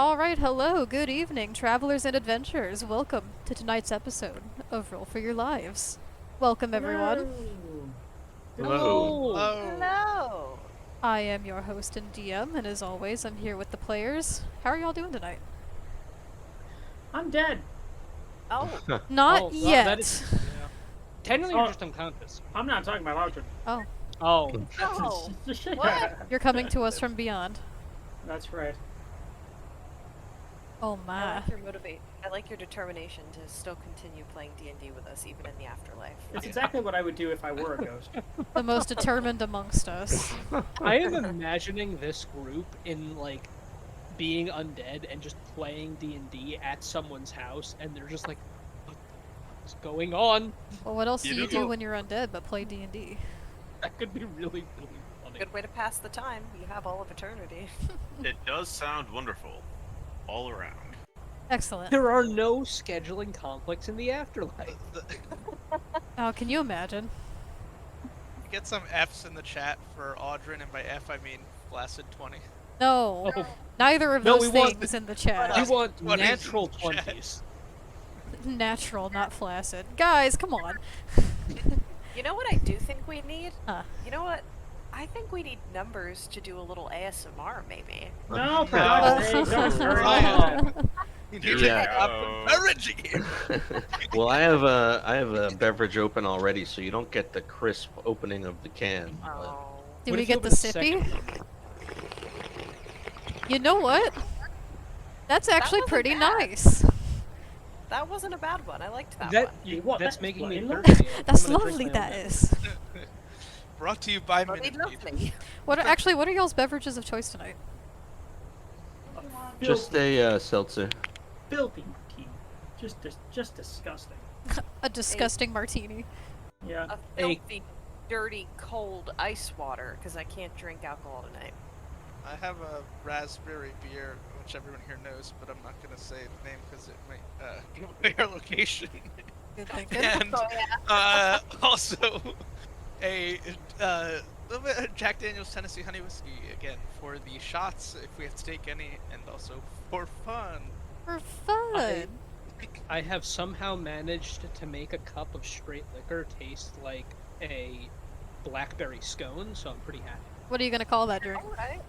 Alright, hello, good evening, travelers and adventurers. Welcome to tonight's episode of Roll for Your Lives. Welcome, everyone. Hello. Hello. I am your host and DM, and as always, I'm here with the players. How are y'all doing tonight? I'm dead. Oh, Not well, yet. that is- Technically, you're just unconscious. I'm not talking about Archer. Oh, Oh, no. What? you're coming to us from beyond. That's right. Oh I my. like your I like your determination to still continue playing D&D with us even in the afterlife. It's exactly what I would do if I were a ghost. The most determined amongst us. I am imagining this group in like being undead and just playing D&D at someone's house, and they're just like, "What's going on?" Well, what else do You you do know- when you're undead but play D&D? That could be really, really funny. Good way to pass the time. You have all of eternity. It does sound wonderful, all around. Excellent. There are no scheduling conflicts in the afterlife. Oh, can you imagine? Get some F's in the chat for Audrin, and by F I mean Flaccid 20. No. Oh, Neither of No, those we want things in the chat. we want 20s in natural the chat. 20s. Natural, not flaccid. Guys, come on. You know what I do think we need? Huh. You know what? I think we need numbers to do a little ASMR, maybe. No, for God's sake, don't worry about that. Yeah. Origin! Well, I have a beverage open already, so you don't get the crisp opening of the can. but- Oh. Do What we if you get the open a sippy? second? You know what? That's actually wasn't pretty bad. nice. That wasn't a bad one. I liked that, That one. What, that's that's making me plain? thirsty. That's I'm gonna drink lovely, my own that beverage. is. Brought to you by Lovely, Minute Maid. lovely. What are y'all's beverages of choice tonight? Just a seltzer. Filthy martini. Just disgusting. A disgusting martini. Yeah. A filthy, dirty, cold ice water, because I can't drink alcohol tonight. I have a raspberry beer, which everyone here knows, but I'm not going to say the name because it might give away our location. Good thinking. And Oh, yeah. also a little bit of Jack Daniel's Tennessee Honey Whiskey, again, for the shots, if we have to take any, and also for fun. For fun. I have somehow managed to make a cup of straight liquor taste like a blackberry scone, so I'm pretty happy. What are you gonna call that drink? Alright.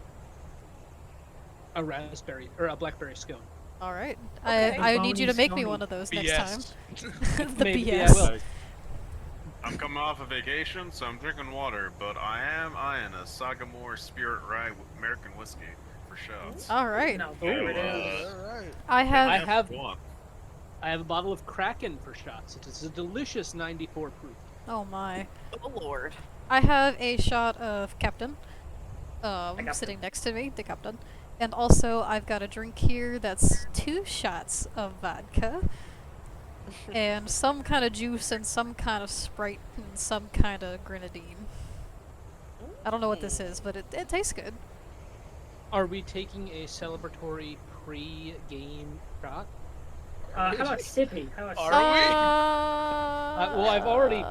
A raspberry or a blackberry scone. Alright. Okay. I need you to make me Boney, one of those next time. BS. The Maybe BS. I will. I'm coming off a vacation, so I'm drinking water, but I am eyeing a Sagamore Spirit Rye American whiskey for shots. Alright. No, there it is. Alright. I I have have One. I have a bottle of Kraken for shots. It is a delicious 94 proof. oh my. Oh, Lord. I have a shot of Captain. Captain. Sitting next to me, the Captain. And also I've got a drink here that's 2 shots of vodka. And some kind of juice and some kind of Sprite and some kind of grenadine. I don't know what this is, but it tastes good. Are we taking a celebratory pre-game shot? How about sippy? How about Are sippy? we? Well, I've already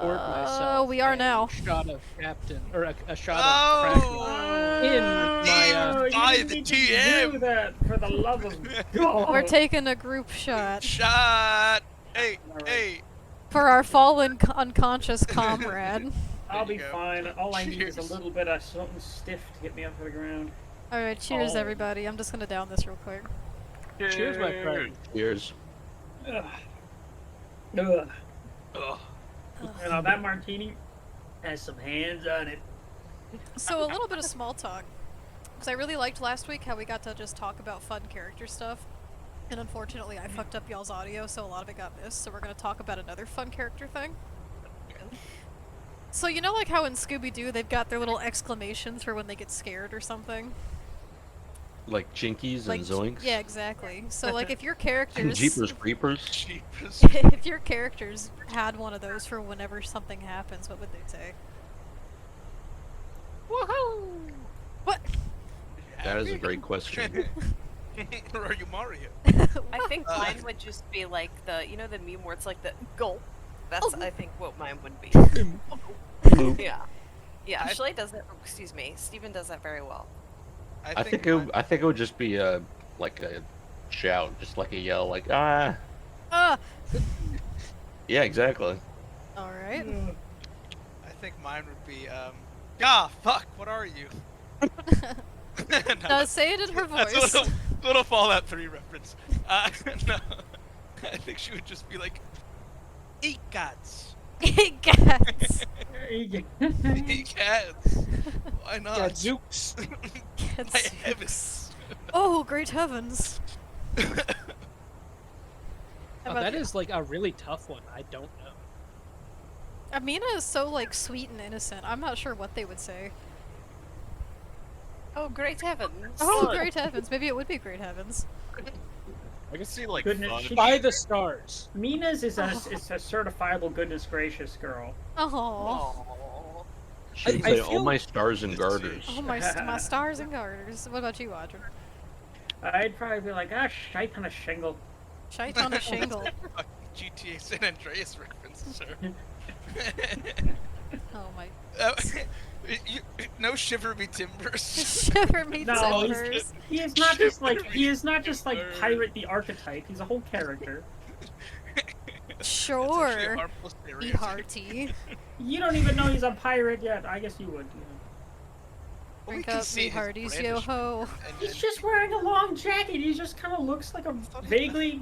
poured myself. We are a now. Shot of Captain, or a shot Oh! of Kraken. In my, Oh, you by didn't the need to TM. do that, for the love of God. We're taking a group shot Shot! Hey, Alright. hey! for our fallen unconscious comrade. I'll There be you go. fine. All I need is Cheers. a little bit of something stiff to get me up to the ground. Alright, cheers Oh. everybody. I'm just gonna down this real quick. Cheers, my friend. Cheers. Ugh. Ugh. Ugh. You know, that martini has some hands on it. So a little bit of small talk. Because I really liked last week how we got to just talk about fun character stuff. And unfortunately I fucked up y'all's audio, so a lot of it got missed. So we're gonna talk about another fun character thing. So you know like how in Scooby-Doo they've got their little exclamations for when they get scared or something? Like Jinkies Like, and Zoinks. yeah, exactly. So like if your characters... Jeepers Creepers. Jeepers. if your characters had one of those for whenever something happens, what would they say? Woohoo! What? That is a great question. Or are you Mario? I think mine would just be like the meme where it's like the gulp. That's, I think, what mine would be. Yeah. Yeah, Ashley does that. Excuse me. Steven does that very well. I think it would just be like a shout, just like a yell, like ah. Ah! Yeah, exactly. Alright. I think mine would be, fuck, what are you? No, say it in her That's voice. a little Fallout 3 reference. No, I think she would just be like, eat cats. Eat cats. Eat cats. Why not? Gadzooks. My Gadzooks. heavens. Oh, great heavens. How Oh, about that you? is like a really tough one. I don't know. Amina is so like sweet and innocent. I'm not sure what they would say. Oh, great heavens! Oh, great heavens. Maybe it would be great heavens. I can see like Goodness, fun. she- By the stars. Mina's is a certifiable goodness gracious girl. Oh. Aw. She would I say, "Oh feel- my stars and garters." Oh, my stars and garters. What about you, Audrey? I'd probably be like, shite on a shingle. Shite on a shingle. Fucking GTA San Andreas reference, sir. Oh my. No shiver me timbers. Shiver me No, timbers. he is not just like pirate the archetype. He's a whole character. Sure. Harmful Be stereotype. hearty. You don't even know he's a pirate yet. I guess you would. Well, we Drink can up, see me his hearties, yo brandishment ho. He's just wearing a long jacket. He just kind of looks like a vaguely.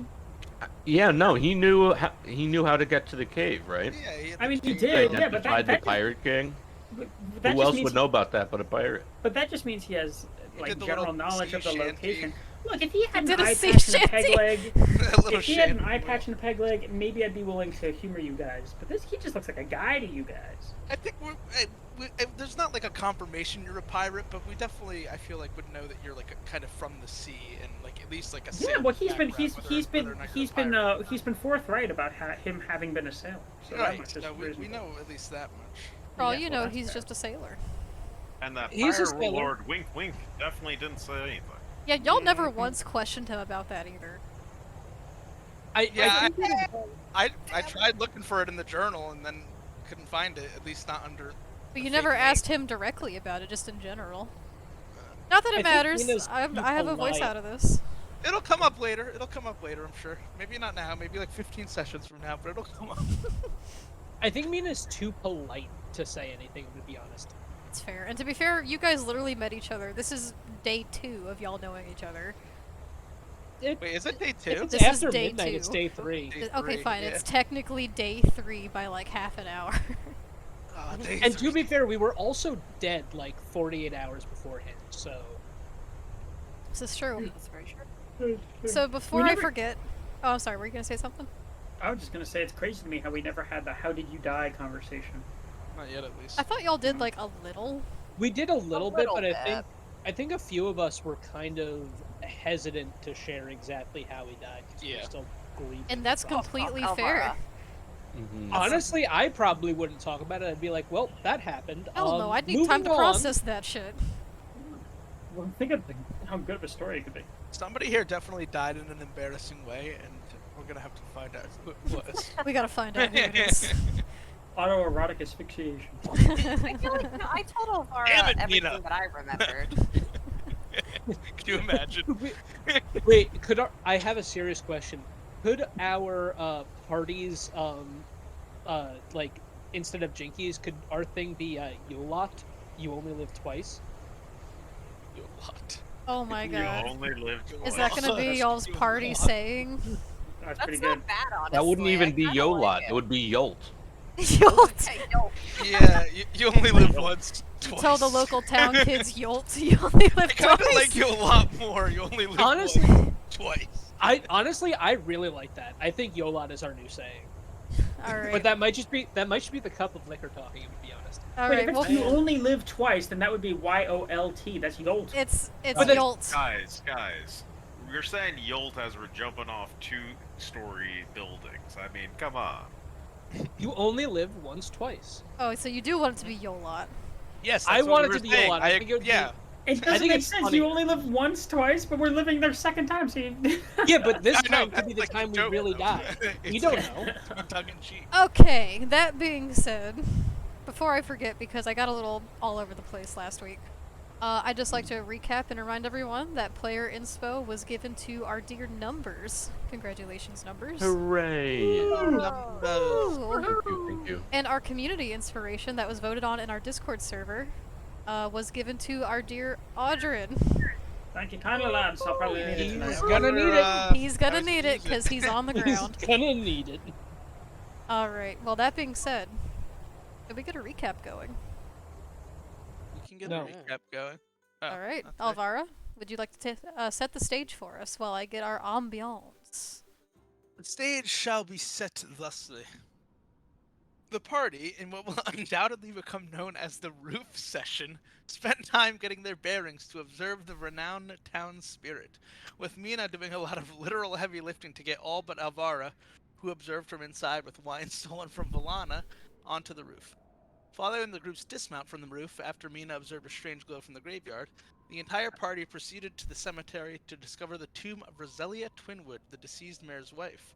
Yeah, no, he knew how to get to the cave, right? Yeah, he had I mean, he king- did. Yeah, but Identified the that pirate king. that Who just else means, would know about that but a pirate? But that just means he has He like did the general little knowledge of the sea shanty. location. Look, if he had an did a eye sea patch and a peg shanty. leg, a little if he had an shanty eye boy. patch and a peg leg, maybe I'd be willing to humor you guys. But he just looks like a guy to you guys. I think there's not like a confirmation you're a pirate, but we definitely, I feel like, would know that you're like kind of from the sea and like at least like a Yeah, sailor well, he's been background, whether or not you're a pirate. he's been forthright about him having been a sailor. So that Right, much is no, we reasonable. know at least that much. For all Yeah, you well, know, that's he's fair. just a sailor. And that He's a fire sailor. lord, wink, wink, definitely didn't say anything. Yeah, y'all never once questioned him about that either. Yeah, I I tried looking for it in the journal and then couldn't find it, at least not under. But a you fake never name. asked him directly about it, just in general. Not that it I think matters. Nina's I too have a voice polite. out of this. It'll come up later. It'll come up later, I'm sure. Maybe not now. Maybe like 15 sessions from now, but it'll come up. I think Mina's too polite to say anything, to be honest. It's fair. And to be fair, you guys literally met each other. This is day 2 of y'all knowing each other. Wait, is it day If 2? it's This is after day midnight, 2. it's day 3. Day Okay, 3, fine. yeah. It's technically day 3 by like half an hour. Oh, day And 3. to be fair, we were also dead like 48 hours beforehand, so... This is true. That's very true. So before We I never- forget... Oh, I'm sorry. Were you going to say something? I was just gonna say it's crazy to me how we never had the "How did you die" conversation. Not yet, at least. I thought y'all did like a little. We did a little bit, little but bit. I think a few of us were kind of hesitant to share exactly how he died, because we Yeah. were still grieving. And that's the loss. completely Elvira. fair. Mhm. Honestly, I probably wouldn't talk about it. I'd be like, well, that happened. Hell no, I'd need time to moving on. process that shit. Well, think of how good of a story it could be. Somebody here definitely died in an embarrassing way, and we're gonna have to find out who it was. We gotta find out who it is. Autoerotic asphyxiation. I feel like I told Elvira Damn it, everything Nina. that I remembered. Can you imagine? Wait, I have a serious question. Could our parties, like, instead of Jinkies, could our thing be Yolot? You only live twice? You a lot. Oh my You god. only live Is twice. that gonna be y'all's You a party lot. saying? That's That's pretty good. not bad, honestly. That wouldn't even I be kinda Yolot. like It would be Yolt. Yolt! Hey, yo, Yeah, you only live once. Twice. Tell the local town kids Yolt. You only live I kind of twice. like you a lot more. You only live Honestly- once, twice. I really like that. I think Yolot is our new saying. Alright. But that might just be the cup of liquor talking, to be honest. Wait, Alright, if well, it's you only live twice, then that would be YOLT. That's Yolt. it's But then- Yolt. Guys, you're saying Yolt as we're jumping off 2-story buildings. I mean, come on. You only live once twice. Oh, so you do want it to be Yolot. Yes, I that's what want we it to were be saying. Yolot. I think it would be- yeah. It doesn't think make it's sense. funny. You only live once twice, but we're living their second time, so you... Yeah, but this I know, time could be the that's time like we a joke, really though. die. We It's don't like- know. Tongue in cheek. Okay, that being said, before I forget, because I got a little all over the place last week, I'd just like to recap and remind everyone that player inspo was given to our dear Numbers. Congratulations, Numbers. Hooray! Numbers. Ooh. Thank you, thank you. And our community inspiration that was voted on in our Discord server was given to our dear Audrin. Thank you kindly, lads. I'll probably need it He's tonight. gonna need it. He's gonna need it because he's on the He's ground. gonna need it. Alright, well, that being said, did we get a recap going? We can get No. a recap going. Oh, Alright, okay. Alvara, would you like to set the stage for us while I get our ambiance? The stage shall be set thusly. The party, in what will undoubtedly become known as the Roof Session, spent time getting their bearings to observe the renowned town spirit, with Mina doing a lot of literal heavy lifting to get all but Alvara, who observed from inside with wine stolen from Valana, onto the roof. Following the group's dismount from the roof after Mina observed a strange glow from the graveyard, the entire party proceeded to the cemetery to discover the tomb of Roselia Twinwood, the deceased mayor's wife.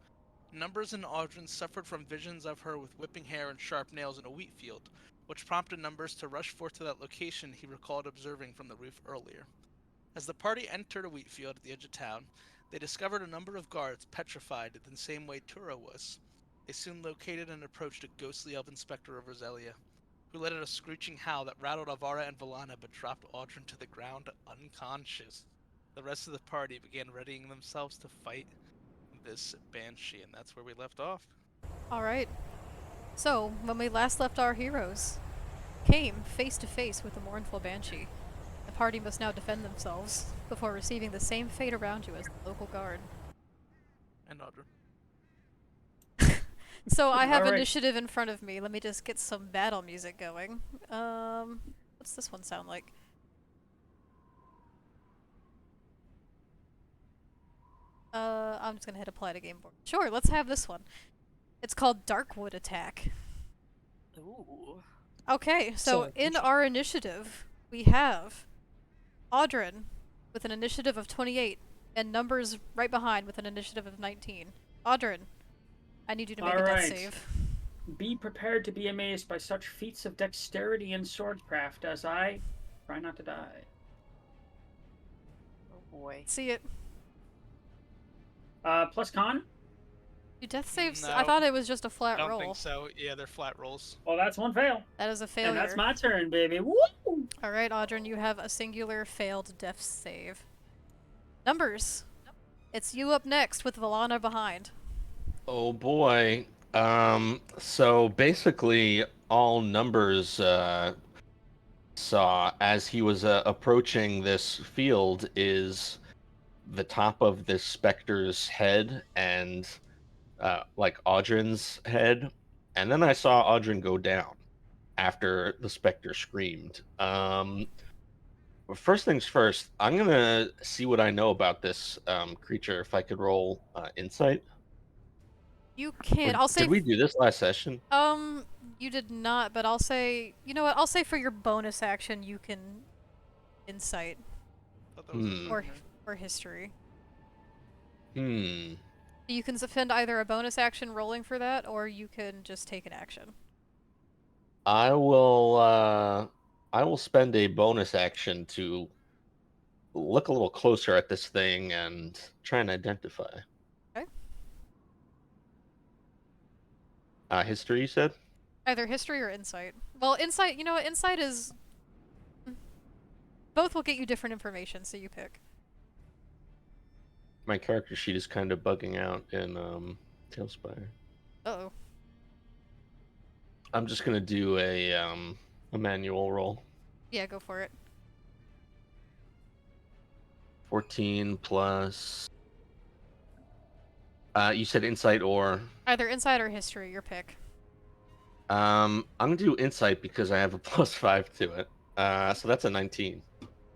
Numbers and Audrin suffered from visions of her with whipping hair and sharp nails in a wheat field, which prompted Numbers to rush forth to that location he recalled observing from the roof earlier. As the party entered a wheat field at the edge of town, they discovered a number of guards petrified in the same way Tura was. They soon located and approached a ghostly elf-inspector of Roselia, who let out a screeching howl that rattled Alvara and Valana but dropped Audrin to the ground unconscious. The rest of the party began readying themselves to fight this banshee, and that's where we left off. Alright, so when we last left our heroes, came face to face with the mournful banshee. The party must now defend themselves before receiving the same fate around you as the local guard. And Audrin. So I have Alright. initiative in front of me. Let me just get some battle music going. What's this one sound like? I'm just gonna hit apply to game board. Sure, let's have this one. It's called Darkwood Attack. Ooh. Okay, so So, in our initiative, we have Audrin with an initiative of 28, and Numbers right behind with an initiative of 19. Audrin, I need you to make a death Alright. save. Be prepared to be amazed by such feats of dexterity and swordcraft as I try not to die. Oh boy. See it. Plus con? Do death saves? No. I thought it was just a I flat don't roll. think so. Yeah, they're flat rolls. Well, that's one fail. That is a failure. And that's my turn, baby. Woo! Alright, Audrin, you have a singular failed death save. Numbers. It's you up next with Valana behind. Oh boy. So basically, all Numbers saw as he was approaching this field is the top of this specter's head and like Audrin's head, and then I saw Audrin go down after the specter screamed. First things first, I'm gonna see what I know about this creature. If I could roll insight. You can. I'll say. Did we do this last session? You did not, but I'll say. You know what? I'll say for your bonus action, you can insight Thought that was a Hmm. or partner. or history. Hmm. You can spend either a bonus action rolling for that, or you can just take an action. I will spend a bonus action to look a little closer at this thing and try and identify. Okay. History, you said? Either history or insight. Well, insight. You know what? Insight is. Both will get you different information, so you pick. My character sheet is kind of bugging out in Tailspire. Uh-oh. I'm just gonna do a manual roll. Yeah, go for it. 14 plus. You said insight or. Either insight or history, your pick. I'm gonna do insight because I have a +5 to it. So that's a 19.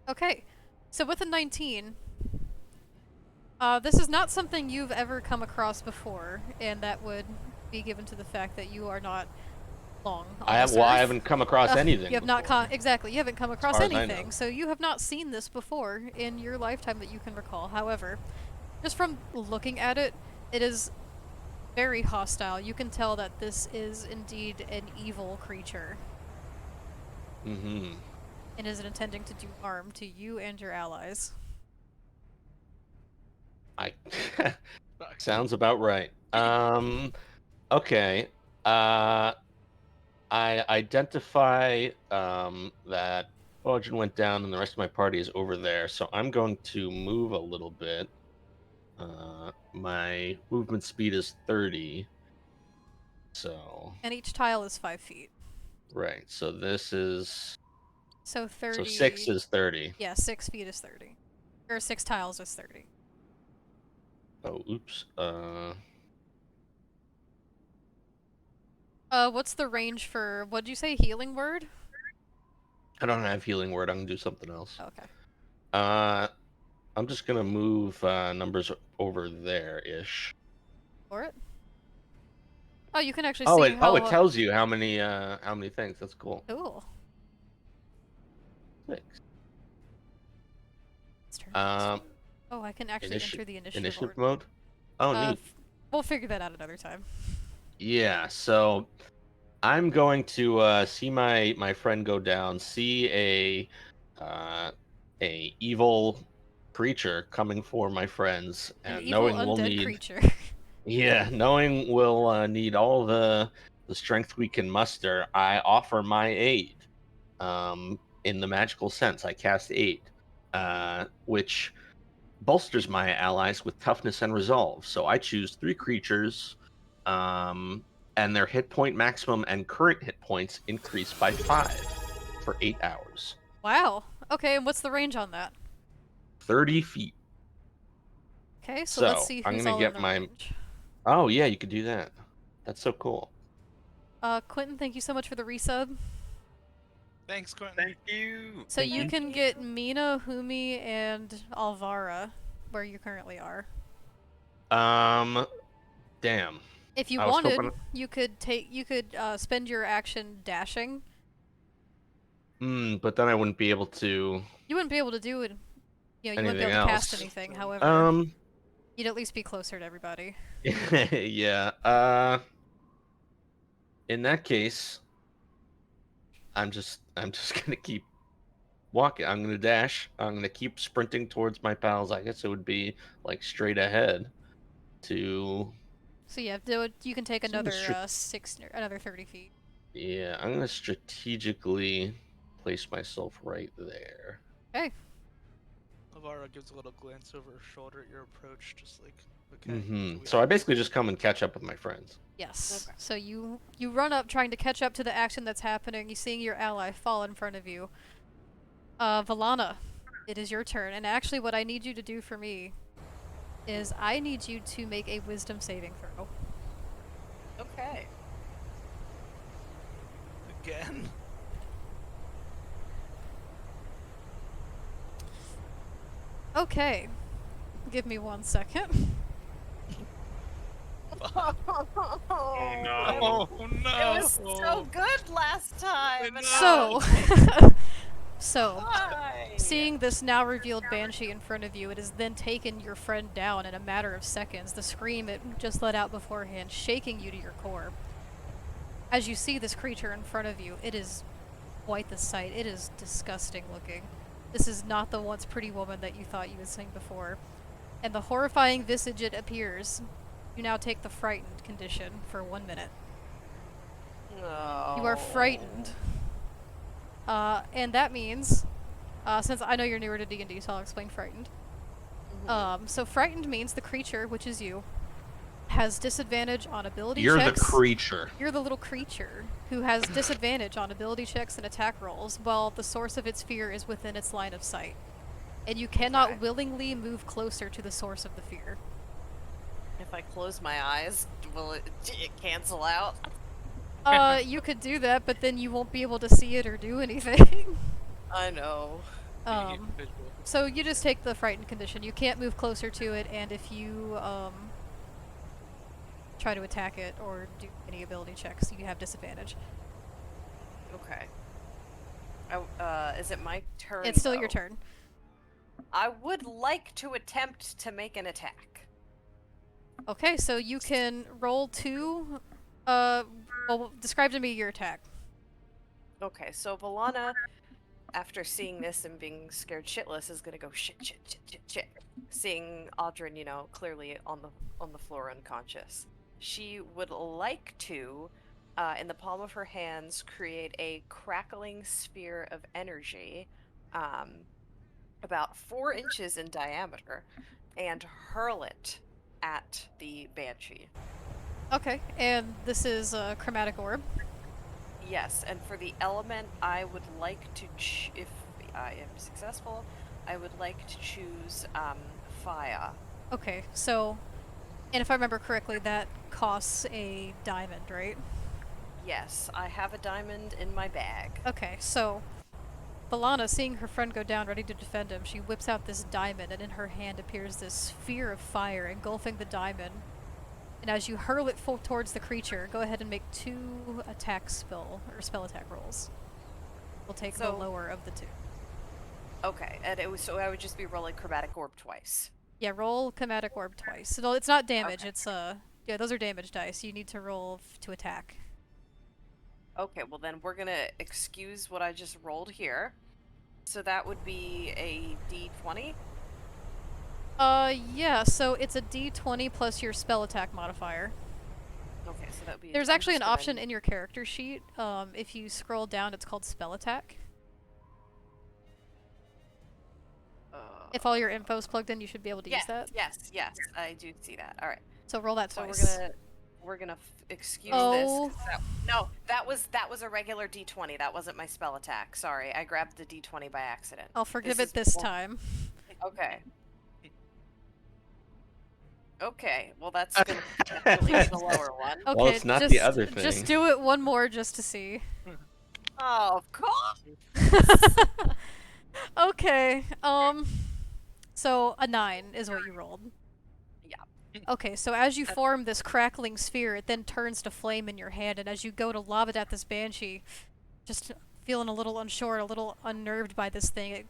Okay. So with a 19, this is not something you've ever come across before, and that would be given to the fact that you are not long on I this earth. haven't come across anything. You have not before. exactly. You haven't come across far as I anything, know. so you have not seen this before in your lifetime that you can recall. However, just from looking at it, it is very hostile. You can tell that this is indeed an evil creature. Mm-hmm. and is intending to do harm to you and your allies. Sounds about right. Okay. I identify that Audrin went down and the rest of my party is over there, so I'm going to move a little bit. My movement speed is 30. So, And each tile is 5 feet. right. So this is So 30. so 6 is 30. Yeah, 6 feet is 30. Or 6 tiles is 30. Oh, oops. What's the range for, what'd you say, healing word? I don't have healing word. I'm gonna do something else. Okay. I'm just gonna move numbers over there ish. For it? Oh, you can actually Oh, see how... it tells you how many things. That's cool. Cool. 6. Let's turn Um, oh, I can actually enter the initiative order. mode. Oh, neat. We'll figure that out another time. Yeah. So I'm going to see my friend go down. See a evil creature coming for my friends, An and evil knowing we'll undead need creature. knowing we'll need all the strength we can muster. I offer my aid. In the magical sense, I cast aid, which bolsters my allies with toughness and resolve. So I choose 3 creatures, and their hit point maximum and current hit points increase by 5 for 8 hours. Wow. Okay, and what's the range on that? 30 feet. Okay, so let's So see I'm who's gonna all in get the my. range. Oh yeah, you could do that. That's so cool. Quentin, thank you so much for the resub. Thanks, Quentin. Thank you. So you can get Mina, Humi, and Alvara where you currently are. Damn. If you I was wanted, hoping- you could spend your action dashing. But then I wouldn't be able to. You wouldn't be able to do it. You know, you wouldn't be Anything able to cast else. anything. However, Um. you'd at least be closer to everybody. Yeah. In that case, I'm just gonna keep walking. I'm gonna dash. I'm gonna keep sprinting towards my pals. I guess it would be like straight ahead to. So yeah, you can take So the another another 30 feet. Yeah, I'm gonna strategically place myself right there. Okay. Navarra gives a little glance over her shoulder at your approach, just like, okay. So I basically just come and catch up with my friends. Yes. Okay. So you run up trying to catch up to the action that's happening. You seeing your ally fall in front of you. Valana, it is your turn. And actually what I need you to do for me is I need you to make a wisdom saving throw. Okay. Again? Okay. Give me 1 second. Oh no. Oh no! It was so good last time. and So, so, Why? seeing this now revealed banshee in front of you, it has then taken your friend down in a matter of seconds. The scream it just let out beforehand, shaking you to your core. As you see this creature in front of you, it is quite the sight. It is disgusting looking. This is not the once pretty woman that you thought you had seen before. And the horrifying visage it appears, you now take the frightened condition for 1 minute. No. You are frightened. And that means, since I know you're newer to D&D, so I'll explain frightened. So frightened means the creature, which is you, has disadvantage on ability You're checks. the creature. You're the little creature who has disadvantage on ability checks and attack rolls, while the source of its fear is within its line of sight. And you cannot Okay. willingly move closer to the source of the fear. If I close my eyes, will it cancel out? You could do that, but then you won't be able to see it or do anything. I know. So you just take the frightened condition. You can't move closer to it, and if you try to attack it or do any ability checks, you have disadvantage. Okay. Is it my turn? It's still your though? turn. I would like to attempt to make an attack. Okay, so you can roll 2. Well, describe to me your attack. Okay, so Valana after seeing this and being scared shitless, is gonna go shit, shit, shit, shit, shit. Seeing Audrin, clearly on the floor unconscious, she would like to, in the palm of her hands, create a crackling sphere of energy, about 4 inches in diameter, and hurl it at the banshee. Okay, and this is a chromatic orb. Yes, and for the element, I would like to, if I am successful, I would like to choose fire. Okay, so, and if I remember correctly, that costs a diamond, right? Yes, I have a diamond in my bag. Okay, so Balana, seeing her friend go down, ready to defend him, she whips out this diamond, and in her hand appears this sphere of fire engulfing the diamond. And as you hurl it towards the creature, go ahead and make 2 spell attack rolls. We'll take the So- lower of the 2. Okay, and so I would just be rolling chromatic orb twice. Yeah, roll chromatic orb twice. No, it's not damage. Okay. It's yeah, those are damage dice. You need to roll to attack. Okay, well then we're gonna excuse what I just rolled here. So that would be a d20. Yeah. So it's a D20 plus your spell attack modifier. Okay, so that would be. There's I'm actually just an gonna- option in your character sheet. If you scroll down, it's called spell attack. If all your info's plugged in, you should be able to use that. Yes, I do see that. All right. So roll that So twice. we're gonna excuse Oh. this. That was a regular d20. That wasn't my spell attack. Sorry, I grabbed the d20 by accident. I'll forgive This it this is- time. Okay. Okay. Well, that's gonna definitely be the lower one. Okay, Well, it's not the just, other Just thing. do it one more just to see. Oh, of course. Okay, so a 9 is what you rolled. Yeah. Okay, so as you form this crackling sphere, it then turns to flame in your hand, and as you go to lob it at this banshee, just feeling a little unsure, a little unnerved by this thing, it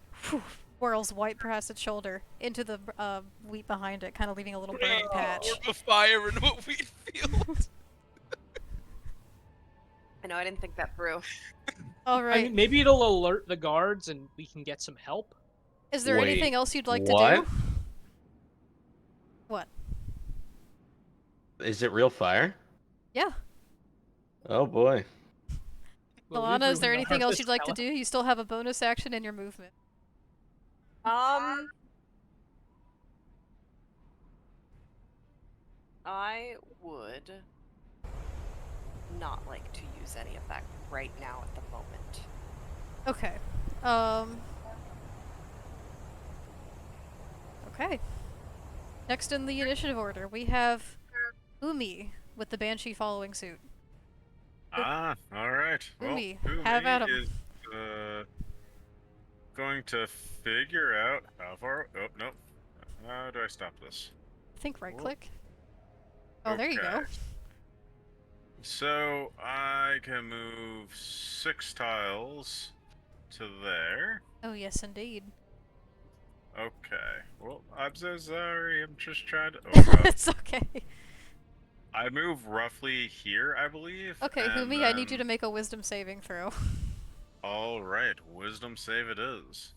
whirls white past its shoulder into the wheat behind it, kind of leaving a little burning patch. Orb of fire in a wheat field. I know I didn't think that through. All I right. mean, maybe it'll alert the guards and we can get some help. Is there Wait, anything else you'd like to what? do? What? Is it real fire? Yeah. Oh boy. Well, we've Alana, is there ruined anything our else you'd like to Stella. do? You still have a bonus action in your movement. I would not like to use any of that right now at the moment. Okay. Okay. Next in the initiative order, we have Umi with the Banshee following suit. Ah, all right. Well, Umi, have at 'em. is going to figure out how far. Oh no. How do I stop this? I think right Whoa. click. Oh, there you go. Okay. So I can move 6 tiles to there. Oh, yes, indeed. Okay. Well, I'm so sorry. I'm just trying to. Oh, God. It's okay. I move roughly here, I believe. Okay, and Humi, I need you to then- make a wisdom saving throw. All right, wisdom save it is.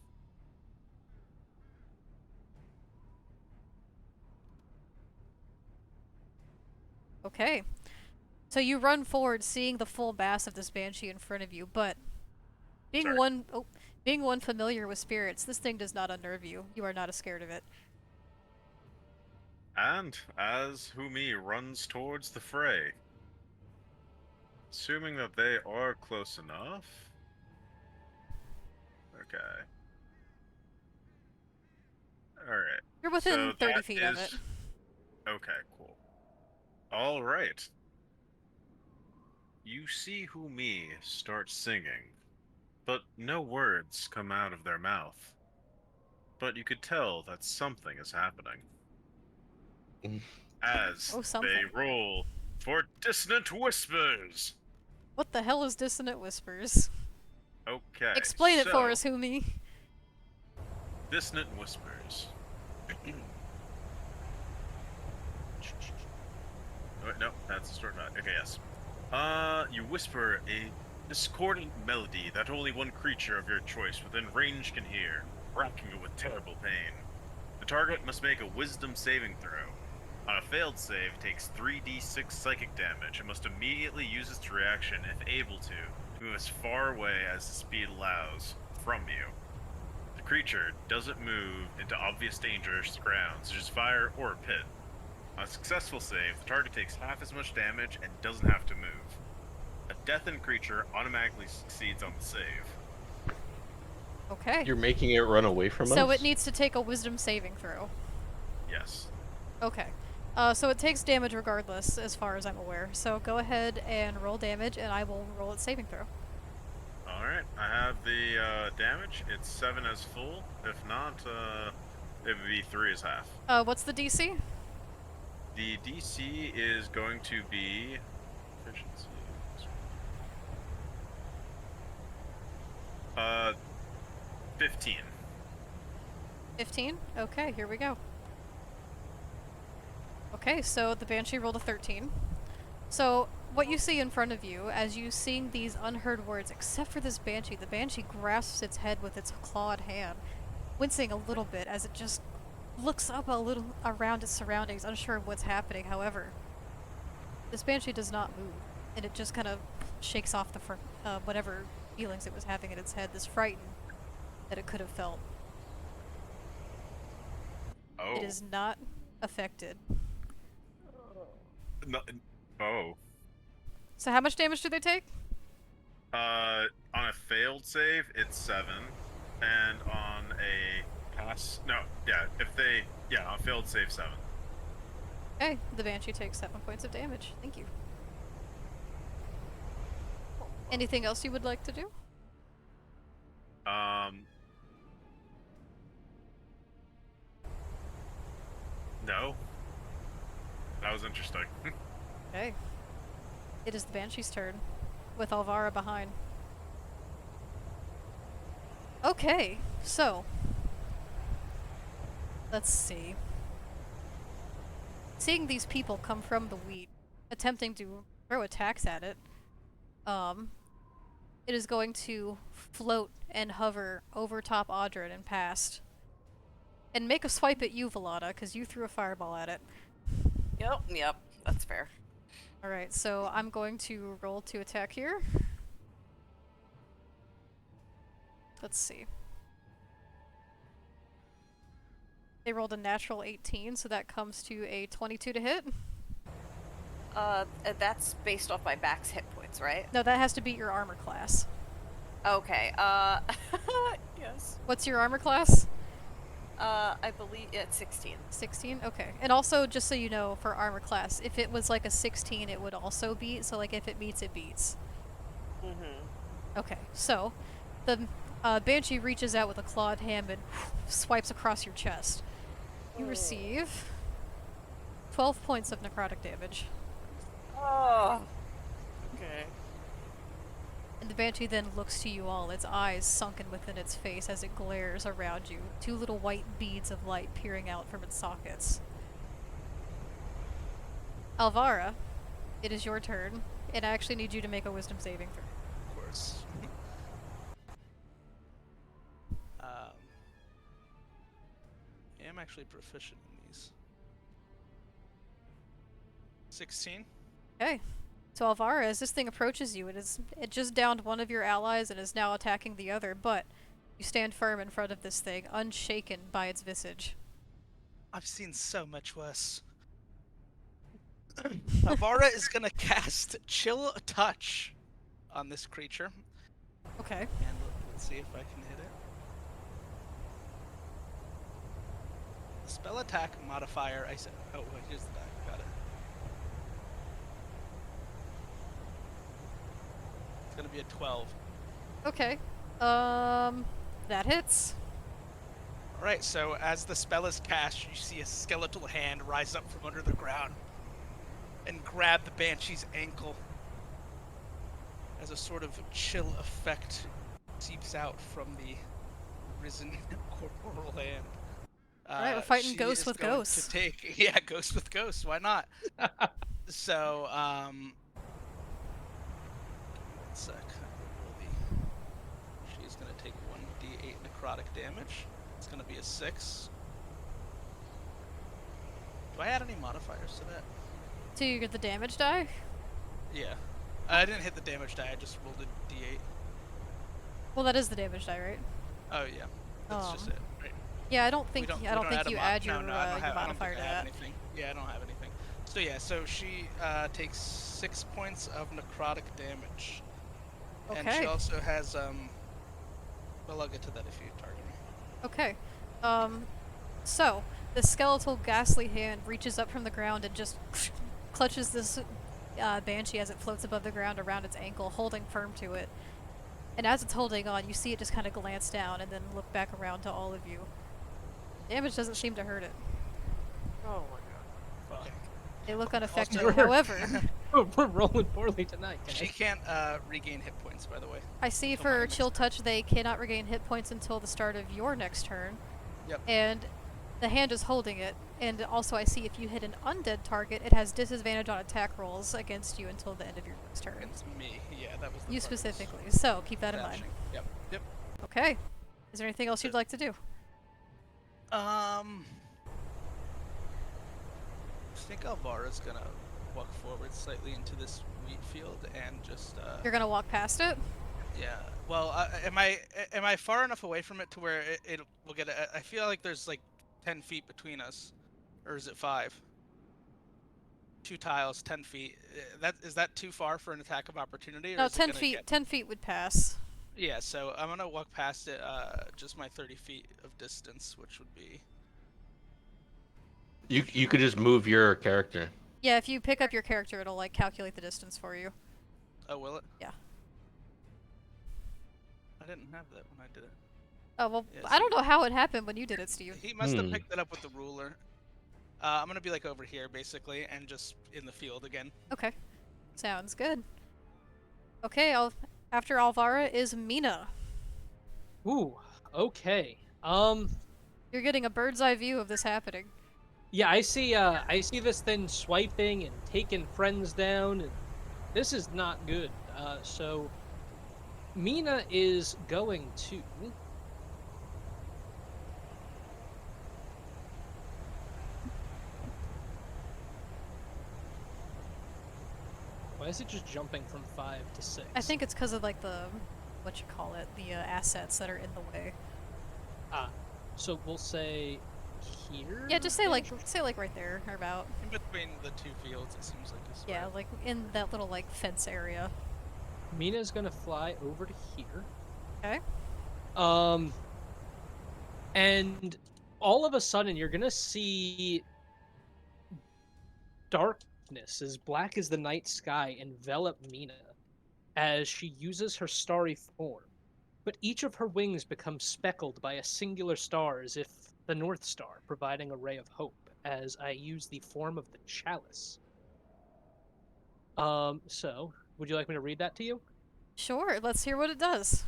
Okay. So you run forward, seeing the full mass of this banshee in front of you, but being Sorry. being one familiar with spirits, this thing does not unnerve you. You are not as scared of it. And as Humi runs towards the fray, assuming that they are close enough. Okay. Alright. You're within So 30 that feet of it. is- Okay, cool. Alright. You see Humi start singing, but no words come out of their mouth. But you could tell that something is happening. As Oh, they something. roll for Dissonant Whispers. What the hell is Dissonant Whispers? Okay. Explain it for so, us, Humi. Dissonant Whispers. Wait, no, that's the story. Okay, yes. You whisper a discordant melody that only one creature of your choice within range can hear, racking it with terrible pain. The target must make a wisdom saving throw. On a failed save, it takes 3d6 psychic damage and must immediately use its reaction, if able to move as far away as the speed allows from you. The creature doesn't move into obvious dangerous ground, such as fire or a pit. On a successful save, the target takes half as much damage and doesn't have to move. A deathened creature automatically succeeds on the save. Okay. You're making it run away from us? So it needs to take a wisdom saving throw. Yes. Okay. So it takes damage regardless, as far as I'm aware. So go ahead and roll damage, and I will roll its saving throw. Alright, I have the damage. It's 7 as full. If not, it would be 3 as half. What's the DC? The DC is going to be... Efficiency. 15. 15? Okay, here we go. Okay, so the Banshee rolled a 13. So, what you see in front of you, as you sing these unheard words, except for this Banshee, the Banshee grasps its head with its clawed hand, wincing a little bit as it just looks up a little around its surroundings, unsure of what's happening. However, this Banshee does not move, and it just kind of shakes off the whatever feelings it was having in its head, this frighten that it could have felt. Oh. It is not affected. No, oh. So how much damage do they take? On a failed save, it's 7. And on a pass... No, yeah, on a failed save, 7. Okay, the Banshee takes 7 points of damage. Thank you. Anything else you would like to do? No. That was interesting. Okay. It is the Banshee's turn, with Alvara behind. Okay, so... let's see. Seeing these people come from the wheat, attempting to throw attacks at it, it is going to float and hover over top Audrin and past. And make a swipe at you, Velada, because you threw a fireball at it. Yep, that's fair. Alright, so I'm going to roll to attack here. Let's see. They rolled a natural 18, so that comes to a 22 to hit. That's based off my back's hit points, right? No, that has to beat your armor class. Okay, yes. What's your armor class? I believe it's 16. 16? Okay. And also, just so you know, for armor class, if it was like a 16, it would also beat, so like if it meets, it beats. Mm-hmm. Okay, so the Banshee reaches out with a clawed hand and swipes across your chest. You receive 12 points of necrotic damage. Oh. Okay. And the Banshee then looks to you all, its eyes sunken within its face as it glares around you, 2 little white beads of light peering out from its sockets. Alvara, it is your turn, and I actually need you to make a wisdom saving throw. Of course. I am actually proficient in these. 16. Okay. So Alvara, as this thing approaches you, it just downed one of your allies and is now attacking the other, but you stand firm in front of this thing, unshaken by its visage. I've seen so much worse. Alvara is gonna cast Chill Touch on this creature. Okay. And let's see if I can hit it. The spell attack modifier, I said, oh, wait, here's the die, got it. It's gonna be a 12. Okay. That hits. Alright, so as the spell is cast, you see a skeletal hand rise up from under the ground and grab the Banshee's ankle as a sort of chill effect seeps out from the risen corporal hand. Alright, we're fighting she ghosts is with going ghosts. To take, yeah, ghosts with ghosts, why not? So, one sec. necrotic damage. It's gonna be a 6. Do I add any modifiers to that? So you get the damage die? Yeah. I didn't hit the damage die, I just rolled a d8. Well, that is the damage die, right? Oh yeah, that's just it, right? Yeah, I don't think we I don't think a you mod- add no, your, no, I don't your have, modifier to I don't think I have that. anything. Yeah, I don't have anything. So yeah, so she takes 6 points of necrotic damage. And she Okay. also has well, I'll get to that if you target me. Okay. So the skeletal ghastly hand reaches up from the ground and just clutches this banshee as it floats above the ground around its ankle, holding firm to it. And as it's holding on, you see it just kind of glance down and then look back around to all of you. Damage doesn't seem to hurt it. Oh my god. Fuck. They look unaffected. Also- However, We're rolling poorly tonight, guys. She can't regain hit points, by the way. I see Until my for next Chill turn. Touch they cannot regain hit points until the start of your next turn. Yep. And the hand is holding it. And also I see if you hit an undead target, it has disadvantage on attack rolls against you until the end of your next turn. It's me. Yeah, that was the You part I was specifically. So keep that in mind. dashing. Yep. Yep. Okay. Is there anything else you'd like to do? I think Alvara's gonna walk forward slightly into this wheat field and just You're gonna walk past it? yeah. Well, am I far enough away from it to where it will get? I feel like there's like 10 feet between us, or is it 5? 2 tiles, 10 feet. Is that too far for an attack of opportunity? Or No, is it 10 gonna feet. Get... 10 feet would pass. Yeah, so I'm gonna walk past it, just my 30 feet of distance, which would be. You could just move your character. Yeah, if you pick up your character, it'll like calculate the distance for you. Oh, will it? Yeah. I didn't have that when I did it. Oh well, Yeah, I don't see- know how it happened when you did it, Steve. He must have Hmm. picked it up with the ruler. I'm gonna be like over here basically, and just in the field again. Okay, sounds good. Okay, after Alvara is Mina. Ooh, okay. You're getting a bird's eye view of this happening. Yeah, I see this thing swiping and taking friends down, and this is not good. So Mina is going to why is it just jumping from 5 to 6? I think it's because of like the, what you call it, the assets that are in the way. So we'll say here. Yeah, just say like right there or about. In between the 2 fields, it seems like is Yeah, right. like in that little like fence area. Mina's gonna fly over to here. Okay. And all of a sudden you're gonna see darkness as black as the night sky envelop Mina as she uses her starry form. But each of her wings becomes speckled by a singular star, as if the North Star, providing a ray of hope, as I use the form of the chalice. So, would you like me to read that to you? Sure. Let's hear what it does.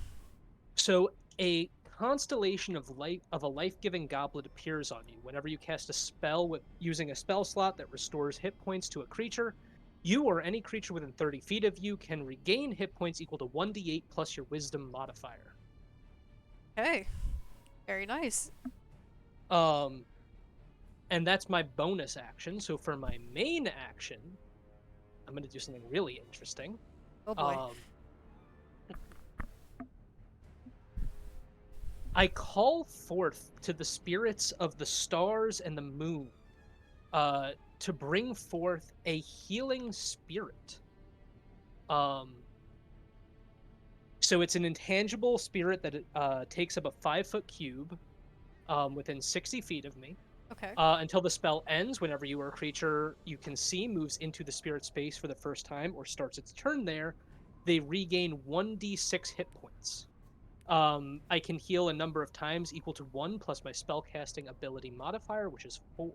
So, a constellation of a life-giving goblet appears on you whenever you cast a spell using a spell slot that restores hit points to a creature. You or any creature within 30 feet of you can regain hit points equal to 1d8 plus your wisdom modifier. Okay. Very nice. And that's my bonus action. So for my main action, I'm going to do something really interesting. Oh boy. I call forth to the spirits of the stars and the moon to bring forth a healing spirit. So it's an intangible spirit that takes up a 5-foot cube within 60 feet of me. Okay. Until the spell ends, whenever you or a creature you can see moves into the spirit space for the first time or starts its turn there, they regain 1d6 hit points. I can heal a number of times equal to 1 plus my spellcasting ability modifier, which is 4.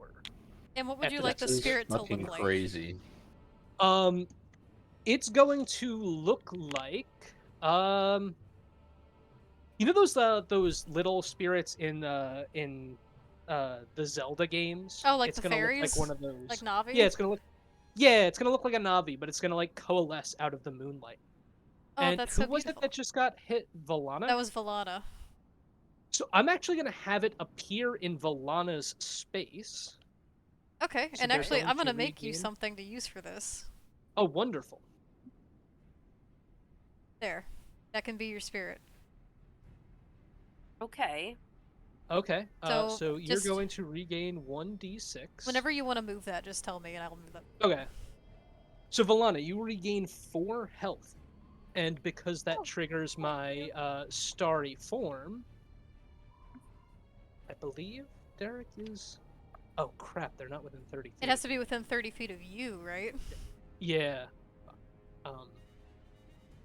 And what would you after like the that is spirit to Fucking look like? crazy. It's going to look like you know those little spirits in the Zelda games? Oh, like it's the gonna fairies? look like one of those. Like Navi? Yeah, it's gonna look like a Navi, but it's gonna like coalesce out of the moonlight. Oh, And that's who so was it beautiful. that just got hit? Volana? That was Valana. So I'm actually going to have it appear in Valana's space. Okay, So and they're actually, going I'm gonna to make you regain- something to use for this. Oh, wonderful. There. That can be your spirit. Okay. Okay, So, so you're just- going to regain 1d6. Whenever you want to move that, just tell me and I'll move that. Okay. So Valana, you regain 4 health, and because that triggers my starry form, I believe Derek is. Oh crap! They're not within 30 feet. It has to be within 30 feet of you, right? Yeah.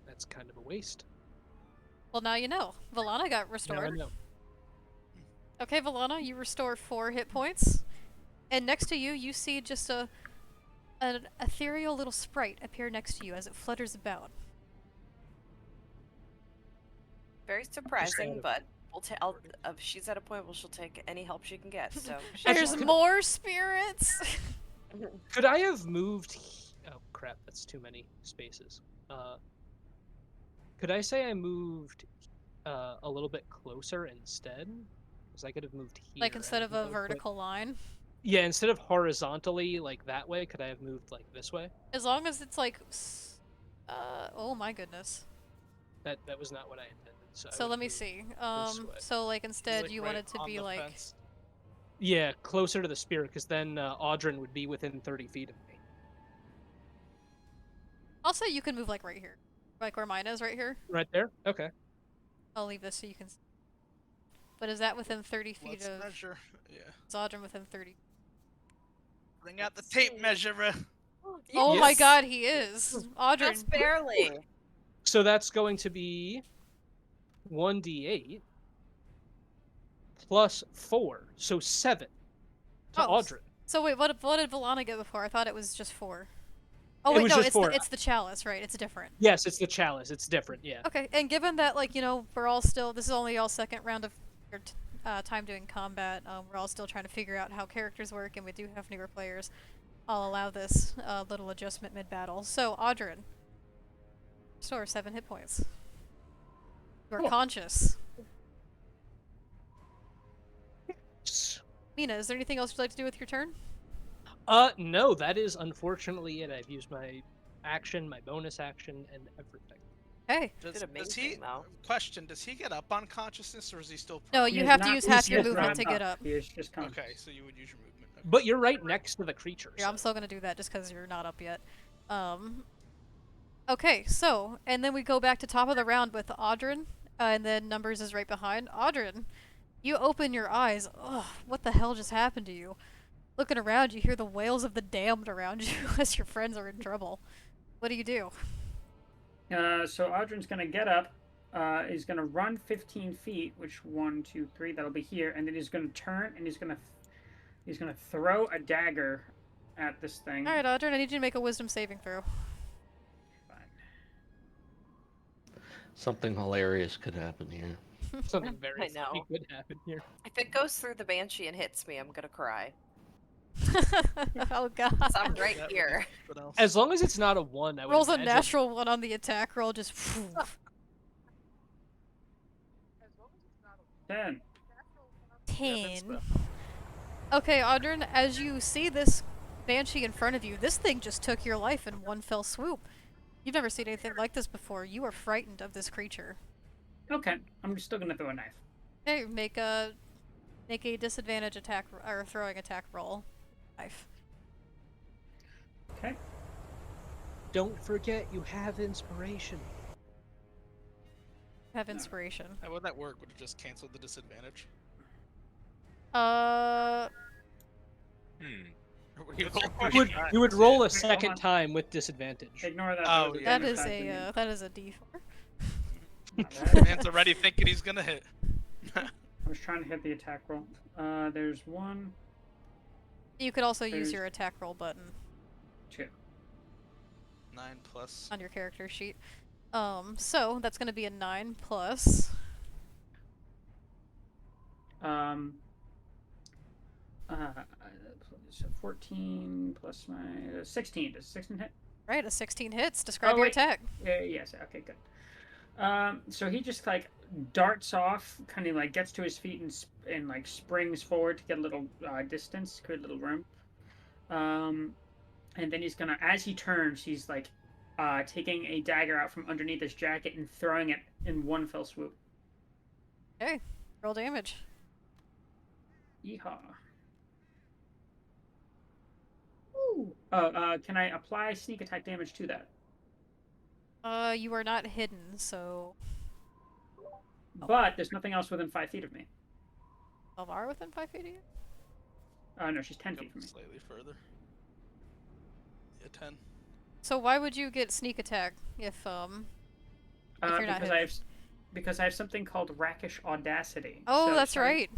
That's kind of a waste. Well, now you know. Valana got Now I restored. know. Okay, Valana, you restore 4 hit points. And next to you, you see just an ethereal little sprite appear next to you as it flutters about. Very surprising, of- but she's at a point where she'll take any help she can get. So There's could- more spirits! Could I have moved? Oh crap! That's too many spaces. Could I say I moved a little bit closer instead? Because I could have moved here. Like instead and of a moved, but- vertical line. Yeah, instead of horizontally like that way, could I have moved like this way? As long as it's like. Oh my goodness. That was not what I intended. So, I So would let me move see. this way. So like instead Like you right wanted to on be the like. fence. Yeah, closer to the spirit, because then Audrin would be within 30 feet of me. I'll say you can move like right here. Like where mine is right here. Right there? Okay. I'll leave this so you can. But is that within 30 feet Let's of. measure. Yeah. Zodrum within 30? Bring out the tape measurer. Oh my Yes. god, he is! Audrin. Just barely. So that's going to be 1d8 plus 4, so 7 to Oh, Audrin. So wait, what did Valana get before? I thought it was just 4. Oh It wait, was no, just it's 4. it's the chalice, right? It's different. Yes, it's the chalice. It's different, yeah. Okay, and given that like we're all still this is only y'all's second round of your time doing combat, we're all still trying to figure out how characters work, and we do have newer players. I'll allow this little adjustment mid battle. So Audrin, restore 7 hit points. You are Cool. conscious. Mina, is there anything else you'd like to do with your turn? No, that is unfortunately it. I've used my action, my bonus action, and everything. Hey. Does Did amazing, he? though. Question: does he get up on consciousness, or is he still? No, prone? you He is have to not- use he's half your just movement not to get up. He is just conscious. Okay, so you would use your movement. Okay. But you're right next to the creature. Yeah, I'm so- still gonna do that just because you're not up yet. Okay, so, and then we go back to top of the round with Audrin, and then Numbers is right behind. Audrin, you open your eyes. Ugh, what the hell just happened to you? Looking around, you hear the wails of the damned around you as your friends are in trouble. What do you do? So Audrin's gonna get up. Is gonna run 15 feet, which 1, 2, 3. That'll be here, and then he's gonna turn and he's gonna throw a dagger at this thing. Alright, Audrin, I need you to make a wisdom saving throw. Fine. Something hilarious could happen here. Something very I know. funny could happen here. If it goes through the banshee and hits me, I'm gonna cry. Oh god. 'Cause I'm right That here. would- what else? As long as it's not a 1, I would Rolls a imagine. natural 1 on the attack roll, just. 10. 10. Okay, Audrin, as you see this banshee in front of you, this thing just took your life in one fell swoop. You've never seen anything like this before. You are frightened of this creature. Okay, I'm still gonna throw a knife. Okay, make a disadvantage attack or throwing attack roll. Knife. Okay. Don't forget, you have inspiration. Have inspiration. How would that work? Would it just cancel the disadvantage? Hmm. Or would he That's roll your a question. shot? You would roll a Wait, hold second on. time with disadvantage. Ignore that. Oh, was a yeah. That bonus is action, yeah. that is a D4. Not bad. Man's already thinking he's gonna hit. I was trying to hit the attack roll. There's 1, You could also use There's- your attack roll button 2. 9 plus. on your character sheet. So that's gonna be a 9 plus. So 14 plus my 16. Does 16 hit? Right, a 16 hits. Describe Oh, your wait. attack. Yes. Okay, good. So he just like darts off, kind of like gets to his feet and like springs forward to get a little distance, create a little room. And then he's gonna, as he turns, he's like taking a dagger out from underneath his jacket and throwing it in one fell swoop. Okay, roll damage. Yeehaw. Ooh. Can I apply sneak attack damage to that? You are not hidden, so But there's nothing else within 5 feet of me. Elvira within 5 feet of you? No, she's 10 feet from me. Slightly further. Yeah, 10. So why would you get sneak attack if you're not hidden? Because I have something called Rakish Audacity. Oh, So that's sorry. right.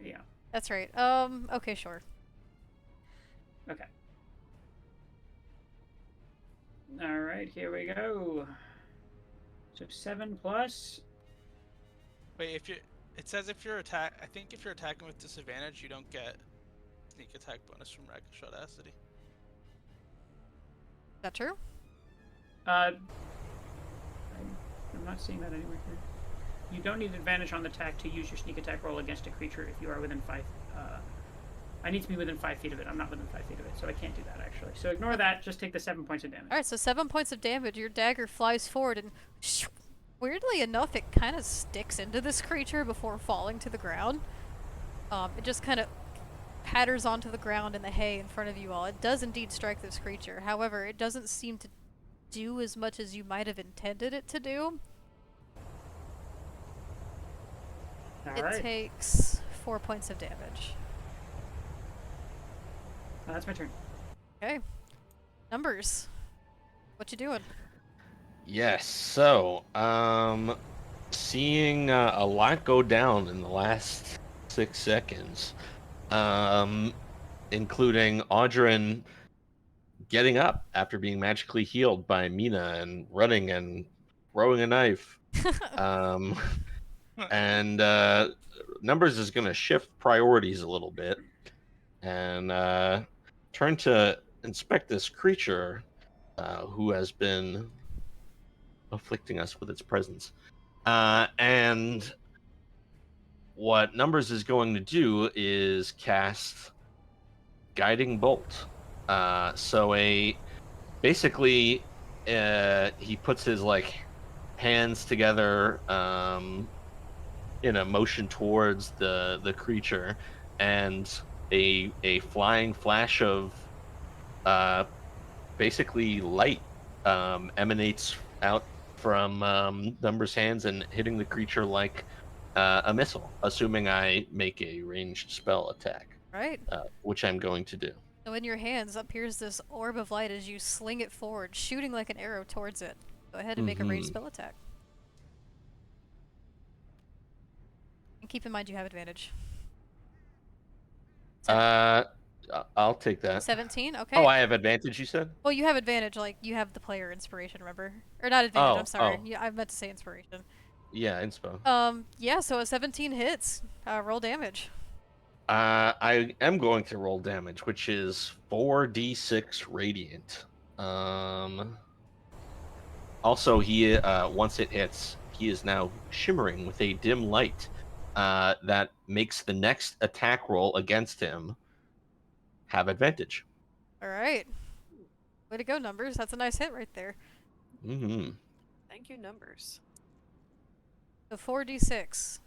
Yeah. That's right. Okay, sure. Okay. All right, here we go. So 7 plus. Wait, it says if you're I think if you're attacking with disadvantage, you don't get sneak attack bonus from Rakish Audacity. Is that true? I'm not seeing that anywhere here. You don't need advantage on the attack to use your sneak attack roll against a creature if you are within 5. I need to be within 5 feet of it. I'm not within 5 feet of it, so I can't do that actually. So ignore that. Just take the 7 points of damage. Alright, so 7 points of damage. Your dagger flies forward and weirdly enough, it kind of sticks into this creature before falling to the ground. It just kind of patters onto the ground in the hay in front of you all. It does indeed strike this creature. However, it doesn't seem to do as much as you might have intended it to do. All It takes 4 points of damage. That's my turn. Okay. Numbers. What you doing? Yes, so, seeing a lot go down in the last 6 seconds, including Audrin getting up after being magically healed by Mina and running and throwing a knife. And Numbers is going to shift priorities a little bit and turn to inspect this creature who has been afflicting us with its presence. And what Numbers is going to do is cast Guiding Bolt. Basically he puts his like hands together in a motion towards the creature, and a flying flash of basically light emanates out from Numbers' hands and hitting the creature like a missile, assuming I make a ranged spell attack, Right. which I'm going to do. So in your hands appears this orb of light as you sling it forward, shooting like an arrow towards it. Go ahead and make a ranged spell attack. And keep in mind you have advantage. I'll take that. 17? Okay. Oh, I have advantage, you said? Well, you have advantage, like, you have the player inspiration, remember? Or not advantage, I'm sorry. Oh. Yeah, I meant to say inspiration. Yeah, inspo. Yeah, so a 17 hits. Roll damage. I am going to roll damage, which is 4d6 radiant. Also, he once it hits, he is now shimmering with a dim light that makes the next attack roll against him have advantage. All right. Way to go, Numbers. That's a nice hit right there. Mm-hmm. Thank you, Numbers. So 4d6.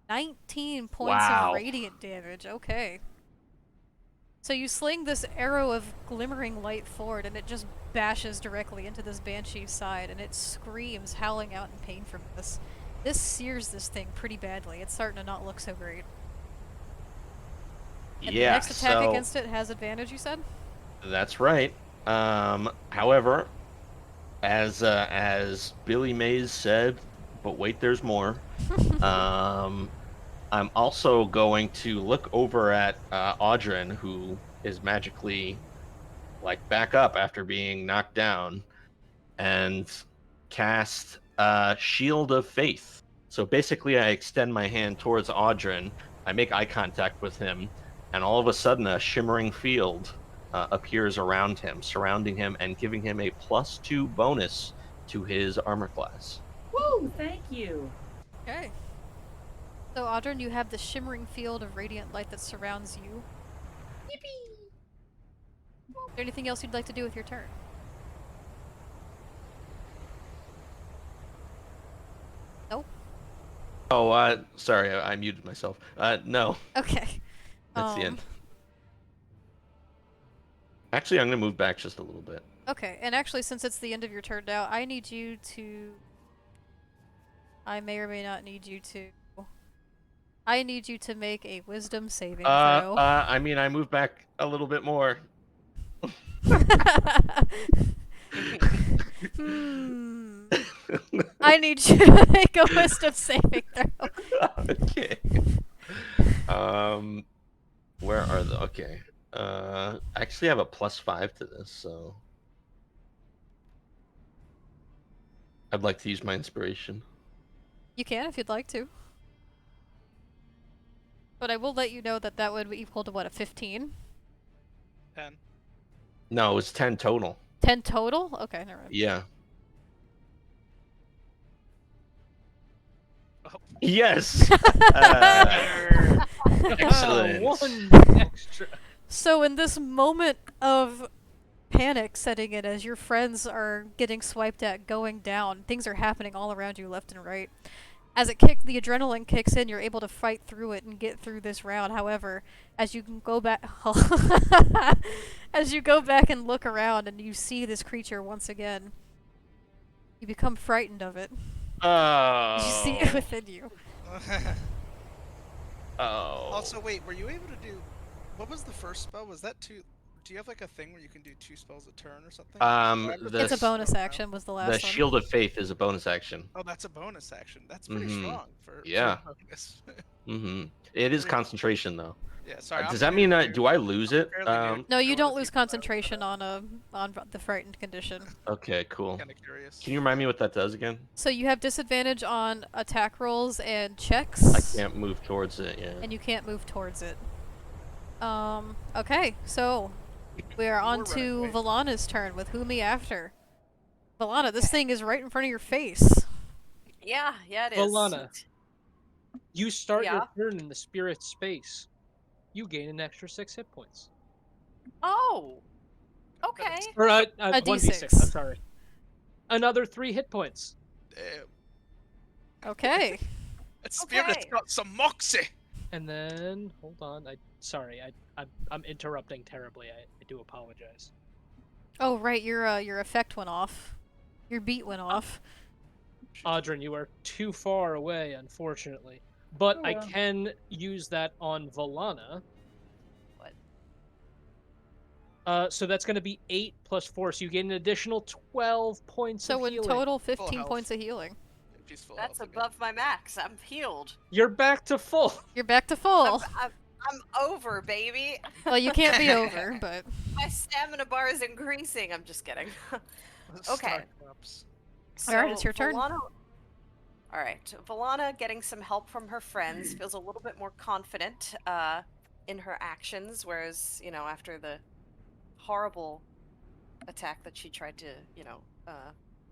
19 points Wow. of radiant damage. Okay. So you sling this arrow of glimmering light forward, and it just bashes directly into this banshee's side, and it screams, howling out in pain from this. This sears this thing pretty badly. It's starting to not look so great. And Yeah, the next attack so against it has advantage, you said? that's right. However, as Billy Mays said, but wait, there's more. I'm also going to look over at Audrin, who is magically like back up after being knocked down, and cast Shield of Faith. So basically, I extend my hand towards Audrin. I make eye contact with him, and all of a sudden, a shimmering field appears around him, surrounding him, and giving him a +2 bonus to his armor class. Woo! Woo! Thank you. Okay. So, Audryn, you have the shimmering field of radiant light that surrounds you. Yippee! Is there anything else you'd like to do with your turn? Nope. Oh, sorry, I muted myself. No, Okay. that's the end. Actually, I'm gonna move back just a little bit. Okay, and actually, since it's the end of your turn now, I need you to... I may or may not need you to... I need you to make a wisdom saving throw. I mean, I moved back a little bit more. I need you to make a wisdom saving throw. Okay. Where are the... Okay. Actually, I have a +5 to this, so... I'd like to use my inspiration. You can if you'd like to. But I will let you know that that would be equal to what, a 15? 10. No, it was 10 total. 10 total? Okay, never mind. Yeah. Oh. Yes! Excellent. One extra. So in this moment of panic setting in as your friends are getting swiped at, going down, things are happening all around you left and right. As the adrenaline kicks in, you're able to fight through it and get through this round. However, as you can go back, as you go back and look around and you see this creature once again, you become frightened of it. Oh. You see it within you. Oh. Also, wait, were you able to do... What was the first spell? Was that 2... Do you have like a thing where you can do 2 spells a turn or something? It's a bonus action was the last The one. Shield of Faith is a bonus action. Oh, that's a bonus action. That's pretty Mhm. strong for Yeah. for a bonus. It is Pretty- concentration, though. Yeah, sorry. Does that mean do I lose it? No, you don't lose concentration on the frightened condition. Okay, cool. Kind of curious. Can you remind me what that does again? So you have disadvantage on attack rolls and checks. I can't move towards it, yeah. And you can't move towards it. Okay, so we are on to Valana's turn with Humi after. Valana, this thing is right in front of your face. Yeah, it is. Valana, you start Yeah. your turn in the spirit space. You gain an extra 6 hit points. Oh. Okay. Or A 1d6. D6. I'm sorry. Another 3 hit points. Damn. Okay. That spirit's Okay. got some moxie. And then hold on. I'm interrupting terribly. I do apologize. Oh right, your effect went off. Your beat went off. Audryn, you are too far away, unfortunately. But Oh, I well. can use that on Valana. What? So that's going to be 8 plus 4, so you get an additional 12 points So of in healing. total, 15 health. points of healing. She's full That's health again. above my max. I'm healed. You're back to full. You're back to full. I'm over, baby. Well, you can't be over, but My stamina bar is increasing. I'm just kidding. Okay. Starcrops. Alright, it's your turn. Alright, Valana, getting some help from her friends, feels a little bit more confident in her actions, whereas, after the horrible attack that she tried to,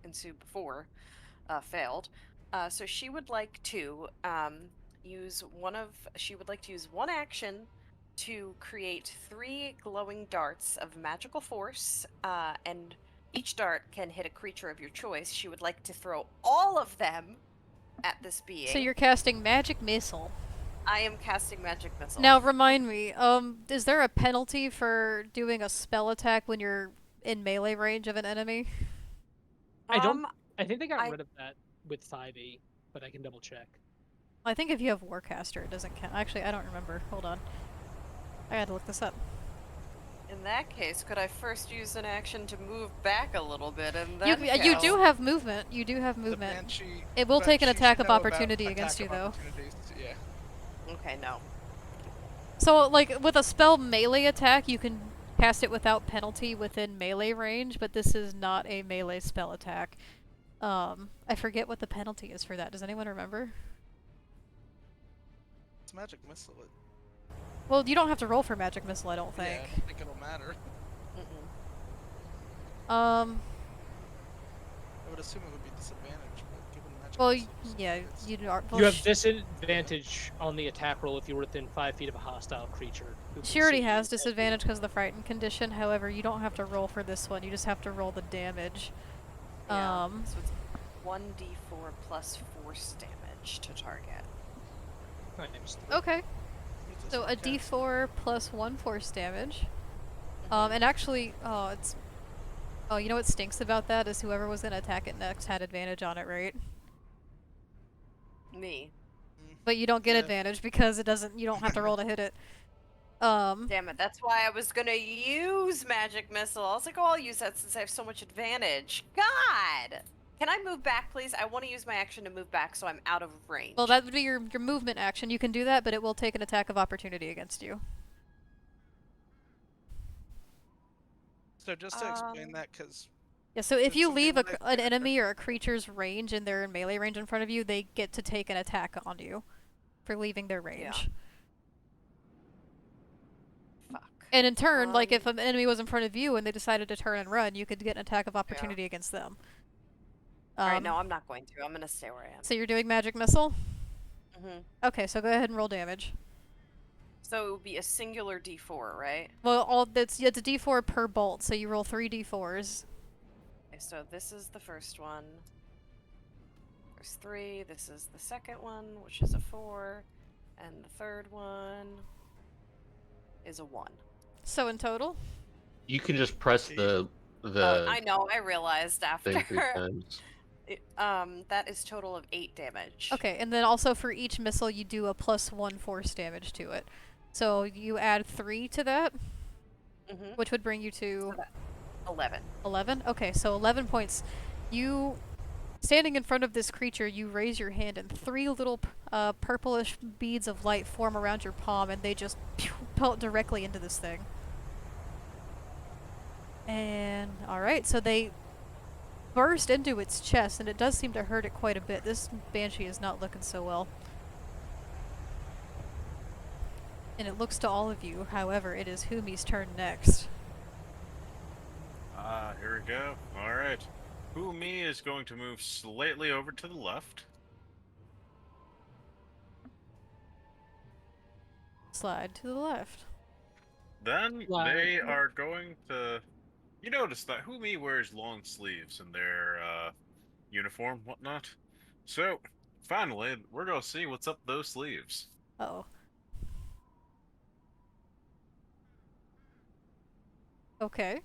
ensue before, failed. So she would like to use one action to create 3 glowing darts of magical force, and each dart can hit a creature of your choice. She would like to throw all of them at this being. so you're casting magic missile. I am casting magic missile. Now remind me, is there a penalty for doing a spell attack when you're in melee range of an enemy? I think they got I- rid of that with 5e, but I can double check. I think if you have Warcaster, it doesn't count. Actually, I don't remember. Hold on. I gotta look this up. In that case, could I first use an action to move back a little bit and You, then you do have movement. You do have The movement. Banshee- It will take an Banshee attack should of know about opportunity attack against you, of though. opportunities, Yeah. Okay, no. So, like, with a spell melee attack, you can cast it without penalty within melee range, but this is not a melee spell attack. I forget what the penalty is for that. Does anyone remember? It's magic missile. Well, you don't have to roll for magic missile, I don't Yeah, think. I don't think it'll matter. Mm-mm. I would assume it would be disadvantage, but given magic Well, yeah, you are. Well, You have disadvantage on the attack roll if you're within 5 feet of a hostile creature. Who she can already see you has as you- disadvantage because of the frightened condition. However, you don't have to roll for this one. You just have to roll the damage. Yeah. So it's 1d4 plus force damage to target. Times three. Okay. It's So a sarcasm. d4 plus 1 force damage. Mhm. And actually, oh, you know what stinks about that is whoever was gonna attack it next had advantage on it, right? Me. But you don't get Yeah. advantage because it doesn't. You don't have to roll to hit it. Damn it, that's why I was gonna use magic missile. I was like, oh, I'll use that since I have so much advantage. God! Can I move back, please? I want to use my action to move back so I'm out of range. Well, that would be your movement action. You can do that, but it will take an attack of opportunity against you. So just to explain that, because Yeah, so if That's you something leave that I- an enemy or a creature's range and they're in melee range in front of you, they get to take an attack on you for leaving their range. Fuck. And in turn, like if an enemy was in front of you and they decided to turn and run, you could get an attack of opportunity against them. Alright, no, I'm not going to. I'm gonna stay where I am. So you're doing magic missile? Mhm. Okay, so go ahead and roll damage. So it would be a singular d4, right? Well, it's a d4 per bolt, so you roll 3 d4s. Okay, so this is the first one. There's 3. This is the second one, which is a 4. And the third one is a 1. So in total? You can just press the I know, I realized after. thing 3 times. That is total of 8 damage. Okay, and then also for each missile, you do a +1 force damage to it. So you add 3 to that, Mhm. which would bring you to 11. 11? Okay, so 11 points. You, standing in front of this creature, you raise your hand and 3 little purplish beads of light form around your palm and they just pelt directly into this thing. And, alright, so they burst into its chest and it does seem to hurt it quite a bit. This banshee is not looking so well. And it looks to all of you, however, it is Humi's turn next. Here we go. Alright. Umi is going to move slightly over to the left. Slide to the left. Then Slide. they are going to. You notice that Humi wears long sleeves in their uniform, whatnot. So, finally, we're gonna see what's up those sleeves. Uh-oh. Okay.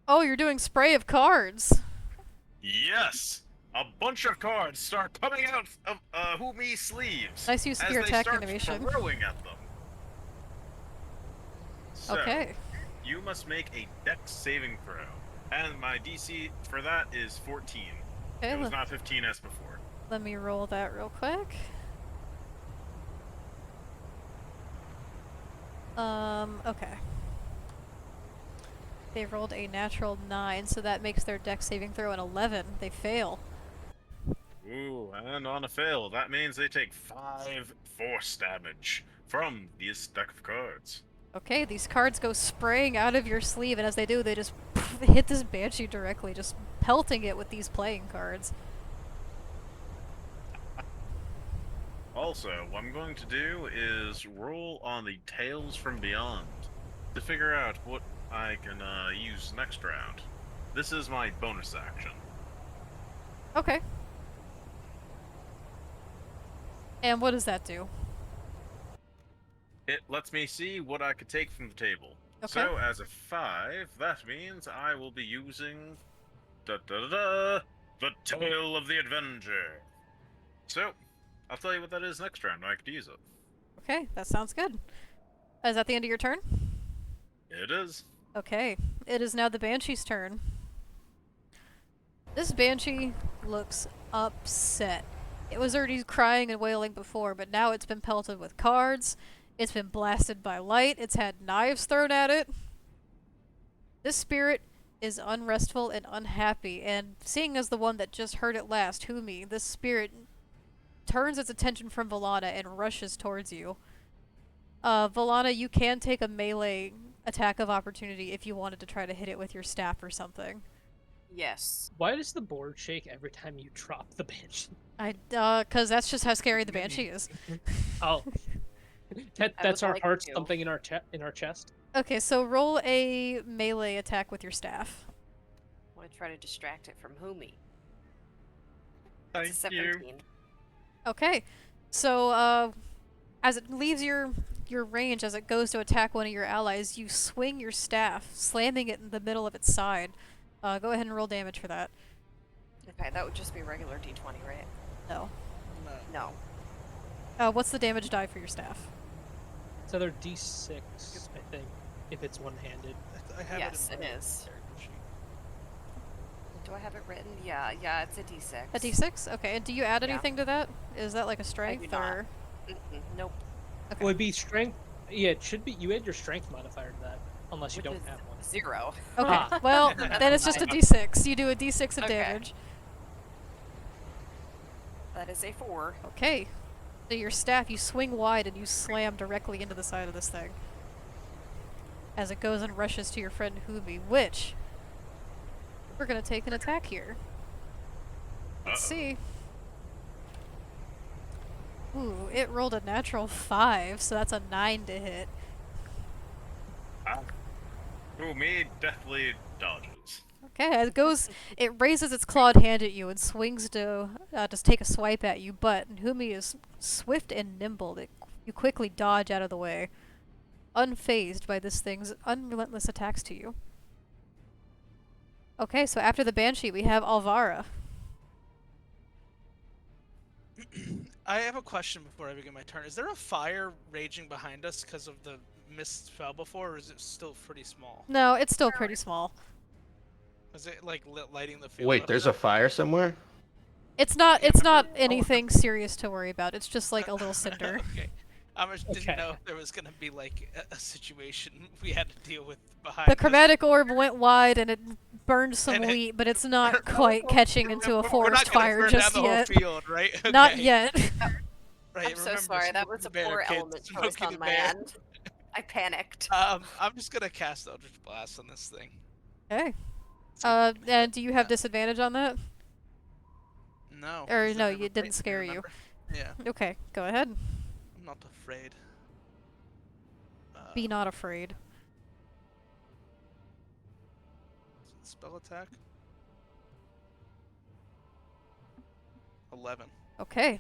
Oh, you're doing spray of cards. Yes! A bunch of cards start coming out of Humi's sleeves. Nice use of as your they attack start animation. throwing at them. So, Okay. you must make a dex saving throw. And my DC for that is 14. Okay, It was not 15 as before. let me roll that real quick. Okay. They rolled a natural 9, so that makes their dex saving throw an 11. They fail. Ooh, and on a fail, that means they take 5 force damage from this deck of cards. Okay, these cards go spraying out of your sleeve, and as they do, they just hit this banshee directly, just pelting it with these playing cards. Also, what I'm going to do is roll on the Tales from Beyond to figure out what I can use next round. This is my bonus action. Okay. And what does that do? It lets me see what I could take from the table. Okay. So, as a 5, that means I will be using the Tale of the Avenger. So, I'll tell you what that is next round. I could use it. Okay, that sounds good. Is that the end of your turn? It is. Okay, it is now the Banshee's turn. This Banshee looks upset. It was already crying and wailing before, but now it's been pelted with cards. It's been blasted by light. It's had knives thrown at it. This spirit is unrestful and unhappy, and seeing as the one that just heard it last, Humi, this spirit turns its attention from Valana and rushes towards you. Valana, you can take a melee attack of opportunity if you wanted to try to hit it with your staff or something. Yes. Why does the board shake every time you drop the banshee? Cause that's just how scary the banshee is. Oh, I that's would our like hearts to. thumping in our chest. Okay, so roll a melee attack with your staff. I want to try to distract it from Humi. That's Thank a you. 17. Okay, so as it leaves your range, as it goes to attack one of your allies, you swing your staff, slamming it in the middle of its side. Go ahead and roll damage for that. Okay, that would just be regular d20, right? No. No. No. What's the damage die for your staff? It's either D6, I think, if it's one-handed. I have Yes, it, in it my is. character sheet. Do I have it written? Yeah, it's a d6. A d6? Okay, and do you add Yeah. anything to that? Is that like a strength not. or? Nope. Okay. Would it be strength? Yeah, it should be. You add your strength modifier to that, unless you Which don't is have one. 0. Okay. Ah. Well, then it's just a d6. You do a d6 of Okay. damage. That is a 4. Okay. So your staff, you swing wide and you slam directly into the side of this thing. As it goes and rushes to your friend Humi, which we're gonna take an attack here. Let's see. Ooh, it rolled a natural 5, so that's a 9 to hit. Who me deathly dodges. Okay, it raises its clawed hand at you and swings to just take a swipe at you, but Humi is swift and nimble. You quickly dodge out of the way, unfazed by this thing's unrelentless attacks to you. Okay, so after the Banshee, we have Alvara. I have a question before I begin my turn. Is there a fire raging behind us because of the mist fell before, or is it still pretty small? No, it's still pretty small. Is it like lighting the field? Wait, up there's now? a fire somewhere? It's not remember- anything serious to worry about. It's just like a little cinder. Okay. I just didn't Okay. know if there was gonna be like a situation we had to deal with behind The us. chromatic orb went wide and it burned some And it- wheat, but it's not quite catching into a We're forest not gonna fire burn just down the yet. Whole field, right? Not Okay. yet. Right, I'm so remember, sorry. That Smokey was the a Bear, poor kids. element choice Smokey on the my Bear. end. I panicked. I'm just gonna cast Eldritch Blast on this thing. Okay. See if I can hit And it. do you have Yeah. disadvantage on that? No. Or 'cause no, I never it didn't played, scare you. remember? Yeah, Okay, go ahead. I'm not afraid. Be not afraid. Spell attack. 11. Okay.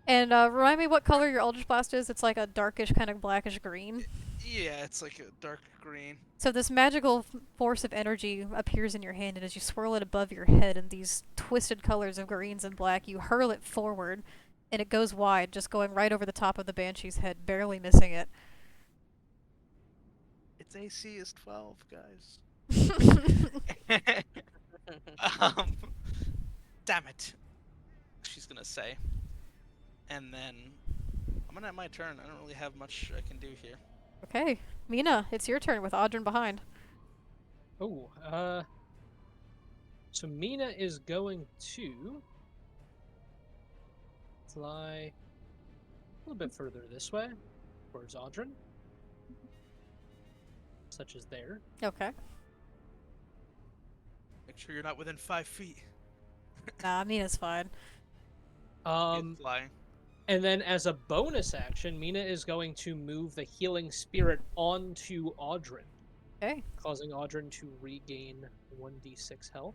And remind me what color your Eldritch Blast is. It's like a darkish, kind of blackish green. Yeah, it's like a dark green. So this magical force of energy appears in your hand, and as you swirl it above your head in these twisted colors of greens and black, you hurl it forward, and it goes wide, just going right over the top of the Banshee's head, barely missing it. Its AC is 12, guys. Damn it. She's gonna say. And then I'm gonna have my turn. I don't really have much I can do here. Okay, Mina, it's your turn with Audryn behind. Oh, so Mina is going to fly a little bit further this way, towards Audryn, such as there. Okay. Make sure you're not within 5 feet. Nah, Mina's fine. It's flying. And then as a bonus action, Mina is going to move the healing spirit onto Audryn, Okay. causing Audryn to regain 1d6 health.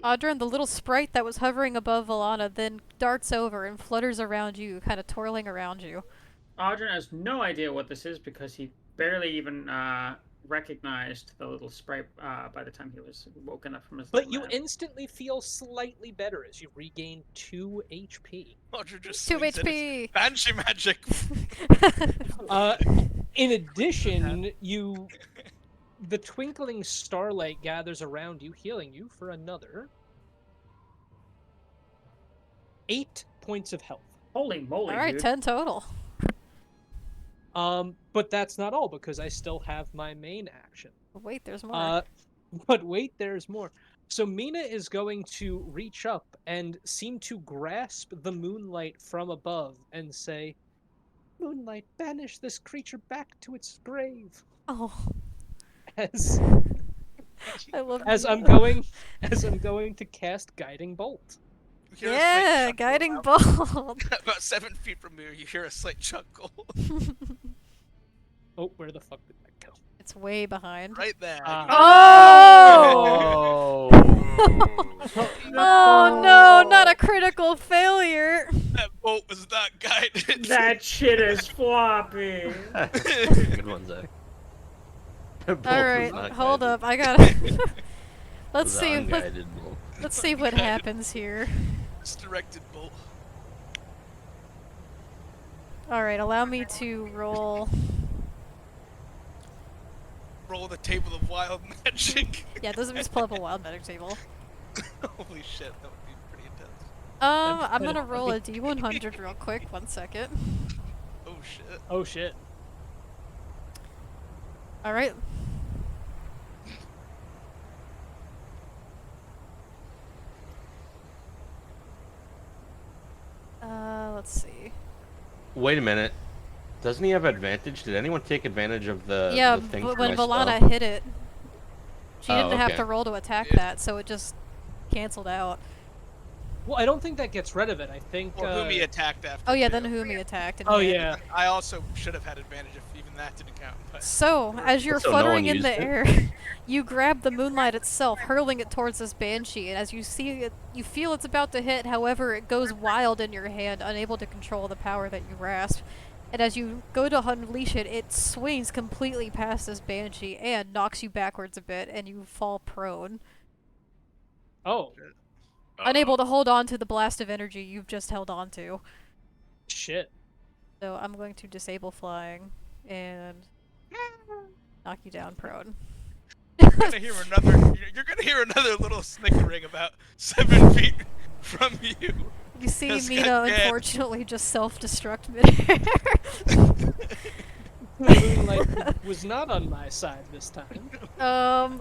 Audryn, the little sprite that was hovering above Valana, then darts over and flutters around you, kind of twirling around you. Audryn has no idea what this is because he barely even recognized the little sprite by the time he was woken up from his But little you nap. instantly feel slightly better as you regain 2 HP. Audrey just 2 swings at his HP! Banshee magic. In addition, the twinkling starlight gathers around you, healing you for another 8 points of health. Holy moly, Alright, dude. 10 total. But that's not all, because I still have my main action. Wait, there's more. But wait, there's more. So Mina is going to reach up and seem to grasp the moonlight from above and say, Moonlight, banish this creature back to its grave. Oh, As I love as Mina. I'm going to cast Guiding Bolt. You hear a slight Yeah, chuckle guiding about- bolt. About 7 feet from you, you hear a slight chuckle. Oh, where the fuck did that go? It's way behind. Right there. Oh! Oh! Oh no, not a critical failure. That bolt was not guided. That shit is floppy. Good one, Zach. Bolt was All right, not hold guided. up. I gotta. It let's was see. unguided bolt. Let's see what happens here. Misdirected bolt. All right, allow me to roll. Roll the table of wild magic. Yeah, doesn't just pull up a wild magic table. Holy shit, that would be pretty intense. I'm gonna roll a D100 real quick. 1 second. Oh shit. Oh shit. All right. Let's see. Wait a minute. Doesn't he have advantage? Did anyone take advantage of the Yeah, the thing but for when my spell? Valana hit it, she Oh, didn't have okay. to roll to attack Yeah. that, so it just canceled out. Well, I don't think that gets rid of it. I think. Or whom he attacked after. Oh yeah, too. then Humi attacked. And Oh hit. yeah. I also should have had advantage if even that didn't count. But So, as you're So no one fluttering in used the it? air, you grab the moonlight itself, hurling it towards this banshee, and as you see it, you feel it's about to hit, however, it goes wild in your hand, unable to control the power that you grasp. And as you go to unleash it, it swings completely past this banshee and knocks you backwards a bit, and you fall prone, Oh unable to hold on to the blast of energy you've just held on to. shit. So I'm going to disable flying and knock you down prone. you're gonna hear another. You're gonna hear another little snickering about 7 feet from you. You see Just Mina got dead. unfortunately just self-destruct midair. Moonlight was not on my side this time.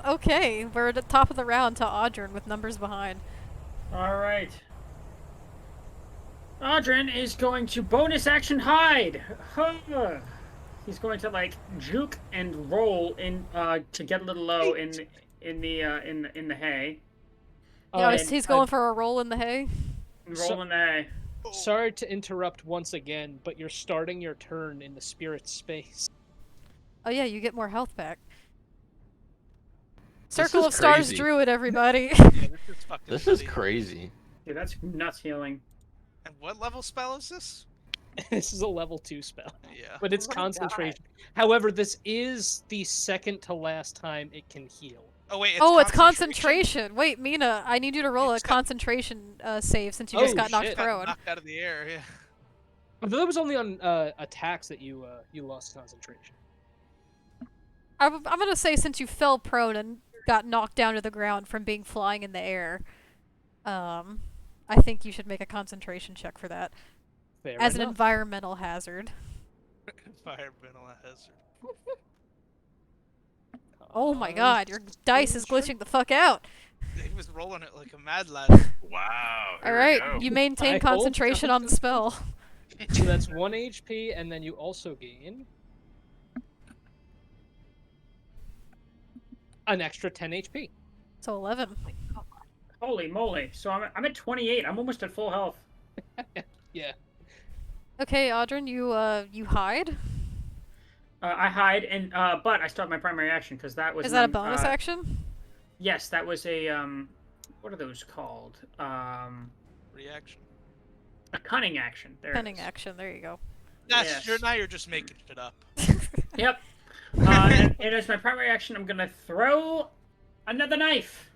Okay, we're at the top of the round to Audrin with numbers behind. Alright. Audrin is going to bonus action hide. Huh. He's going to like juke and roll in to get a little low in the hay. Yeah, And he's going for a roll in the hay. Roll in the hay. Sorry to interrupt once again, but you're starting your turn in the spirit space. Oh yeah, you get more health back. This Circle is of Stars crazy. Druid, everybody. Yeah, this is fucking. This is nutty. crazy. Dude, that's nuts healing. And what level spell is this? This is a level 2 spell, Yeah. but it's Oh my God. concentration. However, this is the second to last time it can heal. Oh wait, it's Oh, it's concentration. concentration. Wait, Mina, I need you to roll You a just got- concentration save since you Oh, just got knocked shit. Got prone. knocked out of the air. Yeah. Although that was only on attacks that you lost concentration. I'm gonna say since you fell prone and got knocked down to the ground from being flying in the air, I think you should make a concentration check for that Fair as an enough. environmental hazard. Environmental hazard. Oh my god, your dice is glitching the fuck out. He was rolling it like a mad lad. Wow. here we Alright, go. you maintain I hold concentration on the spell. So that's 1 HP, and then you also gain an extra 10 HP. So 11. Holy moly! So I'm at 28. I'm almost at full health. Yeah. Okay, Audrin, you hide? I hide and but I still have my primary action because that was Is that a bonus action? Yes, that was a what are those called? Reaction. A cunning action. There it Cunning is. action, there you go. That's Yes. now you're just making shit up. Yep. And as my primary action, I'm gonna throw another knife.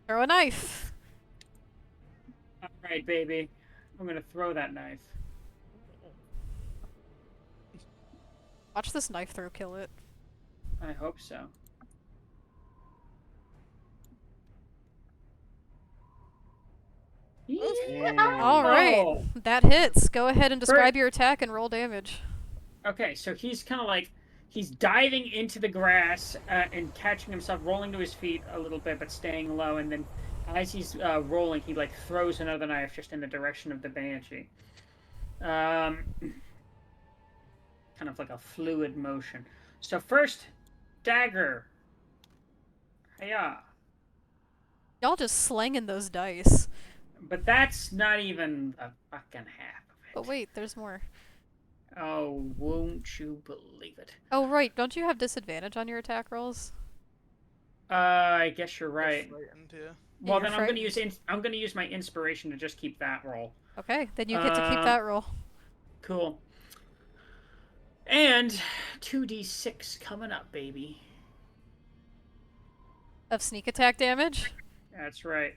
Throw a knife. All right, baby. I'm gonna throw that knife. Watch this knife throw kill it. I hope so. Alright, that hits. Go ahead and describe your attack and roll damage. Okay, so he's kind of like he's diving into the grass and catching himself, rolling to his feet a little bit, but staying low. And then, as he's rolling, he like throws another knife just in the direction of the banshee. kind of like a fluid motion. So first, dagger. Yeah. Y'all just slanging those dice. But that's not even a fucking half of it. But wait, there's more. Oh, won't you believe it? Oh, right. Don't you have disadvantage on your attack rolls? I guess you're They're right. frightened, yeah. Well, you're then I'm gonna use my inspiration to just keep that roll. Okay, then you get to keep that roll. Cool. And 2d6 coming up, baby. Of sneak attack damage? That's right.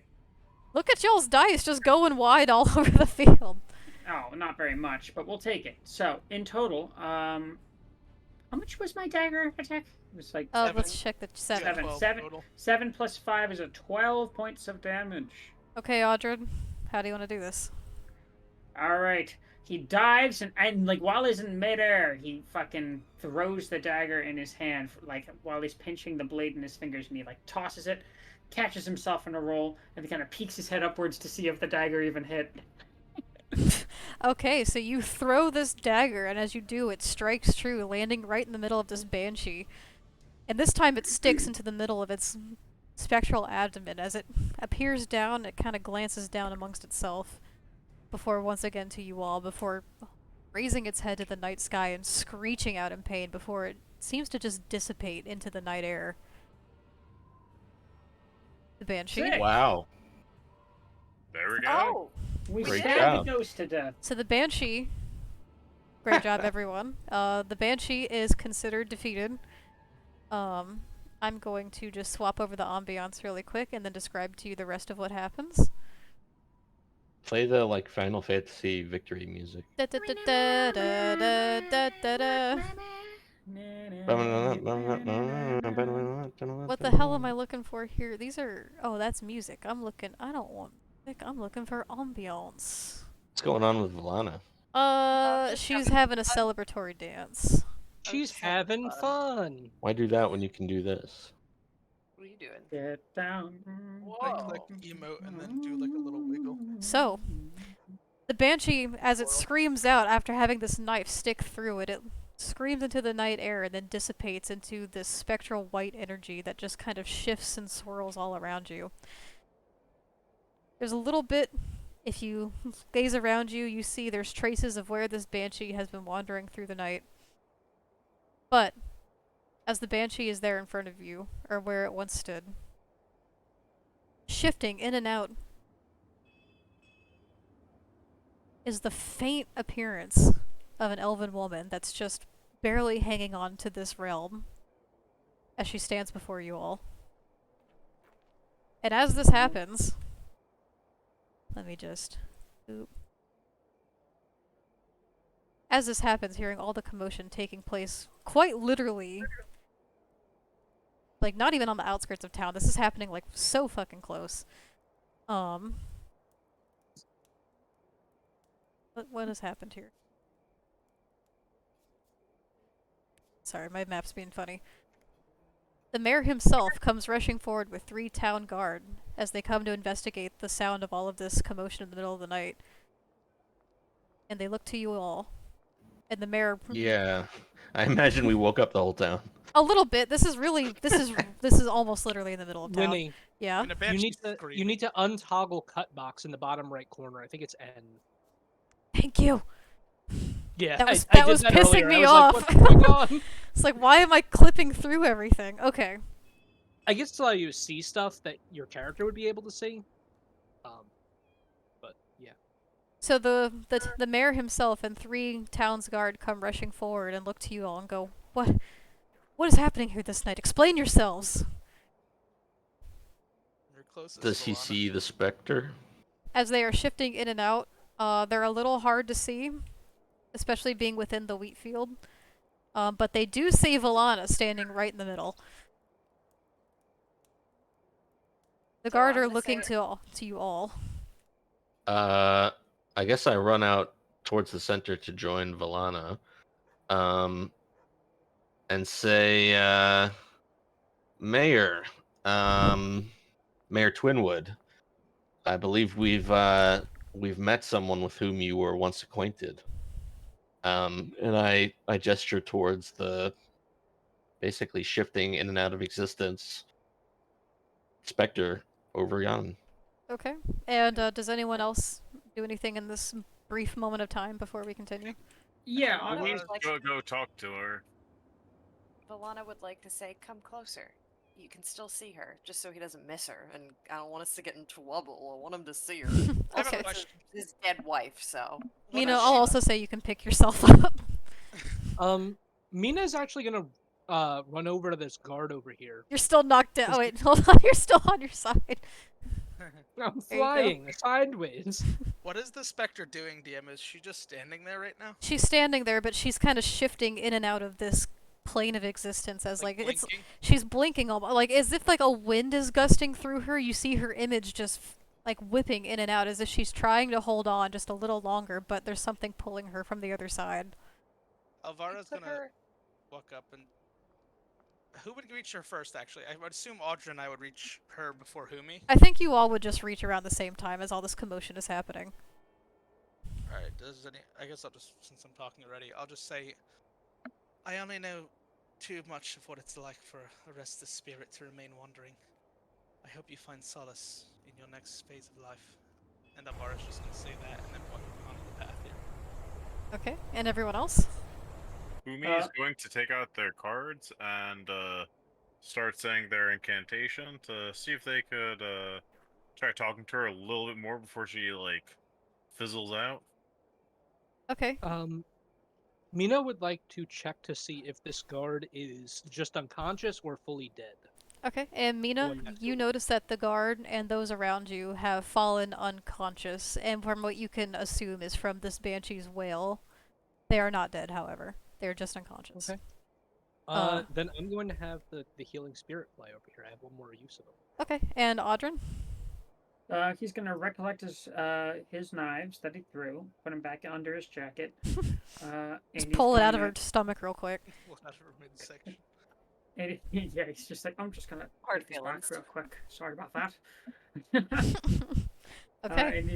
Look at y'all's dice just going wide all over the field. Oh, not very much, but we'll take it. So, in total, how much was my dagger attack? It was like Seven. Let's check the 7. Yeah, 12 Seven. total. 7 plus 5 is a 12 points of damage. Okay, Audred, how do you want to do this? All right. He dives and like while he's in midair, he fucking throws the dagger in his hand, like while he's pinching the blade in his fingers, and he like tosses it, catches himself in a roll, and then kind of peeks his head upwards to see if the dagger even hit. Okay, so you throw this dagger, and as you do, it strikes true, landing right in the middle of this banshee. And this time it sticks into the middle of its spectral abdomen. As it appears down, it kind of glances down amongst itself, before once again to you all, before raising its head to the night sky and screeching out in pain before it seems to just dissipate into the night air. The banshee. Sick. Wow. There we go. Oh, We Great stabbed job. the ghost to death. So the banshee. Great job, everyone. The banshee is considered defeated. I'm going to just swap over the ambiance really quick and then describe to you the rest of what happens. Play the like Final Fantasy victory music. Da da da da da da da da. What the hell am I looking for here? These are... Oh, that's music. I don't want music. I'm looking for ambiance. What's going on with Valana? just She's having having a celebratory dance. She's just having having fun. Why do that when you can do this? What are you doing? Get down. Like click emote and then do like a little wiggle. So, the banshee, as it screams out after having this knife stick through it, it screams into the night air and then dissipates into this spectral white energy that just kind of shifts and swirls all around you. There's a little bit, if you gaze around you, you see there's traces of where this banshee has been wandering through the night. But, as the banshee is there in front of you, or where it once stood, shifting in and out, is the faint appearance of an elven woman that's just barely hanging on to this realm as she stands before you all. And as this happens, let me just... Oop. As this happens, hearing all the commotion taking place quite literally, like not even on the outskirts of town, this is happening like so fucking close. What has happened here? Sorry, my map's being funny. The mayor himself comes rushing forward with 3 town guard as they come to investigate the sound of all of this commotion in the middle of the night. And they look to you all. And the mayor... Yeah, I imagine we woke up the whole town. A little bit. This is almost literally in the middle of town. Winnie, Yeah? And a you banshee need to screaming. untoggle cut box in the bottom right corner. I think it's N. Thank you. Yeah, That was, I that did was that pissing earlier. me I off. was like, what's going on? It's like, why am I clipping through everything? Okay. I guess to allow you to see stuff that your character would be able to see. But yeah. So the mayor himself and 3 town's guard come rushing forward and look to you all and go, What is happening here this night? Explain yourselves. You're closest, Does he Solana. see the specter? As they are shifting in and out, they're a little hard to see, especially being within the wheat field. But they do see Valana standing right in the middle. The So guard I'm are gonna looking say- to you all. I guess I run out towards the center to join Valana. And say, Mayor, Mayor Twinwood, I believe we've met someone with whom you were once acquainted. And I gesture towards the basically shifting in and out of existence specter over yon. Okay. And does anyone else do anything in this brief moment of time before we continue? Yeah, Valana Louise, would like Go talk to her. Valana would like to say, "Come closer. You can still see her, just so he doesn't miss her. And I don't want us to get in trouble. I want him to see her. I have Also, a Okay. it's question. his dead wife, so What Mina, does I'll she- also say you can pick yourself up. Mina's actually gonna run over to this guard over here. You're still knocked down. Is Oh, he- wait, hold on. You're still on your side. I'm There you go. flying sideways. What is the specter doing, DM? Is she just standing there right now? She's standing there, but she's kind of shifting in and out of this plane of existence as like it's blinking? she's blinking almost like as if like a wind is gusting through her. You see her image just like whipping in and out as if she's trying to hold on just a little longer, but there's something pulling her from the other side. Alvara's put gonna her. walk up and. Who would reach her first, actually? I would assume Audra and I would reach her before Humi. I think you all would just reach around the same time as all this commotion is happening. Alright, does any. I guess I'll just. Since I'm talking already, I'll just say. I only know too much of what it's like for a restless spirit to remain wandering. I hope you find solace in your next phase of life. And Alvara's just gonna say that and then walk onto the path here. Okay, and everyone else? Umi is going to take out their cards and start saying their incantation to see if they could try talking to her a little bit more before she like fizzles out. Okay. Mina would like to check to see if this guard is just unconscious or fully dead. Okay, and Mina, One next you to it. notice that the guard and those around you have fallen unconscious, and from what you can assume is from this banshee's wail, they are not dead, however. They're just unconscious. Okay. Then I'm going to have the healing spirit fly over here. I have one more use of it. Okay, and Audrin? He's gonna recollect his knives that he threw, put them back under his jacket. And Just he's pull it out of gonna- her stomach real quick. We'll have her midsection. And yeah, he's just like, I'm just gonna Hard take this back feelings. real quick. Sorry about that. Okay. And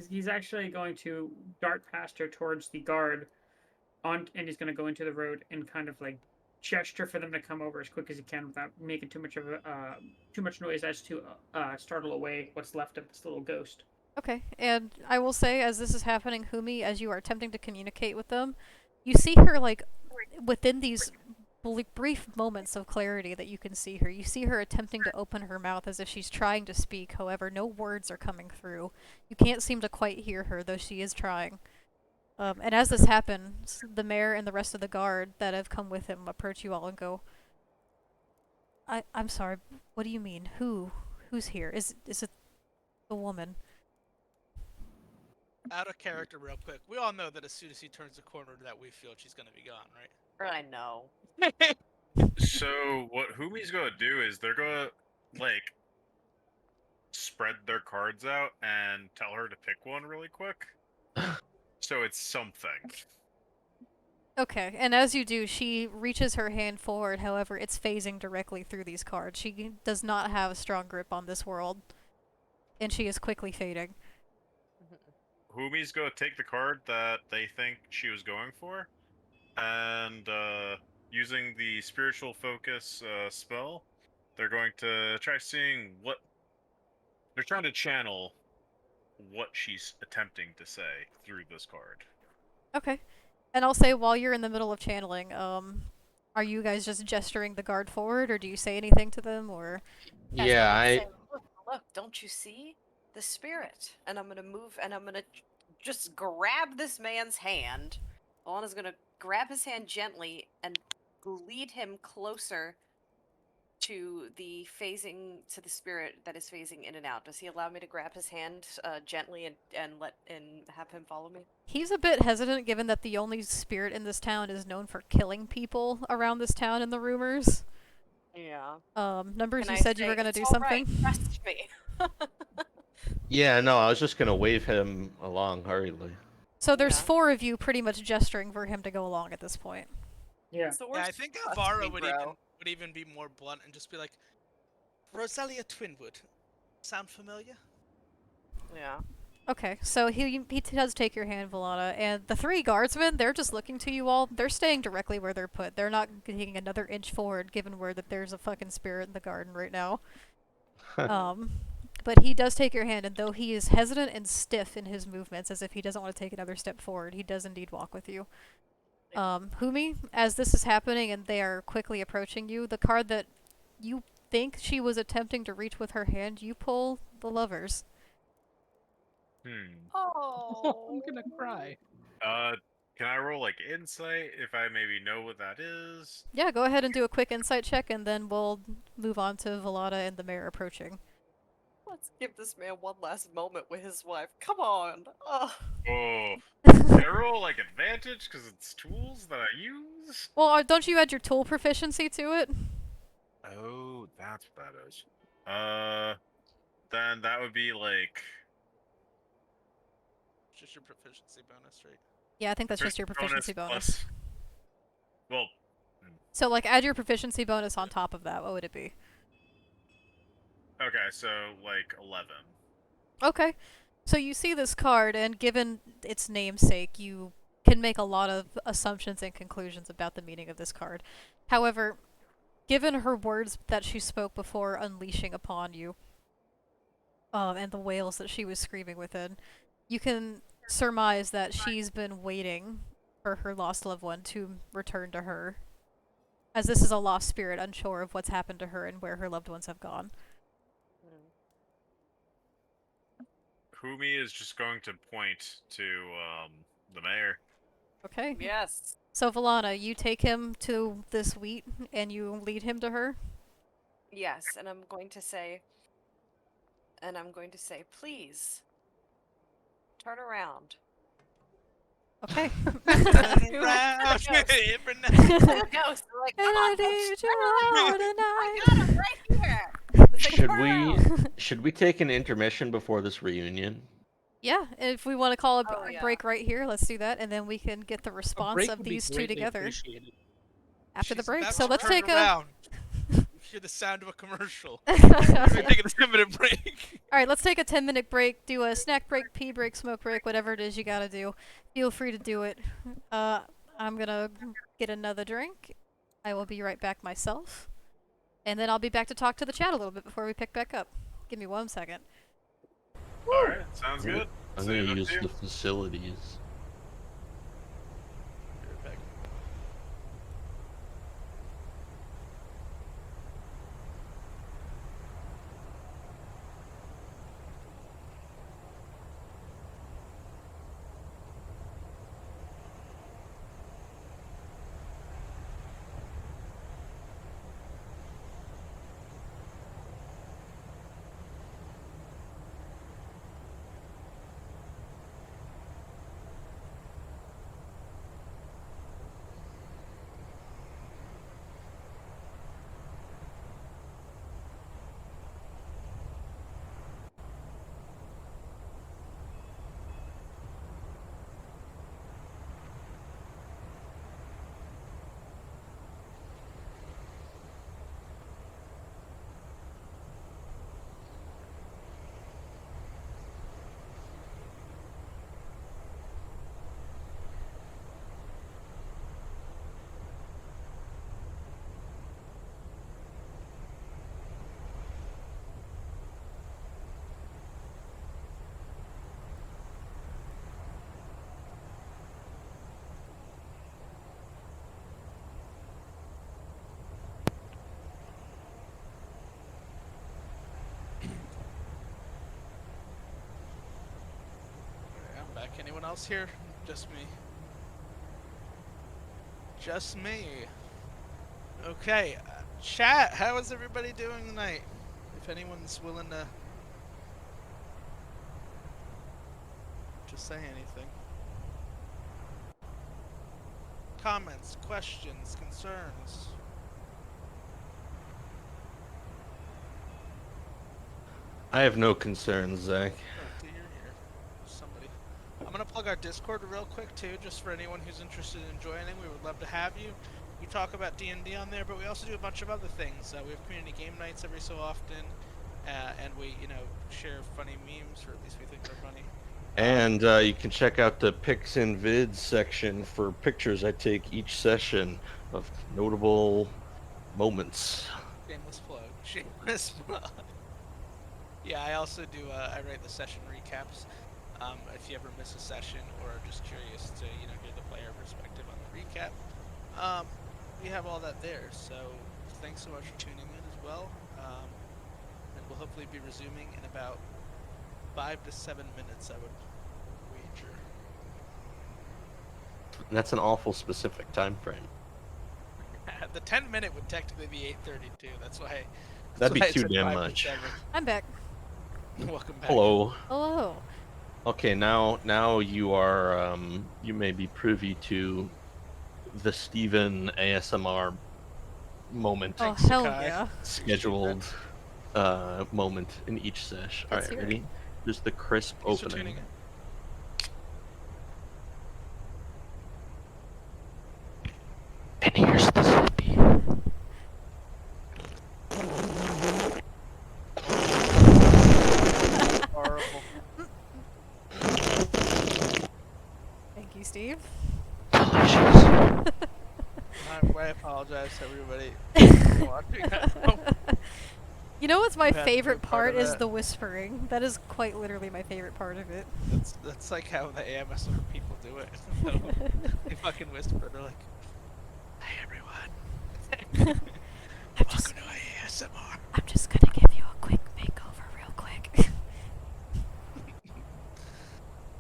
he's actually going to dart past her towards the guard, and he's going to go into the road and kind of like gesture for them to come over as quick as he can without making too much noise as to startle away what's left of this little ghost. Okay, and I will say, as this is happening, Humi, as you are attempting to communicate with them, you see her, like, within these brief moments of clarity that you can see her. You see her attempting to open her mouth as if she's trying to speak, however, no words are coming through. You can't seem to quite hear her, though she is trying. And as this happens, the mayor and the rest of the guard that have come with him approach you all and go, I'm sorry, what do you mean? Who's here? Is it the woman? Out of character, real quick. We all know that as soon as he turns the corner to that wheat field, she's gonna be gone, right? I know. So what Humi's gonna do is they're gonna like spread their cards out and tell her to pick one really quick. So it's something. Okay, and as you do, she reaches her hand forward, however, it's phasing directly through these cards. She does not have a strong grip on this world, and she is quickly fading. Humi's gonna take the card that they think she was going for, and using the spiritual focus spell, they're going to try seeing what they're trying to channel what she's attempting to say through this card. Okay. And I'll say, while you're in the middle of channeling, are you guys just gesturing the guard forward, or do you say anything to them, or... Yeah, Say, look, don't you see the spirit? And I'm gonna move, and I'm gonna just grab this man's hand. Alana's gonna grab his hand gently and lead him closer to the spirit that is phasing in and out. Does he allow me to grab his hand gently and have him follow me? He's a bit hesitant, given that the only spirit in this town is known for killing people around this town in the rumors. Yeah. Numbers, Can you I said you say, were gonna "It's do all right, something? trust me." Yeah, no, I was just gonna wave him along hurriedly. So there's Yeah. 4 of you pretty much gesturing for him to go along at this point. Yeah. It's the Yeah, I worst. think Trust Alvara me, would bro. even be more blunt and just be like, Rosalia Twinwood. Sound familiar? Yeah. Okay, so he does take your hand, Volana, and the 3 guardsmen, they're just looking to you all. They're staying directly where they're put. They're not taking another inch forward, given where that there's a fucking spirit in the garden right now. Um, but he does take your hand, and though he is hesitant and stiff in his movements, as if he doesn't want to take another step forward, he does indeed walk with you. Humi, as this is happening and they are quickly approaching you, the card that you think she was attempting to reach with her hand, you pull the Lovers. Oh. I'm gonna cry. Can I roll like insight if I maybe know what that is? Yeah, go ahead and do a quick insight check, and then we'll move on to Velada and the mayor approaching. Let's give this man one last moment with his wife. Come on. Oh. Oh, can I roll like advantage because it's tools that I use? Well, don't you add your tool proficiency to it? Oh, that's what that is. Then that would be like Just your proficiency bonus, right? Yeah, I think that's just your proficiency bonus. plus. Well, So, like, add your proficiency bonus on top of that. What would it be? okay, so like 11. Okay. So you see this card, and given its namesake, you can make a lot of assumptions and conclusions about the meaning of this card. However, given her words that she spoke before unleashing upon you, and the wails that she was screaming within, you can surmise that she's been waiting for her lost loved one to return to her, as this is a lost spirit unsure of what's happened to her and where her loved ones have gone. Humi is just going to point to the mayor. Okay. Yes. So, Valana, you take him to this wheat and you lead him to her? Yes, and I'm going to say, please, turn around. Okay. Turn around, Ghost, like, And come I on, bitch, need turn you around. all I tonight. got him right here. It's like, Should turn we around. should we take an intermission before this reunion? Yeah, if we want to call a Oh, yeah. break right here, let's do that, and then we can get the A response break of would be these two greatly together appreciated. after the She's break. about So to let's turn take a. around. You hear the sound of a commercial. We're gonna take a 10-minute break. Alright, let's take a 10-minute break, do a snack break, pee break, smoke break, whatever it is you gotta do. Feel free to do it. I'm gonna get another drink. I will be right back myself. And then I'll be back to talk to the chat a little bit before we pick back up. Give me 1 second. Alright, sounds good. I'm See gonna you in a use few. the facilities. Alright, I'm back. Anyone else here? Just me. Just me. Okay, chat, how is everybody doing tonight? If anyone's willing to say anything. Comments, questions, concerns. I have no concerns, Zach. Oh, you're here. Somebody. I'm gonna plug our Discord real quick too, just for anyone who's interested in joining. We would love to have you. We talk about D&D on there, but we also do a bunch of other things. We have community game nights every so often, and we, share funny memes, or at least we think they're funny. And you can check out the pics and vids section for pictures I take each session of notable moments. Shameless plug. Shameless plug. Yeah, I also do. I write the session recaps. If you ever miss a session or are just curious to, hear the player perspective on the recap, we have all that there. So thanks so much for tuning in as well. And we'll hopefully be resuming in about 5 to 7 minutes, I would wager. And that's an awful specific time frame. The 10-minute would technically be 8:32. That's why. That'd be I too said damn 5 to much. 7. I'm back. Welcome back. Hello. Hello. Okay, now you are you may be privy to the Steven ASMR moment. Oh, Thanks, hell Sakai. yeah. Scheduled moment in each sesh. Let's Alright, hear it. ready? There's the crisp Thanks for opening. tuning in. And here's the sippy. Horrible. Thank you, Steve. Delicious. I apologize to everybody watching at home. You know what's my You had to be a favorite part part of is that. the whispering. That is quite literally my favorite part of it. That's like how the AMSR people do it. They fucking whisper. They're like, "Hey everyone, welcome to ASMR." I'm just gonna give you a quick makeover real quick.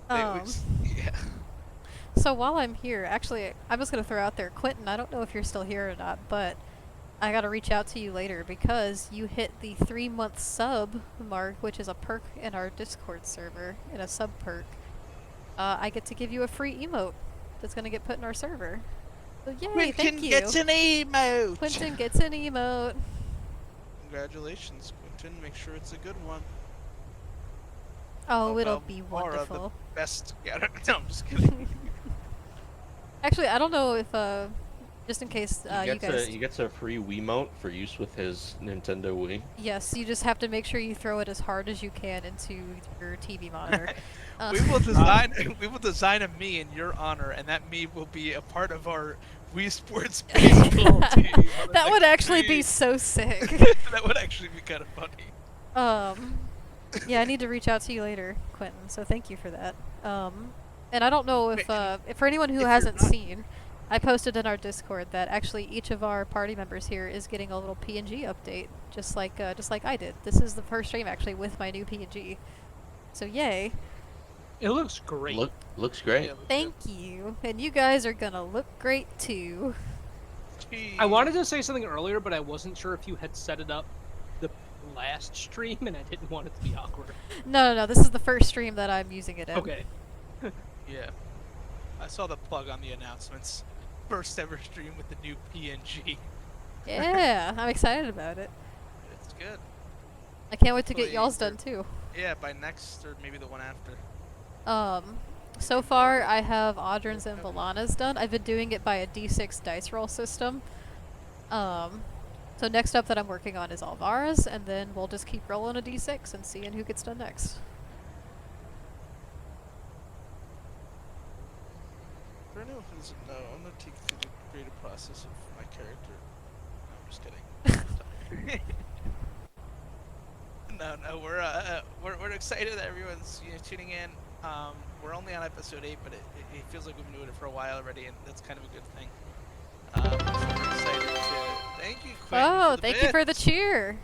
Yeah. So while I'm here, actually, I'm just gonna throw out there, Quentin, I don't know if you're still here or not, but I gotta reach out to you later because you hit the 3-month sub mark, which is a perk in our Discord server, and a sub perk. I get to give you a free emote that's gonna get put in our server. So yay, thank you! gets an emote. Quentin gets an emote. Congratulations, Quentin. Make sure it's a good one. Oh, Oh, it'll well, be Mara, wonderful. Best. Yeah, no, I'm just kidding. Actually, I don't know if, just in case you guys... He gets a free Wiimote for use with his Nintendo Wii. Yes, you just have to make sure you throw it as hard as you can into your TV monitor. We will design a me in your honor, and that me will be a part of our Wii Sports baseball team. on the That would next actually be week. so sick. That would actually be kind of funny. Yeah, I need to reach out to you later, Quentin. So thank you for that. And I don't know if for anyone who if you're hasn't not- seen, I posted in our Discord that actually each of our party members here is getting a little PNG update, just like I did. This is the first stream actually with my new PNG. So yay! It looks great. Looks great. Yeah, let's Thank you, and you guys are gonna look great too. go. I wanted to say something earlier, but I wasn't sure if you had set it up the last stream, and I didn't want it to be awkward. No, this is the first stream that I'm using it in. Okay. Yeah. I saw the plug on the announcements. First ever stream with the new PNG. Yeah, I'm excited about it. It's good. I can't wait to get Hopefully y'all's we're- done too. Yeah, by next or maybe the one after. So far I have Audrins and Valana's done. I've been doing it by a d6 dice roll system. So next up that I'm working on is Alvara's, and then we'll just keep rolling a d6 and seeing who gets done next. For anyone who doesn't know, I'm gonna take you through the creative process of my character. No, I'm just kidding. No, we're excited that everyone's tuning in. We're only on episode 8, but it feels like we've been doing it for a while already, and that's kind of a good thing. So we're excited to thank you, Quentin. Oh, for the thank you for the bits. cheer!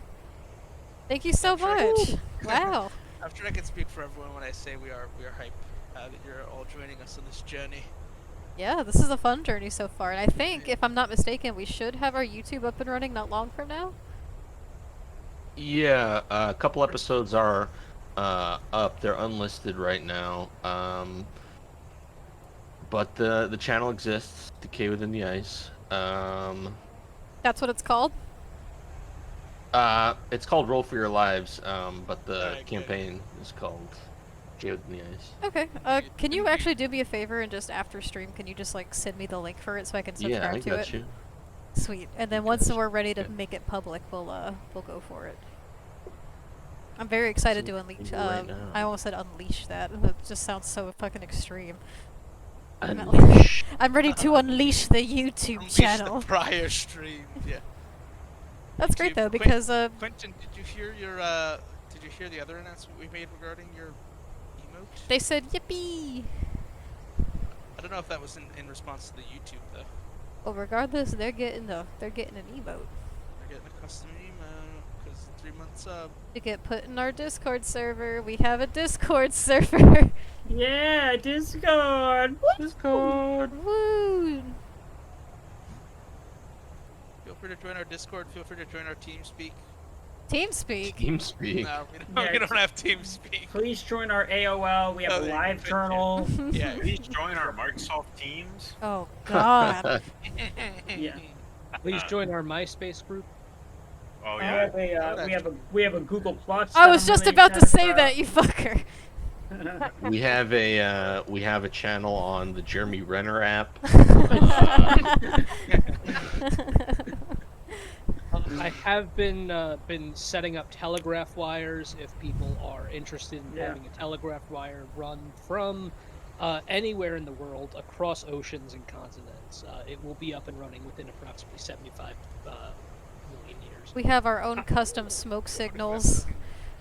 Thank you so I'm sure- much! Wow. I'm sure I can speak for everyone when I say we are hyped that you're all joining us on this journey. Yeah, this is a fun journey so far, and I think, if I'm not mistaken, we should have our YouTube up and running not long from now. Yeah, a couple episodes are up. They're unlisted right now. But the channel exists. Decay Within the Ice. That's what it's called? It's called Roll for Your Lives. But the Alright, good. campaign is called Decay Within the Ice. Okay, can you actually do me a favor and just after stream, can you just like send me the link for it so I can subscribe Yeah, I to got it? you. Sweet. And then once Gotcha. we're ready to Okay. make it public, we'll go for it. I'm very excited So to unleash. right now. I almost said unleash that. That just sounds so fucking extreme. Unleash. I'm ready to unleash the YouTube Unleash channel. the prior stream. Yeah. That's great YouTube. though because Quentin, did you hear the other announcement we made regarding your emote? they said yippee. I don't know if that was in response to the YouTube though. Well, regardless, they're getting an emote. They're getting a custom emote because 3 months up. To get put in our Discord server. We have a Discord server. Yeah, Discord. Discord. Woo! Feel free to join our Discord. Feel free to join our TeamSpeak. TeamSpeak. TeamSpeak. No, Yeah, we don't have TeamSpeak. Please join our AOL. We have Oh, a there you live go. journal. Yeah. Please join our Microsoft Teams. Oh God. Yeah. Please join our MySpace group. Oh We yeah. have we have a Google Plus. I that was I'm just really about to excited say that, you fucker. We have a channel on the Jeremy Renner app. I have been setting up telegraph wires if people are interested in Yeah. having a telegraph wire run from anywhere in the world across oceans and continents. It will be up and running within approximately 75 million years. We have our own custom smoke signals.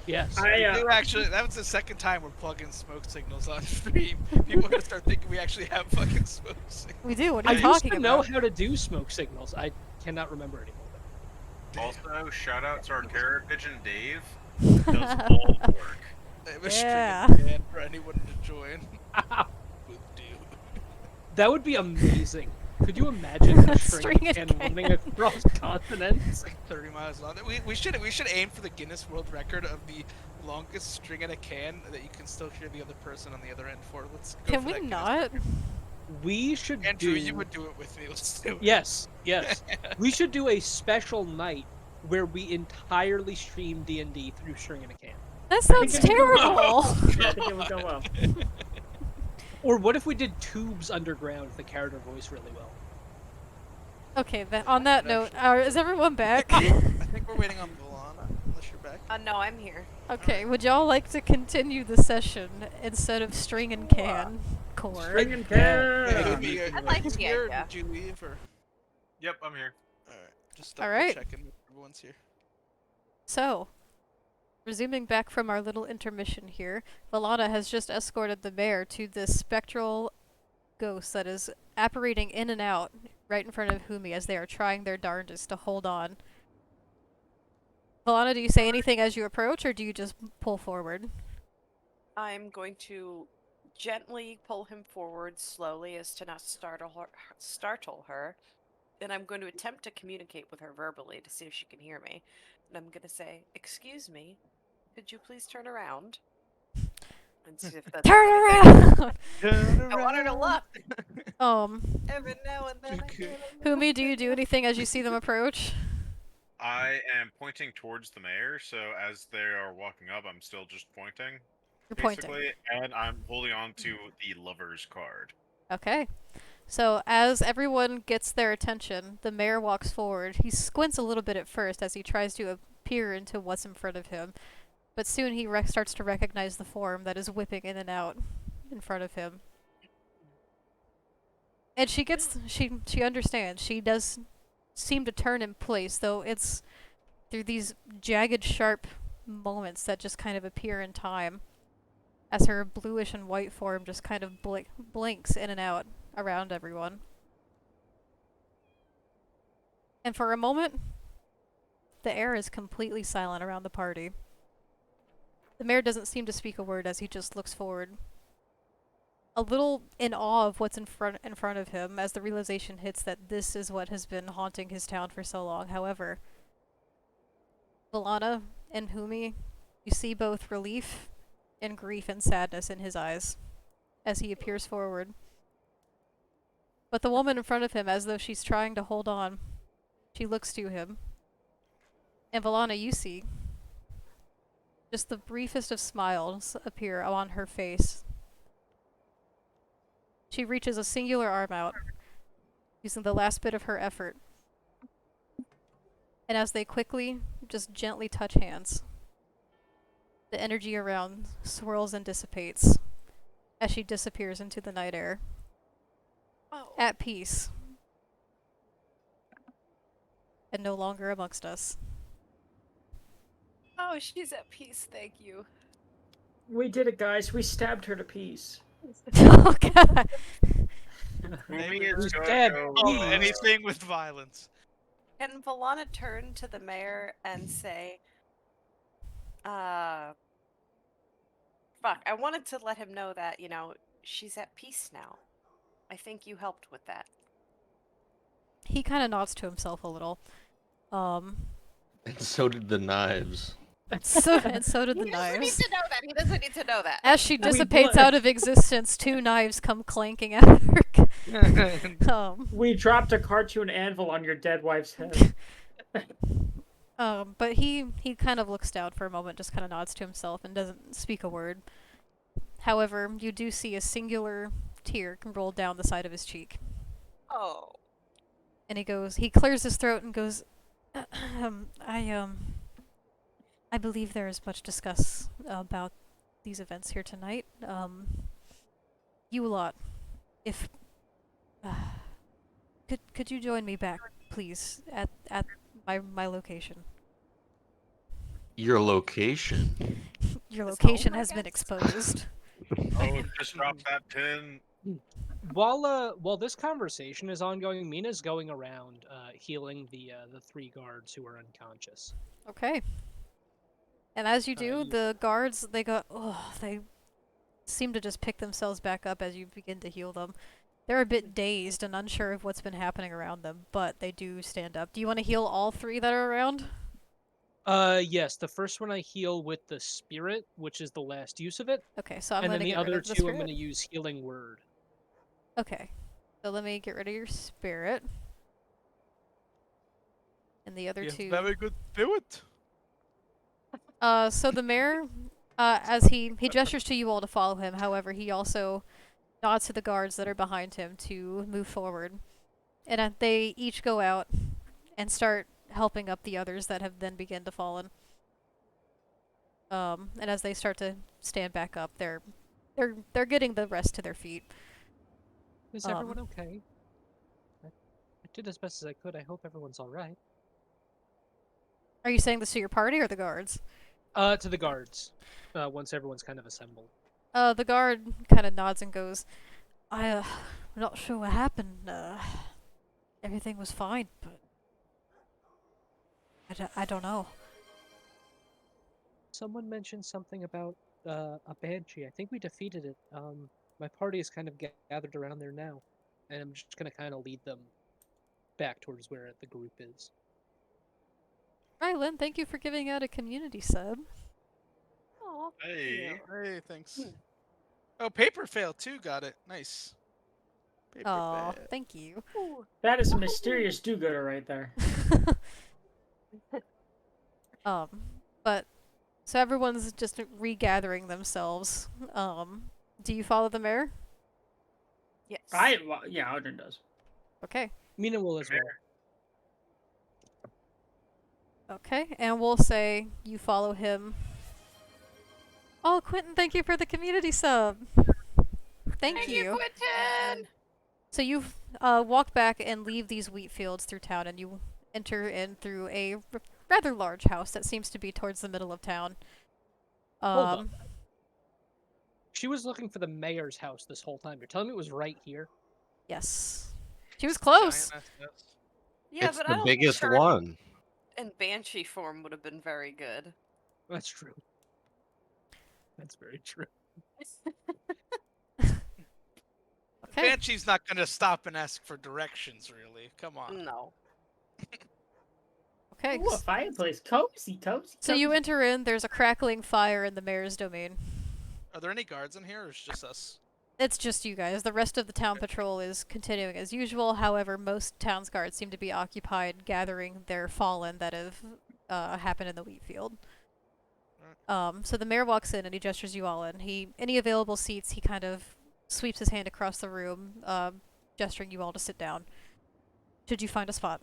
Yes. We do actually. That was the second time we're plugging smoke signals on stream. People are gonna start thinking we actually have fucking smoke signals. We do. What are I you used talking to know about? how to do smoke signals. I cannot remember anymore. Also, shout out to our carrot pigeon Dave. He does all the work. They have a Yeah. string in for anyone to join. Would do. That would be amazing. Could you imagine a String string and can can. running across continents? 30 miles long. We should aim for the Guinness World Record of the longest string in a can that you can still hear the other person on the other end for. Let's go Can for we that Guinness not? record. We should Andrew, do. you would do it with me. Let's do it. Yes, yes. We should do a special night where we entirely stream D&D through string in a can. That sounds it would go well. terrible. Yeah, I think it would go well. Or what if we did tubes underground with the character voice really well? Okay, on that note, is everyone back? I think we're waiting on Volana, unless you're back. No, I'm here. Okay, would y'all like to continue the session instead of string and can core? String and Yeah. can. I like the here, idea. Did you leave or? Yep, I'm here. Alright, just Alright. checking if everyone's here. So, resuming back from our little intermission here, Valana has just escorted the mayor to this spectral ghost that is apparating in and out right in front of Humi as they are trying their darndest to hold on. Valana, do you say anything as you approach, or do you just pull forward? I'm going to gently pull him forward slowly as to not startle her. Then I'm going to attempt to communicate with her verbally to see if she can hear me. And I'm going to say, "Excuse me, could you please turn around?" And see if that's Turn anything. around! I want her to look. Every now and then I Okay. get a Humi, little do you bit do anything as you see them approach? I am pointing towards the mayor, so as they are walking up, I'm still just pointing. You're pointing. Basically, and I'm holding on to the lover's card. Okay. So as everyone gets their attention, the mayor walks forward. He squints a little bit at first as he tries to peer into what's in front of him, but soon he starts to recognize the form that is whipping in and out in front of him. And she understands. She does seem to turn in place, though it's through these jagged, sharp moments that just kind of appear in time, as her bluish and white form just kind of blinks in and out around everyone. And for a moment, the air is completely silent around the party. The mayor doesn't seem to speak a word as he just looks forward, a little in awe of what's in front of him, as the realization hits that this is what has been haunting his town for so long. However, Valana and Humi, you see both relief and grief and sadness in his eyes as he appears forward. But the woman in front of him, as though she's trying to hold on, she looks to him. And Valana, you see just the briefest of smiles appear on her face. She reaches a singular arm out, using the last bit of her effort. And as they quickly, just gently touch hands, The energy around swirls and dissipates as she disappears into the night air. Oh. At peace. And no longer amongst us. Oh, she's at peace. Thank you. We did it, guys. We stabbed her to peace. Oh god. Umi Neighbor is going Dad, to solve please. anything with violence. Can Valana turn to the mayor and say, fuck, I wanted to let him know that, she's at peace now. I think you helped with that. He kind of nods to himself a little. And so did the knives. So did the He doesn't need knives. to know that. He doesn't need to know that. As she We dissipates blood. out of existence, 2 knives come clanking out of her. We dropped a cartoon anvil on your dead wife's head. But he kind of looks down for a moment, just kind of nods to himself and doesn't speak a word. However, you do see a singular tear roll down the side of his cheek. Oh. And he clears his throat and goes, I believe there is much discuss about these events here tonight. You lot, if, could you join me back, please, at my location? Your location. Your His location home, I has been guess? exposed. Oh, just drop that pin. While this conversation is ongoing, Mina's going around healing the 3 guards who are unconscious. Okay. And as you do, you- the guards, they seem to just pick themselves back up as you begin to heal them. They're a bit dazed and unsure of what's been happening around them, but they do stand up. Do you want to heal all 3 that are around? Yes, the first one I heal with the spirit, which is the last use of it, Okay, so I'm and going then to the get rid other of the 2 I'm spirit. going to use healing word. Okay. So let me get rid of your spirit. And the other You have 2... very good spirit. So the mayor, as he gestures to you all to follow him, however, he also nods to the guards that are behind him to move forward. And they each go out and start helping up the others that have then begun to fallen. And as they start to stand back up, they're getting the rest to their feet. Is everyone okay? I did as best as I could. I hope everyone's all right. Are you saying this to your party or the guards? To the guards. Once everyone's kind of assembled. The guard kind of nods and goes, I'm not sure what happened. Everything was fine, but I don't know. Someone mentioned something about a banshee. I think we defeated it. My party is kind of gathered around there now, and I'm just gonna kind of lead them back towards where the group is. Rylan, thank you for giving out a community sub. Oh. Hey. Hey, thanks. Oh, paper fail too. Got it. Nice. Paper Aw, fail. thank you. That is a mysterious do-gooder right there. But so everyone's just regathering themselves. Do you follow the mayor? Yes. Yeah, Audrey does. Okay. Mina will as well. Okay, and we'll say you follow him. Oh, Quentin, thank you for the community sub. Thank you. Quentin! So you walk back and leave these wheat fields through town, and you enter in through a rather large house that seems to be towards the middle of town. Hold up. She was looking for the mayor's house this whole time. You're telling me it was right here? Yes. She was close. Giant ass. Yeah, It's but the I don't think biggest her one. in banshee form would have been very good. That's true. That's very true. Okay. Banshee's not gonna stop and ask for directions, really. Come on. No. Okay. Ooh, a fireplace. Cozy. So you enter in, there's a crackling fire in the mayor's domain. Are there any guards in here, or is it just us? It's just you guys. The rest of the town patrol is continuing as usual. However, most town's guards seem to be occupied gathering their fallen that have happened in the wheat field. So the mayor walks in and he gestures you all in. Any available seats, he kind of sweeps his hand across the room, gesturing you all to sit down. Should you find a spot?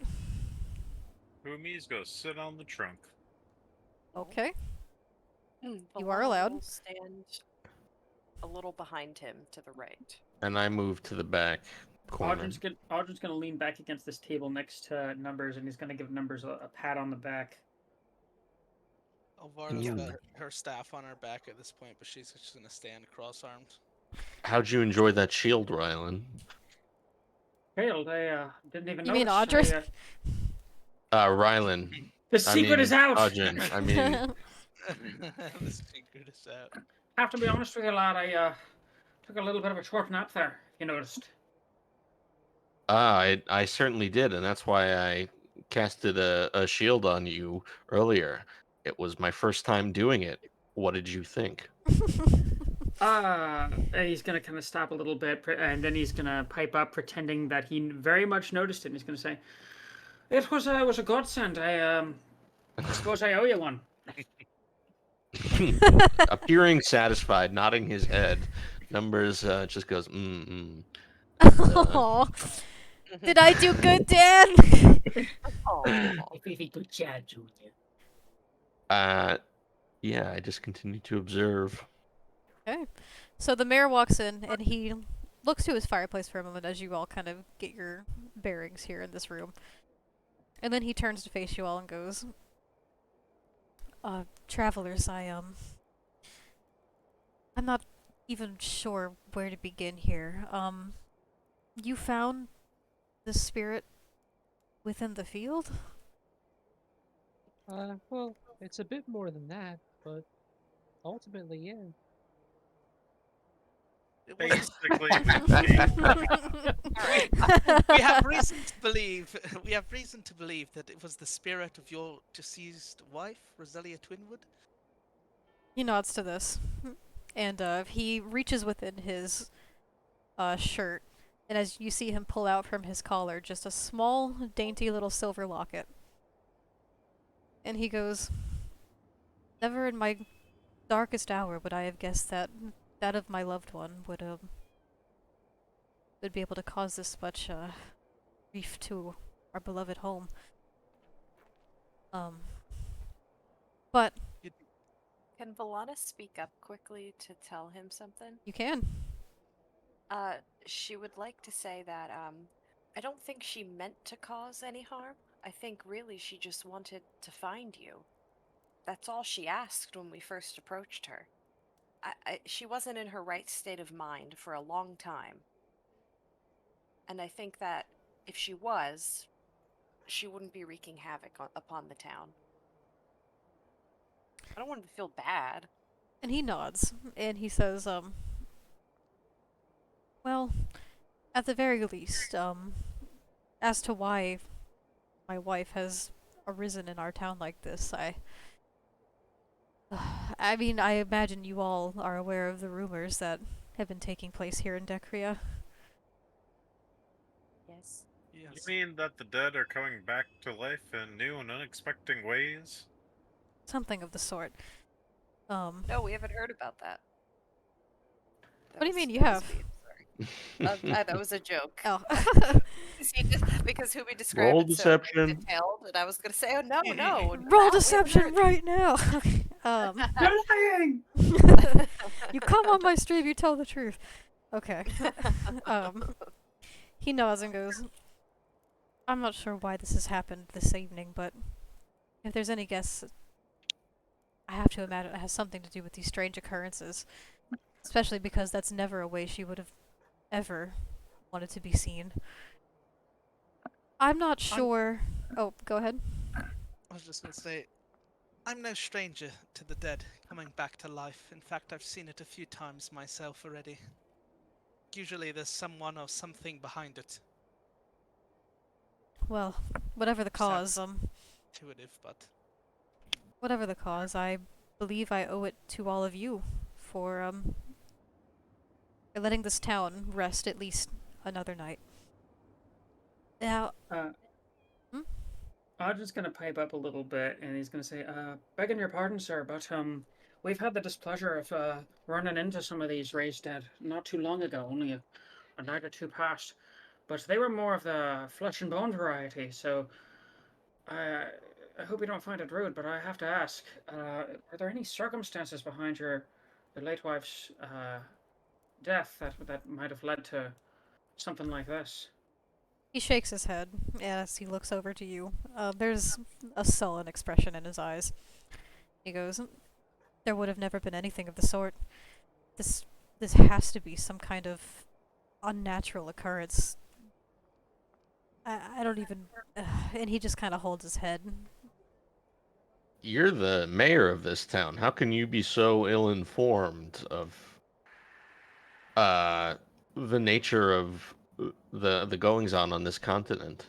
Umi's go sit on the trunk. Okay. You are Valana allowed. will stand a little behind him to the right. And I move to the back corner. Audrey's gonna lean back against this table next to Numbers, and he's gonna give Numbers a pat on the back. Alvara's you- got her staff on her back at this point, but she's just gonna stand cross-armed. How'd you enjoy that shield, Rylan? Failed. I didn't even You notice. mean Audrey? Rylan. The secret is out. Audrin, I mean, The secret is out. Have to be honest with you, lad. I took a little bit of a short nap there. You noticed? I certainly did, and that's why I casted a shield on you earlier. It was my first time doing it. What did you think? He's gonna kind of stop a little bit, and then he's gonna pipe up, pretending that he very much noticed it. And he's gonna say, "It was a godsend. I suppose I owe you one." Appearing satisfied, nodding his head, Numbers just goes, Aw. Did I do good, Dad? Oh, Very good job, Junior. Yeah, I just continue to observe. Okay. So the mayor walks in and he looks to his fireplace for a moment as you all kind of get your bearings here in this room. And then he turns to face you all and goes, travelers, I'm not even sure where to begin here. You found the spirit within the field? Well, it's a bit more than that, but ultimately, yeah. It was- Basically, we have reason to believe. We have reason to believe that it was the spirit of your deceased wife, Roselia Twinwood. He nods to this. And he reaches within his shirt, and as you see him pull out from his collar just a small, dainty little silver locket. And he goes, "Never in my darkest hour would I have guessed that that of my loved one would be able to cause this much grief to our beloved home. But can Valana speak up quickly to tell him something? you can. She would like to say that I don't think she meant to cause any harm. I think really she just wanted to find you. That's all she asked when we first approached her. She wasn't in her right state of mind for a long time. And I think that if she was, she wouldn't be wreaking havoc upon the town. I don't want him to feel bad. And he nods, and he says, well, at the very least, as to why my wife has arisen in our town like this, I mean, I imagine you all are aware of the rumors that have been taking place here in Decria. Yes. you mean that the dead are coming back to life in new and unexpected ways? Something of the sort. No, we haven't heard about that. What do you mean you that was have? me, sorry. That was a joke. Oh. Because who we described Roll it deception. so detailed, and I was gonna say, oh no, no. Roll we haven't deception heard. right now! You're lying. You come on my stream, you tell the truth. Okay. He nods and goes, I'm not sure why this has happened this evening, but if there's any guess, I have to imagine it has something to do with these strange occurrences. Especially because that's never a way she would have ever wanted to be seen. I'm not sure... Oh, go ahead. I was just gonna say, I'm no stranger to the dead coming back to life. In fact, I've seen it a few times myself already. Usually there's someone or something behind it. Well, whatever the cause, Intuitive, but whatever the cause, I believe I owe it to all of you for letting this town rest at least another night. Now, Audrey's gonna pipe up a little bit, and he's gonna say, begging your pardon, sir, but we've had the displeasure of running into some of these raised dead not too long ago, only a night or two past. But they were more of the flesh and bone variety, so I hope you don't find it rude, but I have to ask: are there any circumstances behind your late wife's death that might have led to something like this? He shakes his head as he looks over to you. There's a sullen expression in his eyes. He goes, "There would have never been anything of the sort. This this has to be some kind of unnatural occurrence. I don't even." And he just kind of holds his head. You're the mayor of this town. How can you be so ill-informed of uh the nature of the goings on this continent?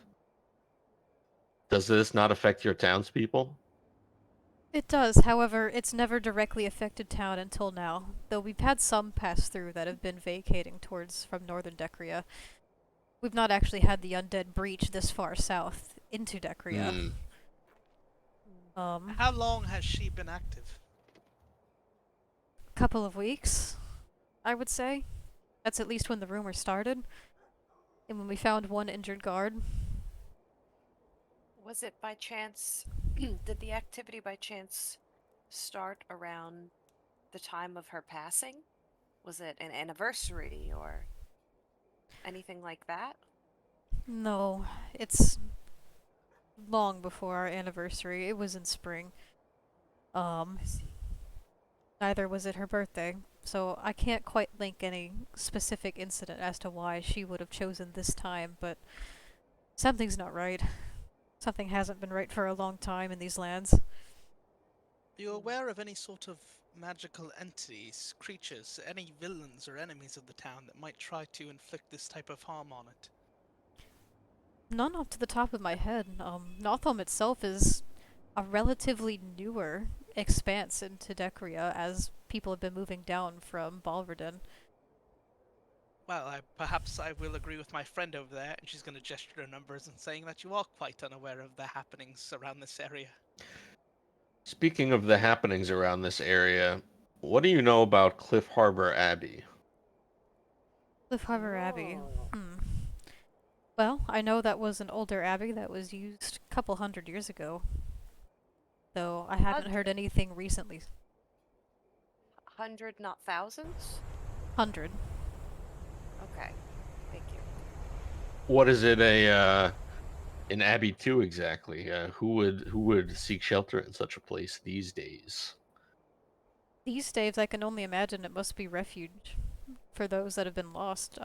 Does this not affect your townspeople? It does, however, it's never directly affected town until now, though we've had some pass through that have been vacating towards from northern Decria. We've not actually had the undead breach this far south into Decria. How long has she been active? Couple of weeks, I would say. That's at least when the rumor started. And when we found one injured guard. Was it by chance? Did the activity by chance start around the time of her passing? Was it an anniversary or anything like that? No, it's long before our anniversary. It was in spring. I see. Neither was it her birthday, so I can't quite link any specific incident as to why she would have chosen this time, but something's not right. Something hasn't been right for a long time in these lands. Are you aware of any sort of magical entities, creatures, any villains or enemies of the town that might try to inflict this type of harm on it? None off to the top of my head. Notham itself is a relatively newer expanse into Decria as people have been moving down from Balverden. Well, perhaps I will agree with my friend over there, and she's going to gesture her numbers and saying that you are quite unaware of the happenings around this area. Speaking of the happenings around this area, what do you know about Cliff Harbor Abbey? Cliff Harbor Abbey. Oh. Well, I know that was an older abbey that was used a couple hundred years ago. Though I haven't heard anything recently. 100, not thousands? 100. Okay. Thank you. What is it an abbey to exactly? Who would seek shelter in such a place these days? These days, I can only imagine it must be refuge for those that have been lost.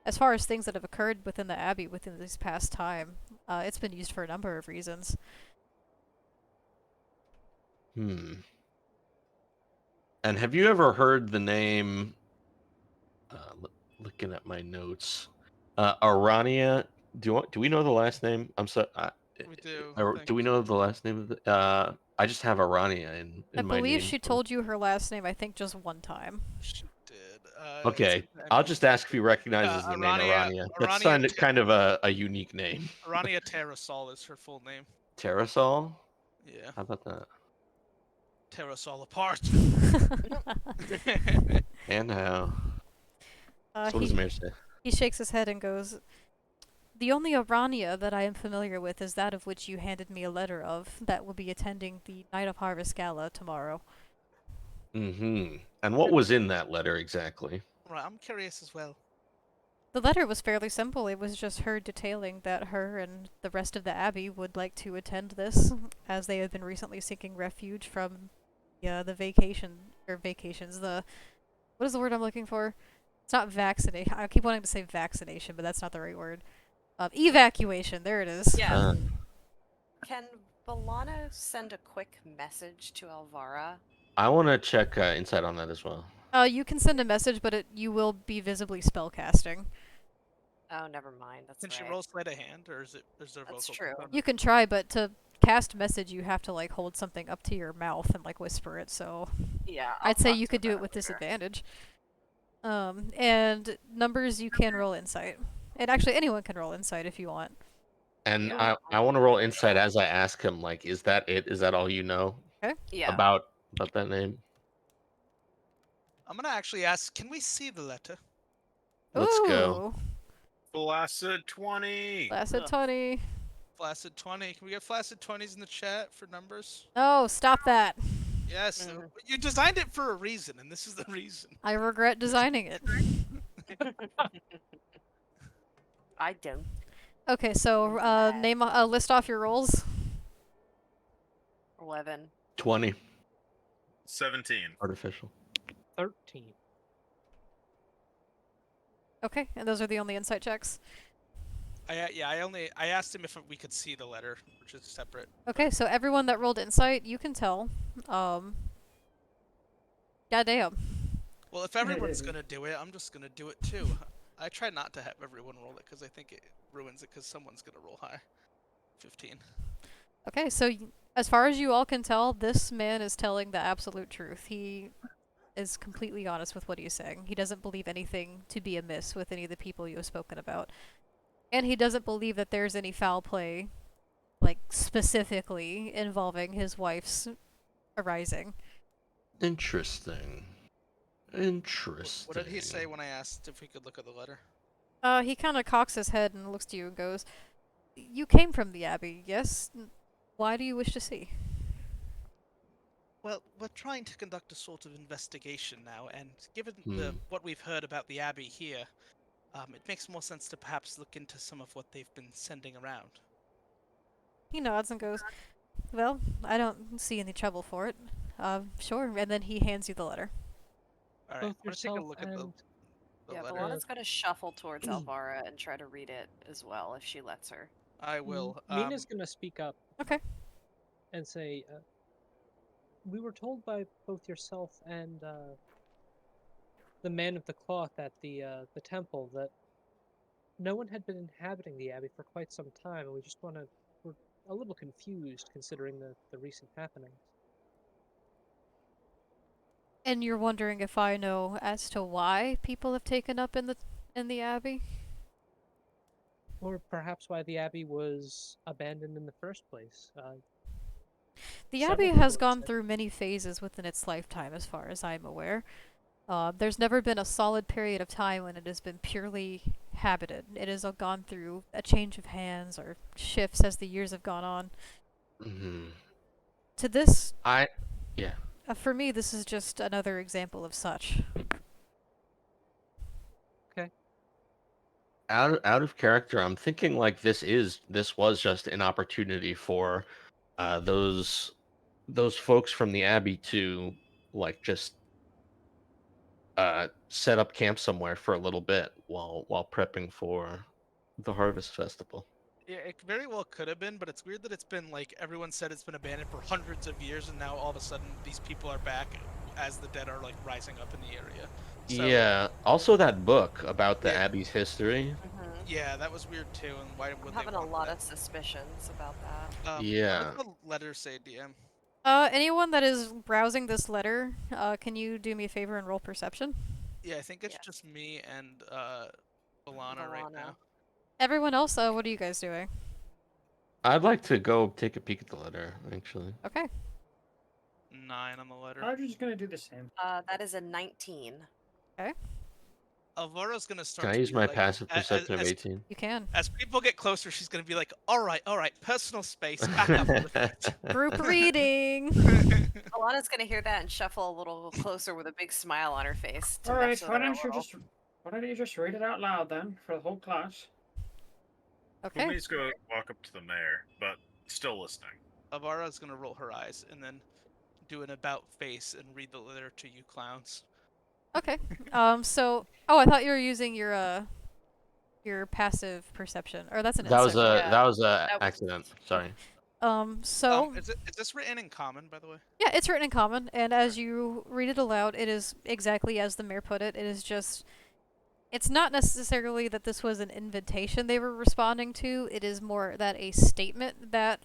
As far as things that have occurred within the abbey within this past time, it's been used for a number of reasons. And have you ever heard the name? Looking at my notes, Arania. Do we know the last name? I'm so. We do. Do we know the last name of the? I just have Arania in I my believe name. she told you her last name, I think, just one time. She did. Okay, I'll just ask if he recognizes the name Arania. That's kind of a unique name. Arania Terrasol is her full name. Terrasol? Yeah. How about that? Tear us all apart. And how? So what does Mayor say? He shakes his head and goes, "The only Arania that I am familiar with is that of which you handed me a letter of, that will be attending the Night of Harvest Gala tomorrow." And what was in that letter exactly? Right, I'm curious as well. The letter was fairly simple. It was just her detailing that her and the rest of the Abbey would like to attend this, as they had been recently seeking refuge from the vacations. What is the word I'm looking for? It's not vaccination. I keep wanting to say vaccination, but that's not the right word. Evacuation. There it is. Yeah. Can Balana send a quick message to Elvara? I want to check insight on that as well. You can send a message, but you will be visibly spellcasting. Oh, never mind. That's Can right. she roll sleight of hand, or is there That's vocal true. component? You can try, but to cast message, you have to like hold something up to your mouth and like whisper it. So Yeah. I'd say you could do it with disadvantage. And numbers you can roll insight, and actually anyone can roll insight if you want. And I want to roll insight as I ask him, like, is that it? Is that all you know? Okay. Yeah. About that name? I'm gonna actually ask, can we see the letter? Let's go. Ooh, Blasted 20. Blasted 20. Flaccid 20. Can we get Flaccid 20s in the chat for numbers? No, stop that. Yes. Mhm. You designed it for a reason, and this is the reason. I regret designing it. I don't. Okay, so name list off your rolls. 11. 20. 17. Artificial. 13. Okay, and those are the only insight checks. I asked him if we could see the letter, which is separate. Okay, so everyone that rolled insight, you can tell. Goddamn. Well, if everyone's gonna do it, I'm just gonna do it too. I try not to have everyone roll it because I think it ruins it because someone's gonna roll high. 15. Okay, so as far as you all can tell, this man is telling the absolute truth. He is completely honest with what he's saying. He doesn't believe anything to be amiss with any of the people you have spoken about. And he doesn't believe that there's any foul play, like, specifically involving his wife's arising. Interesting. Interesting. What did he say when I asked if we could look at the letter? He kind of cocks his head and looks to you and goes, "You came from the Abbey, yes? Why do you wish to see?" Well, we're trying to conduct a sort of investigation now, and given Hmm. what we've heard about the Abbey here, it makes more sense to perhaps look into some of what they've been sending around. He nods and goes, "Well, I don't see any trouble for it. Sure." And then he hands you the letter. All right, Both I'm gonna take a yourself look at and the Yeah, letter. Valana's gonna shuffle towards Elvara and try to read it as well, if she lets her. I will. Mina's gonna speak up. Okay. And say, we were told by both yourself and the man of the cloth at the temple that no one had been inhabiting the abbey for quite some time, and we're a little confused considering the recent happenings. And you're wondering if I know as to why people have taken up in the Abbey? Or perhaps why the abbey was abandoned in the first place. The Several Abbey people has have gone said- through many phases within its lifetime, as far as I'm aware. There's never been a solid period of time when it has been purely habited. It has gone through a change of hands or shifts as the years have gone on. Hmm. To this, Yeah. for me, this is just another example of such. Out of character, I'm thinking like this was just an opportunity for those folks from the Abbey to like just set up camp somewhere for a little bit while prepping for the Harvest Festival. Yeah, it very well could have been, but it's weird that it's been like everyone said it's been abandoned for hundreds of years, and now all of a sudden these people are back as the dead are like rising up in the area. So, Yeah. Also, that book about the Yeah. Abbey's history. Mm-hmm. yeah, that was weird too. And why I'm would they having a want lot that? of suspicions about that. Yeah. What does the letter say, DM? Anyone that is browsing this letter, can you do me a favor and roll perception? Yeah, I think it's Yes. just me and Alana right Valana. now. Everyone else, what are you guys doing? I'd like to go take a peek at the letter, actually. Okay. 9 on the letter. Audrey's gonna do the same. That is a 19. Alvara's gonna start. Can I to use be my like, passive a- perception of as, 18? You can. As people get closer, she's gonna be like, all right, personal space, back up a little bit." Group reading! Alana's gonna hear that and shuffle a little closer with a big smile on her face. To All make right, sure why they're don't you all- just read it out loud then for the whole class? Okay. Please go walk up to the mayor, but still listening. Alvara's gonna roll her eyes and then do an about face and read the letter to you clowns. Okay. Oh, I thought you were using your passive perception, or that's an That was insight. Yeah. that was a That was- accident. Sorry. So Is this written in common, by the way? yeah, it's written in common, and as you read it aloud, it is exactly as the mayor put it. It is just, it's not necessarily that this was an invitation they were responding to. It is more that a statement that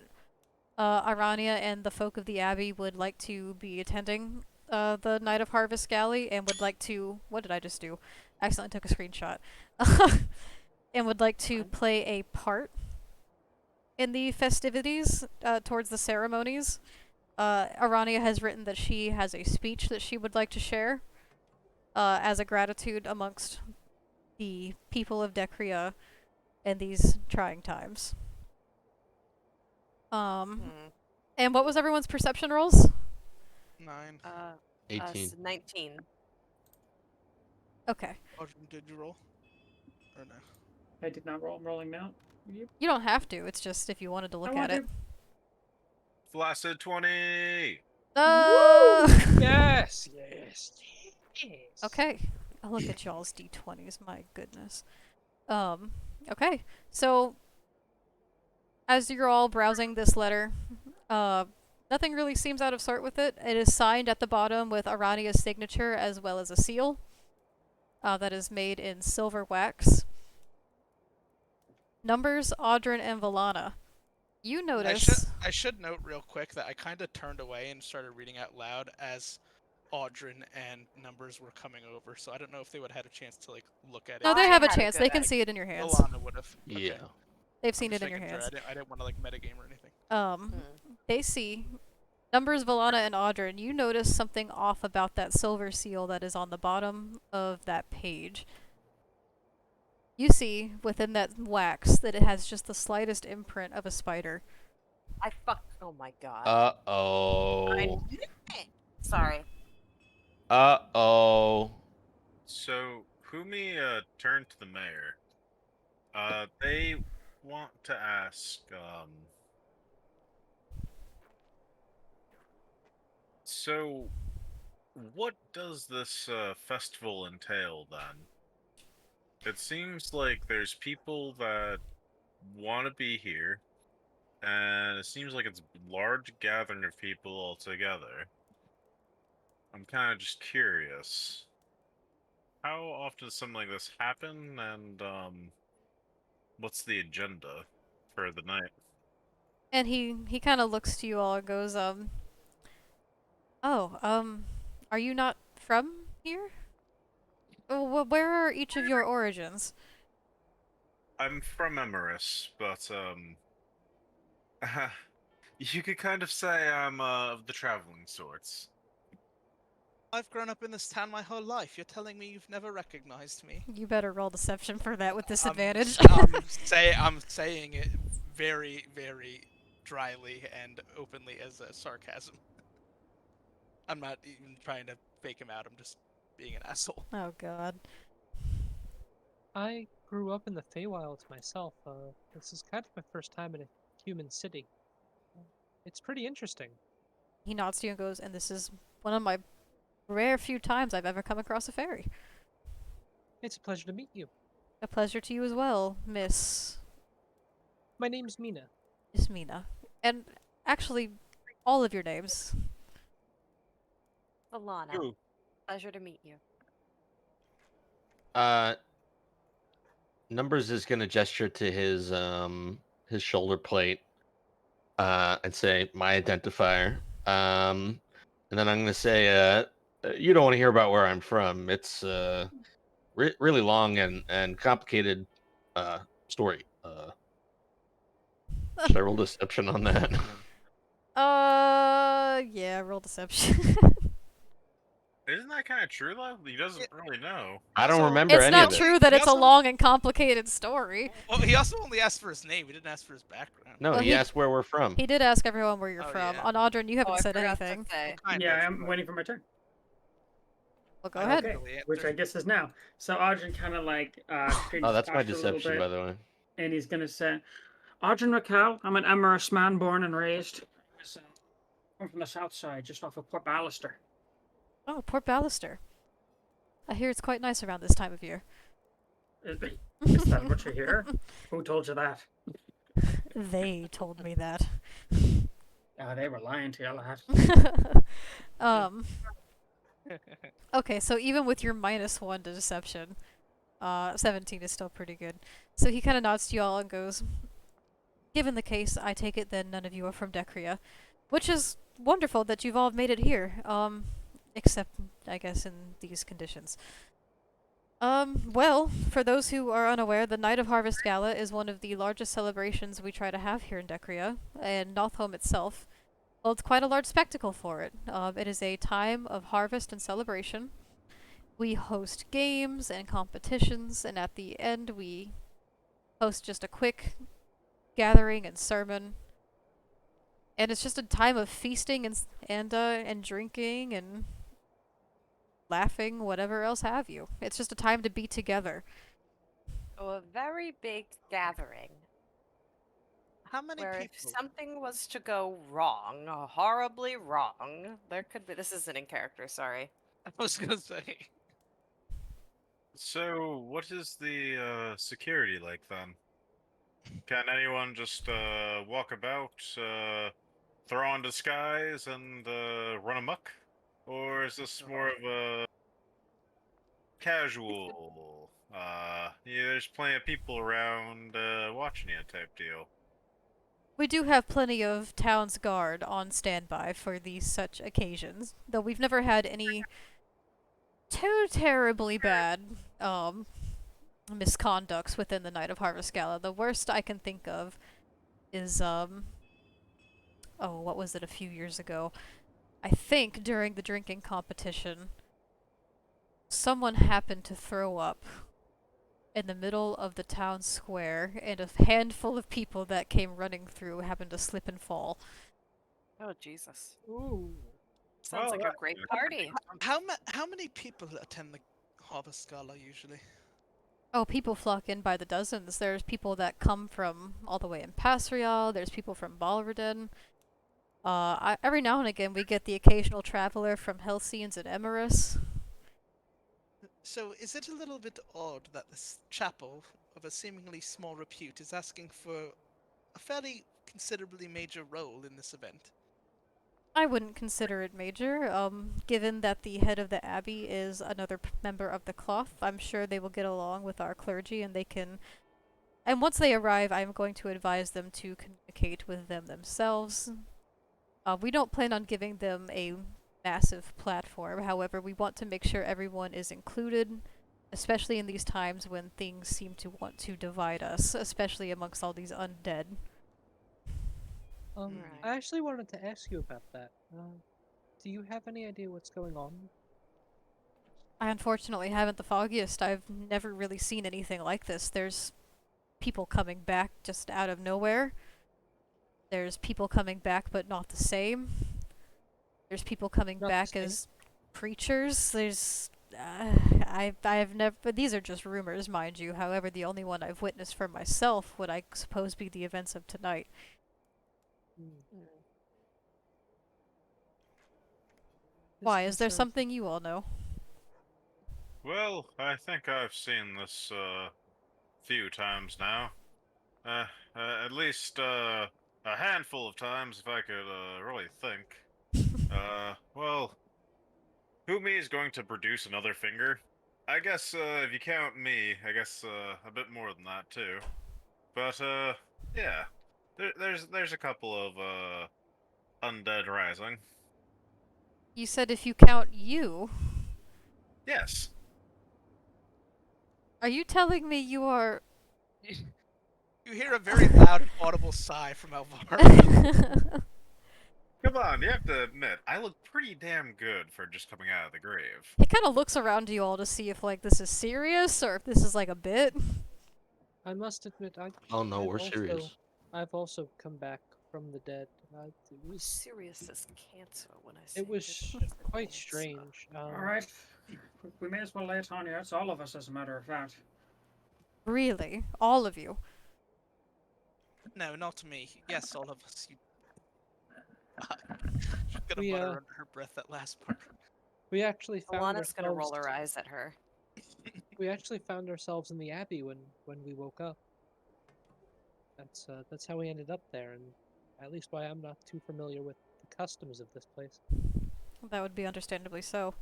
Arania and the folk of the Abbey would like to be attending the Night of Harvest Galley, and would like to. What did I just do? Accidentally took a screenshot. And would like to play a part in the festivities towards the ceremonies. Arania has written that she has a speech that she would like to share as a gratitude amongst the people of Decria in these trying times. Um, Hmm. and what was everyone's perception rolls? 9. 18. 19. Okay. Audrey, did you roll? Or no? I did not roll. I'm rolling now. Yep. You don't have to. It's just if you wanted to I look want at it. to. Flaccid 20! Yes, yes, yes. Okay. I'll look at y'all's d20s. My goodness. Okay. So, as you're all browsing this letter, nothing really seems out of sort with it. It is signed at the bottom with Arania's signature as well as a seal that is made in silver wax. Numbers, Audrin, and Valana. You notice... I should note real quick that I kind of turned away and started reading out loud as Audrin and Numbers were coming over, so I don't know if they would have had a chance to like look at it. No, they I have a had a chance. good They can idea. see it in your hands. Alana would have. Okay. Yeah. They've I'm seen just it in your making sure. hands. I didn't want to like metagame or anything. Hmm. They see Numbers, Valana, and Audrin. You notice something off about that silver seal that is on the bottom of that page. You see within that wax that it has just the slightest imprint of a spider. Oh my god. Uh I oh. knew it. Sorry. Uh oh. So, Humi turned to the mayor. They want to ask, so, what does this festival entail then? It seems like there's people that want to be here, and it seems like it's a large gathering of people all together. I'm kind of just curious. How often does something like this happen, and what's the agenda for the night? And he kind of looks to you all and goes, are you not from here? Where are each of your origins? I'm from Emerus, but you could kind of say I'm of the traveling sorts. I've grown up in this town my whole life. You're telling me you've never recognized me? You better roll deception for that with disadvantage. I'm saying it very, very dryly and openly as a sarcasm. I'm not even trying to fake him out. I'm just being an asshole. Oh god. I grew up in the Feywilds myself. This is kind of my first time in a human city. It's pretty interesting. He nods to you and goes, and this is one of my rare few times I've ever come across a fairy. It's a pleasure to meet you. A pleasure to you as well, Miss My name's Mina. Mina. And actually, all of your names. Alana. Ooh. Pleasure to meet you. Numbers is gonna gesture to his shoulder plate and say my identifier. And then I'm gonna say you don't want to hear about where I'm from. It's really long and complicated story. Should I roll deception on that? Yeah, roll deception. Isn't that kind of true, though? He doesn't really know. I don't So- remember It's any not of it. true that He it's a also- long and complicated story. Well, he also only asked for his name. He didn't ask for his background. No, Well, he he- asked where we're from. He did ask everyone where you're Oh, from. yeah. On Audrin, you haven't I said forgot to anything. say. Kind Yeah, of, I'm but waiting for my turn. Well, go I ahead. don't Okay, really which answer. I guess is now. So Audrin kind of like creeps Oh, that's my back a little deception, bit, by the way. and he's gonna say, "Audrin Raquel, I'm an Emerus man, born and raised. I'm from the south side, just off of Port Ballister." Oh, Port Ballister. I hear it's quite nice around this time of year. Is that what you hear? Who told you that? They told me that. They were lying to you, lad. Okay, so even with your -1 to deception, 17 is still pretty good. So he kind of nods to you all and goes, given the case, I take it then none of you are from Decria, which is wonderful that you've all made it here, except, I guess, in these conditions. Well, for those who are unaware, the Night of Harvest Gala is one of the largest celebrations we try to have here in Decria, and Nothholm itself holds quite a large spectacle for it. It is a time of harvest and celebration. We host games and competitions, and at the end we host just a quick gathering and sermon. And it's just a time of feasting and drinking and laughing, whatever else have you. It's just a time to be together. So a very big gathering How many where if people? something was to go wrong, horribly wrong, there could be. This isn't in character. Sorry. I was gonna say. So, what is the security like then? Can anyone just walk about, throw on disguise, and run amok? Or is this more of a casual, yeah, there's plenty of people around watching you type deal? We do have plenty of town's guard on standby for these such occasions, though we've never had any too terribly bad misconducts within the Night of Harvest Gala. The worst I can think of is oh, what was it a few years ago? I think during the drinking competition, someone happened to throw up in the middle of the town square, and a handful of people that came running through happened to slip and fall. Oh Jesus! Ooh. Sounds like a that- great party. How many people attend the Harvest Gala usually? Oh, people flock in by the dozens. There's people that come from all the way in Pasrial. There's people from Balverden. Every now and again, we get the occasional traveler from Halcyons and Emerus. So, is it a little bit odd that this chapel of a seemingly small repute is asking for a fairly considerably major role in this event? I wouldn't consider it major, given that the head of the abbey is another member of the cloth. I'm sure they will get along with our clergy, and they can. And once they arrive, I'm going to advise them to communicate with them themselves. We don't plan on giving them a massive platform. However, we want to make sure everyone is included, especially in these times when things seem to want to divide us, especially amongst all these undead. Right. I actually wanted to ask you about that. Do you have any idea what's going on? I unfortunately haven't the foggiest. I've never really seen anything like this. There's people coming back just out of nowhere. There's people coming back but not the same. There's people coming Not the back same? as preachers. There's I've never, but these are just rumors, mind you. However, the only one I've witnessed for myself would I suppose be the events of tonight. Hmm. Why? Is there concerns me. something you all know? Well, I think I've seen this few times now. At least a handful of times, if I could really think. Well, who me is going to produce another finger? I guess if you count me, I guess a bit more than that too. But yeah, there's a couple of undead rising. You said if you count you, Yes. are you telling me you are? You hear a very loud, audible sigh from Alvaro. Come on, you have to admit, I look pretty damn good for just coming out of the grave. He kind of looks around to you all to see if like this is serious or if this is like a bit. I must admit, Oh no, I've we're also- serious. I've also come back from the dead. It was Serious as cancer when I say it was it's quite cancer. strange. All right. We may as well lay it on you. It's all of us, as a matter of fact. Really, all of you. No, not me. Yes, all of us. You... She's gonna We, mutter under her breath that last part. We actually found Alana's gonna roll ourselves. her eyes at her. We actually found ourselves in the abbey when we woke up. That's how we ended up there, and at least why I'm not too familiar with the customs of this place. That would be understandably so.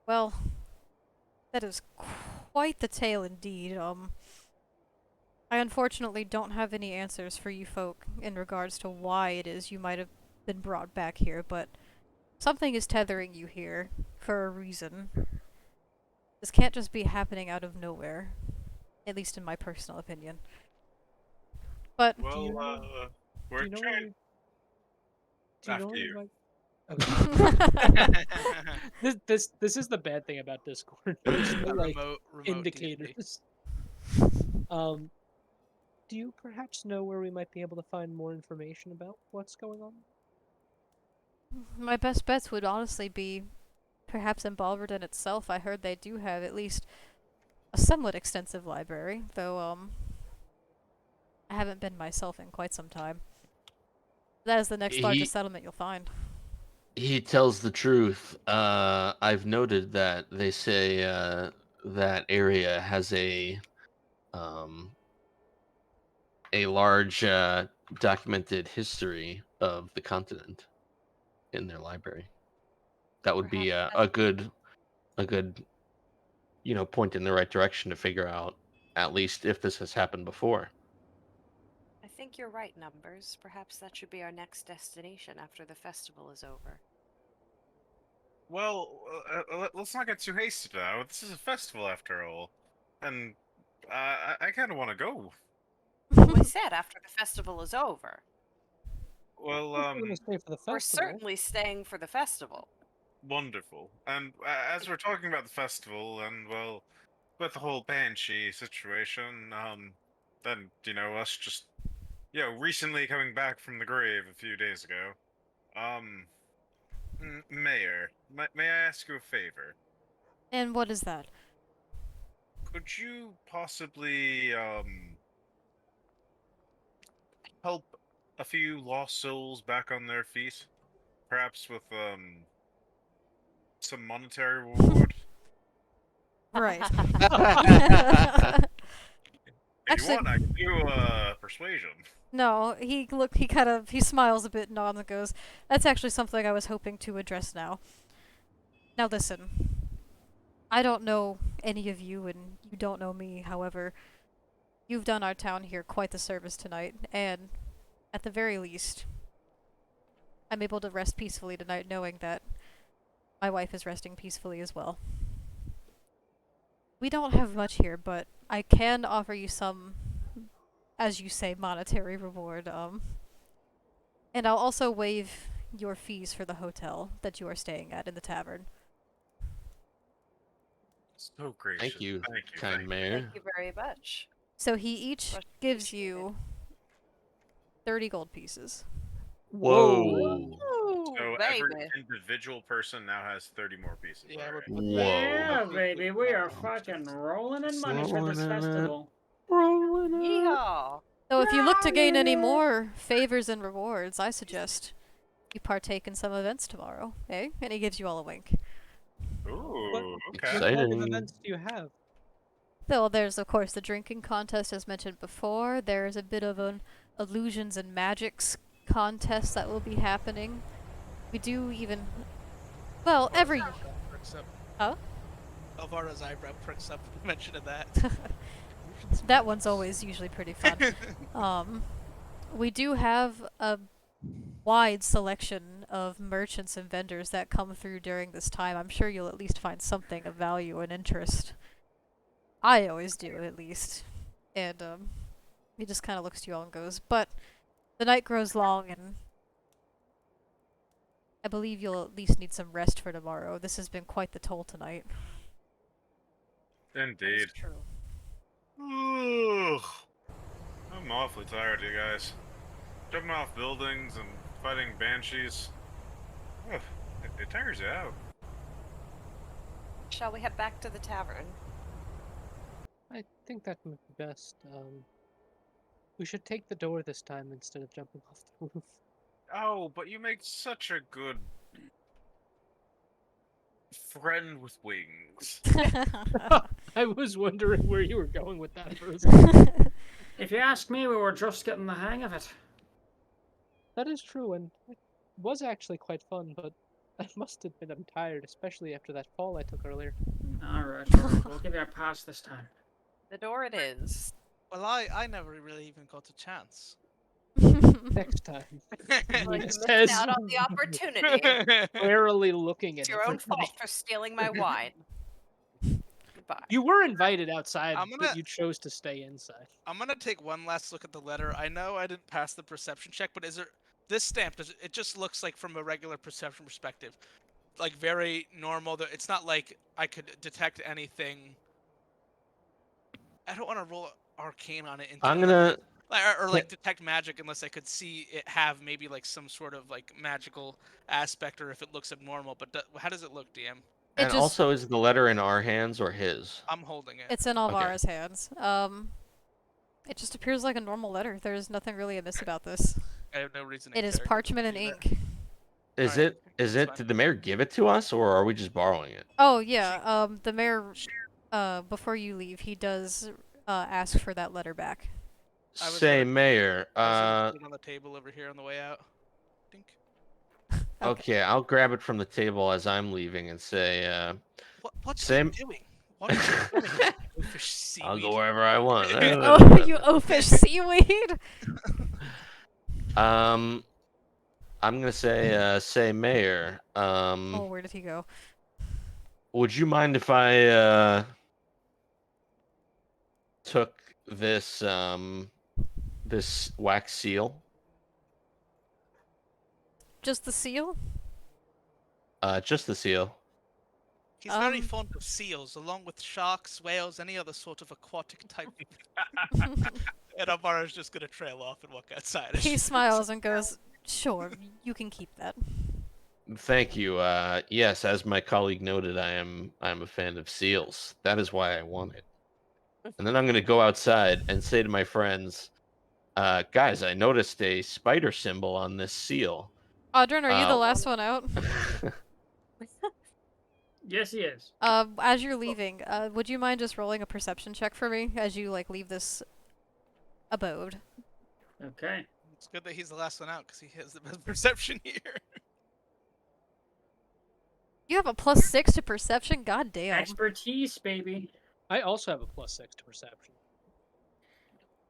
Well, that is quite the tale indeed. I unfortunately don't have any answers for you folk in regards to why it is you might have been brought back here, but something is tethering you here for a reason. This can't just be happening out of nowhere, at least in my personal opinion. But Well, you know- we're do you know trying. where do you know After where we you. might... Okay. This is the bad thing about Discord. There's no, A like remote D&D. indicators. do you perhaps know where we might be able to find more information about what's going on? My best bets would honestly be perhaps in Balverden itself. I heard they do have at least a somewhat extensive library, though I haven't been myself in quite some time. That is the next largest settlement you'll find. He tells the truth. I've noted that they say that area has um, a large documented history of the continent in their library. That would be Perhaps a good point in the right direction to figure out at least if this has happened before. I think you're right, Numbers. Perhaps that should be our next destination after the festival is over. Well, let's not get too hasty now. This is a festival after all, and I kind of want to go. Well, I said after the festival is over. Well, We're gonna stay for the We're festival. certainly staying for the festival. wonderful. And as we're talking about the festival, and well, with the whole Banshee situation, then us just recently coming back from the grave a few days ago. Um, Mayor, may I ask you a favor? And what is that? Could you possibly help a few lost souls back on their feet, perhaps with some monetary reward? Right. If Actually- you want, I can do persuasion. No, he smiles a bit, nods, and goes, "That's actually something I was hoping to address now. Now listen, I don't know any of you, and you don't know me. However, you've done our town here quite the service tonight, and at the very least, I'm able to rest peacefully tonight, knowing that my wife is resting peacefully as well. We don't have much here, but I can offer you some, as you say, monetary reward. And I'll also waive your fees for the hotel that you are staying at in the tavern." So gracious. Thank you, Thank you. kind Thank mayor. Thank you very much. So he each Much gives appreciated. you 30 gold pieces. Whoa. Ooh, So baby. every individual person now has 30 more pieces. Yeah, I would alright. put that- Yeah, Whoa. baby, we are fucking rolling in money for this Rolling in it. festival. Rolling up. Yeehaw! So if you look to gain any more favors and rewards, I suggest you partake in some events tomorrow, eh? And he gives you all a wink. Ooh, What- okay. What kind of Exciting. events do you have? Though there's, of course, the drinking contest as mentioned before. There's a bit of an illusions and magics contest that will be happening. We do even... Well, every... Perks up. Huh? Alvara's eyebrow perks up at the mention of that. That one's always usually pretty fun. We do have a wide selection of merchants and vendors that come through during this time. I'm sure you'll at least find something of value and interest. I always do, at least. And he just kind of looks to you all and goes, "But the night grows long, and I believe you'll at least need some rest for tomorrow. This has been quite the toll tonight." Indeed. That's true. Ugh. I'm awfully tired, you guys. Jumping off buildings and fighting banshees. Ugh, it tires you out. Shall we head back to the tavern? I think that would be best. We should take the door this time instead of jumping off the roof. Oh, but you make such a good friend with wings. I was wondering where you were going with that for a second. If you ask me, we were just getting the hang of it. That is true, and it was actually quite fun, but I must admit I'm tired, especially after that fall I took earlier. Alright, we'll give you a pass this time. The door it is. Well, I never really even got a chance. Next time. Well, you It missed says- out on the opportunity. Warily looking at It's your own everybody. fault for stealing my wine. Goodbye. You were invited outside, I'm but gonna- you chose to stay inside. I'm gonna take one last look at the letter. I know I didn't pass the perception check, but is there this stamp? It just looks like from a regular perception perspective, like very normal. It's not like I could detect anything. I don't want to roll arcane on it. I'm gonna Or like detect magic unless I could see it have maybe like some sort of like magical aspect, or if it looks abnormal. But how does it look, DM? It And just also, is the letter in our hands or his? I'm holding it. it's in Okay. Alvara's hands. It just appears like a normal letter. There's nothing really amiss about this. I have no reason. It is parchment and ink. Is Alright, it? Is that's it? fine. Did the mayor give it to us, or are we just borrowing it? Oh yeah. The mayor, before you leave, he does ask for that letter back. I was Say, gonna- mayor. I was gonna put it on the table over here on the way out. Dink. Okay, I'll grab it from the table as I'm leaving and say, What's Same- he doing? What are you doing? Oafish seaweed. I'll go wherever I want. Oh, you oafish seaweed! I'm gonna say, mayor. Oh, where did he go? Would you mind if I took this wax seal? Just the seal? Just the seal. He's very Um. fond of seals, along with sharks, whales, any other sort of aquatic type. And Amara's just gonna trail off and walk outside. as He she- smiles and goes, "Sure, you can keep that." Thank you. Yes, as my colleague noted, I'm a fan of seals. That is why I want it. And then I'm gonna go outside and say to my friends, guys, I noticed a spider symbol on this seal. Audryn, are you the Uh, last one out? Yes, he is. As you're leaving, would you mind just rolling a perception check for me as you like leave this abode? Okay. It's good that he's the last one out because he has the best perception here. You have a +6 to perception. God damn. Expertise, baby. I also have a +6 to perception.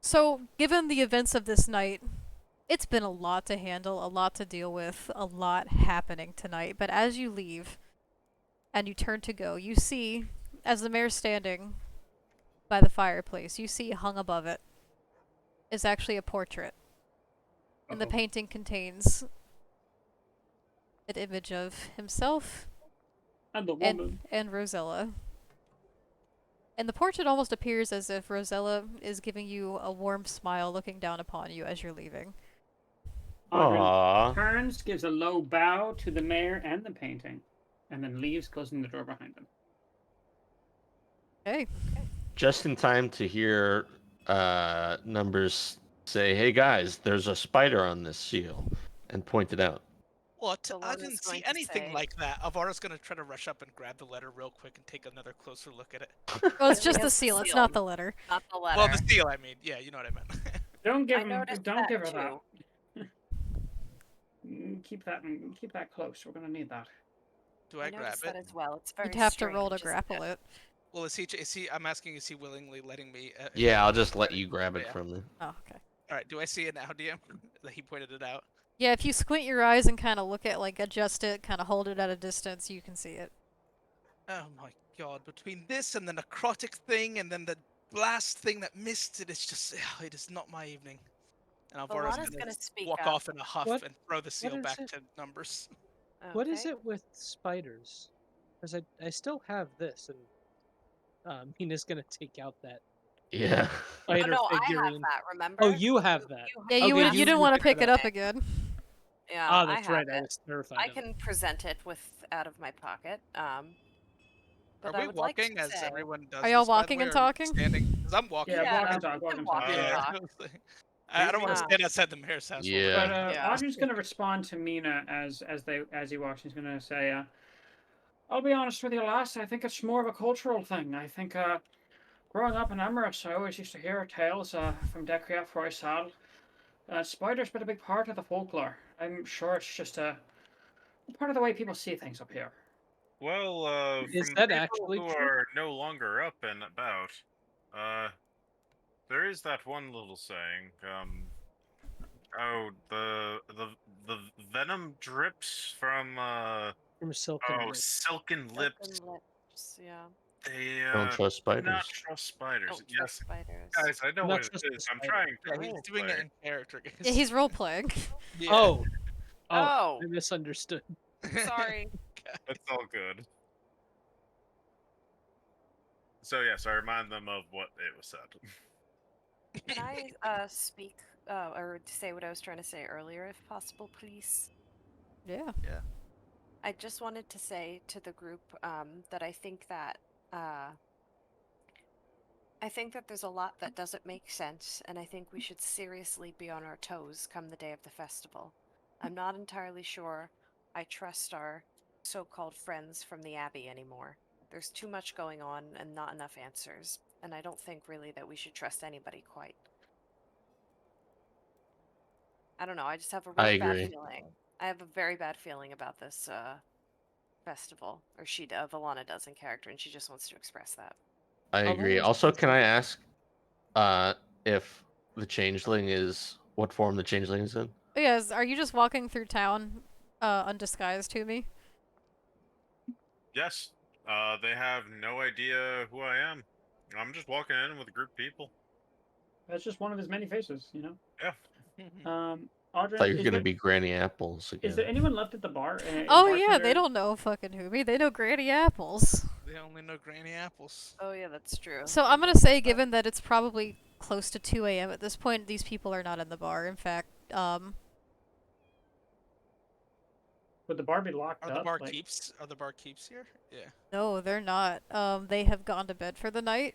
So, given the events of this night, it's been a lot to handle, a lot to deal with, a lot happening tonight. But as you leave and you turn to go, you see, as the mayor's standing by the fireplace, you see hung above it is actually a portrait. And the Uh-oh. painting contains an image of himself And the woman. and Rosella. And the portrait almost appears as if Rosella is giving you a warm smile looking down upon you as you're leaving. Audryn Aww. turns, gives a low bow to the mayor and the painting, and then leaves, closing the door behind him. Hey. Just in time to hear Numbers say, "Hey guys, there's a spider on this seal," and point it out. What? The I one didn't is see going to anything say- like that. Avara's gonna try to rush up and grab the letter real quick and take another closer look at it. Well, it's It just the is the seal, it's seal. not the letter. Not the letter. Well, the seal, I mean. Yeah, you know what I meant. Don't give I him. noticed Don't that give her too. that. Keep that close. We're gonna need that. Do I grab noticed it? that as well. It's very You'd have to roll to strange, isn't grapple it. Well, is he? I'm asking, is he willingly letting me? Yeah, I'll just let you grab it Yeah. from me. Oh, okay. All right. Do I see it now, DM? That he pointed it out. Yeah, if you squint your eyes and kind of look at, like, adjust it, kind of hold it at a distance, you can see it. Oh my god! Between this and the necrotic thing, and then the blast thing that missed it, it's just it is not my evening. And Alvara's Valana's gonna gonna speak walk up. off in a huff What- and throw the seal is back it? to Numbers. What is Okay. it with spiders? Because I still have this, and Mina's gonna take out that Yeah. Oh, spider no, I have figurine. that, remember? Oh, you have that. Yeah, Okay, you have you didn't you want to picked pick it up. up again. Yeah, Ah, I that's have right. I it. was terrified. I of it. can present it out of my pocket. But Are I we would like walking to as say, everyone does? Are y'all this, by the walking way, and or are we talking? Standing? Because I'm walking. Yeah, Yeah, walk and we talk. can Walk and walk talk. and Yeah. talk. I don't want to Ah. stand outside the mayor's house. Yeah. But Yeah. Audrey's gonna respond to Mina as he walks. He's gonna say, "I'll be honest with you, lass. I think it's more of a cultural thing. I think growing up in Emirates, I always used to hear tales from Decay Within the Ice. Spiders been a big part of the folklore. I'm sure it's just a part of the way people see things up here." Well, Is from that people actually who true? are no longer up and about, there is that one little saying. Oh, the venom drips from From silken lips. silken lips. Silken lips, yeah. They Don't trust spiders. not trust spiders. Don't Yes, trust spiders. guys, I know Not what it trust the is. I'm spider. trying to Yeah, he's role doing play. it in character, guys. Yeah, he's role playing. Yeah. Oh. Oh. I misunderstood. Sorry. It's all good. So yes, I remind them of what it was said. Can I speak or say what I was trying to say earlier, if possible, please? Yeah. Yeah. I just wanted to say to the group that uh, I think that there's a lot that doesn't make sense, and I think we should seriously be on our toes come the day of the festival. I'm not entirely sure I trust our so-called friends from the Abbey anymore. There's too much going on and not enough answers, and I don't think really that we should trust anybody quite. I don't know, I just have a I really bad agree. feeling. I have a very bad feeling about this festival, or Valana does in character, and she just wants to express that. I agree. Alana's Also, can I usually- ask if the changeling is what form the changeling is in? Yes, are you just walking through town undisguised to me? Yes. They have no idea who I am. I'm just walking in with a group of people. That's just one of his many faces, you know. Yeah. I Audrey, thought you were gonna be Granny Apples again. is there anyone left at the bar? Oh yeah, Bartender? they don't know fucking Hoobie. They know Granny Apples. They only know Granny Apples. Oh yeah, that's true. So I'm gonna say, given that it's probably close to 2 a.m. at this point, these people are not in the bar. In fact, Would the bar be locked Are the up? bar Like, keeps? Are the bar keeps here? Yeah. no, they're not. They have gone to bed for the night.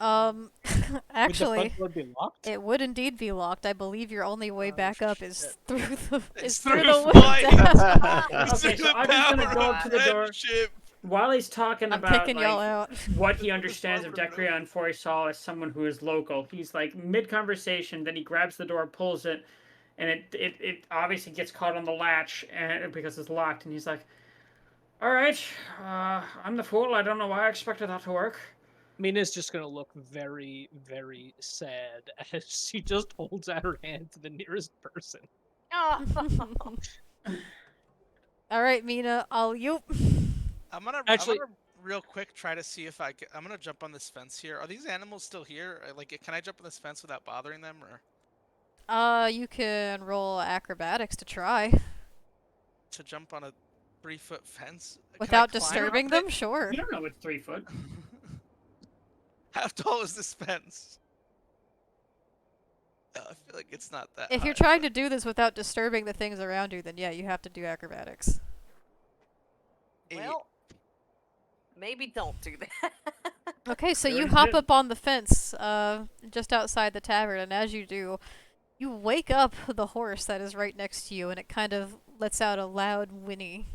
Would the Actually, front door be locked? it would indeed be locked. I believe your only way Oh, back up is shit. through the It's through through the flight. window. Okay, so I'm just gonna go up to the door. Friendship. while he's talking I'm about kicking like y'all out. what he understands of Farmer Bill. Decreon for he saw as someone who is local, he's like mid conversation. Then he grabs the door, pulls it, and it obviously gets caught on the latch and because it's locked. And he's like, "All right, I'm the fool. I don't know why I expected that to work." Mina's just gonna look very, very sad as she just holds out her hand to the nearest person. Oh, All right, Mina, I'll you. I'm gonna Actually- real quick try to see if I'm gonna jump on this fence here. Are these animals still here? Like, can I jump on this fence without bothering them, or You can roll acrobatics to try to jump on a 3-foot fence Can I without climb disturbing up them. it? Sure. You don't know it's 3 foot. How tall is this fence? I feel like it's not that. If you're high, trying but- to do this without disturbing the things around you, then yeah, you have to do acrobatics. well, maybe don't do that. Okay, so You you already hop did. up on the fence, just outside the tavern, and as you do, you wake up the horse that is right next to you, and it kind of lets out a loud whinny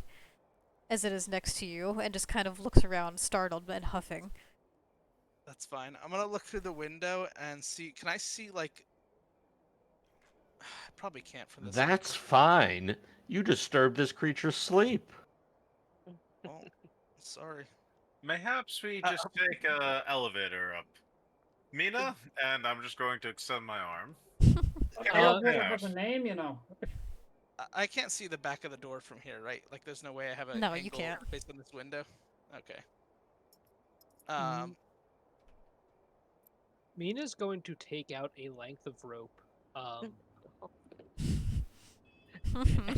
as it is next to you, and just kind of looks around, startled and huffing. That's fine. I'm gonna look through the window and see. Can I see like? I probably can't from this. That's fine. You disturbed this creature's sleep. Well, sorry. Mayhaps we Uh, just take a elevator up. Mina, and I'm just going to extend my arm. Elevator yeah. has a name, you know. I can't see the back of the door from here, right? Like, there's no way I have a No, you angle can't. based on this window. Okay. Mina's going to take out a length of rope,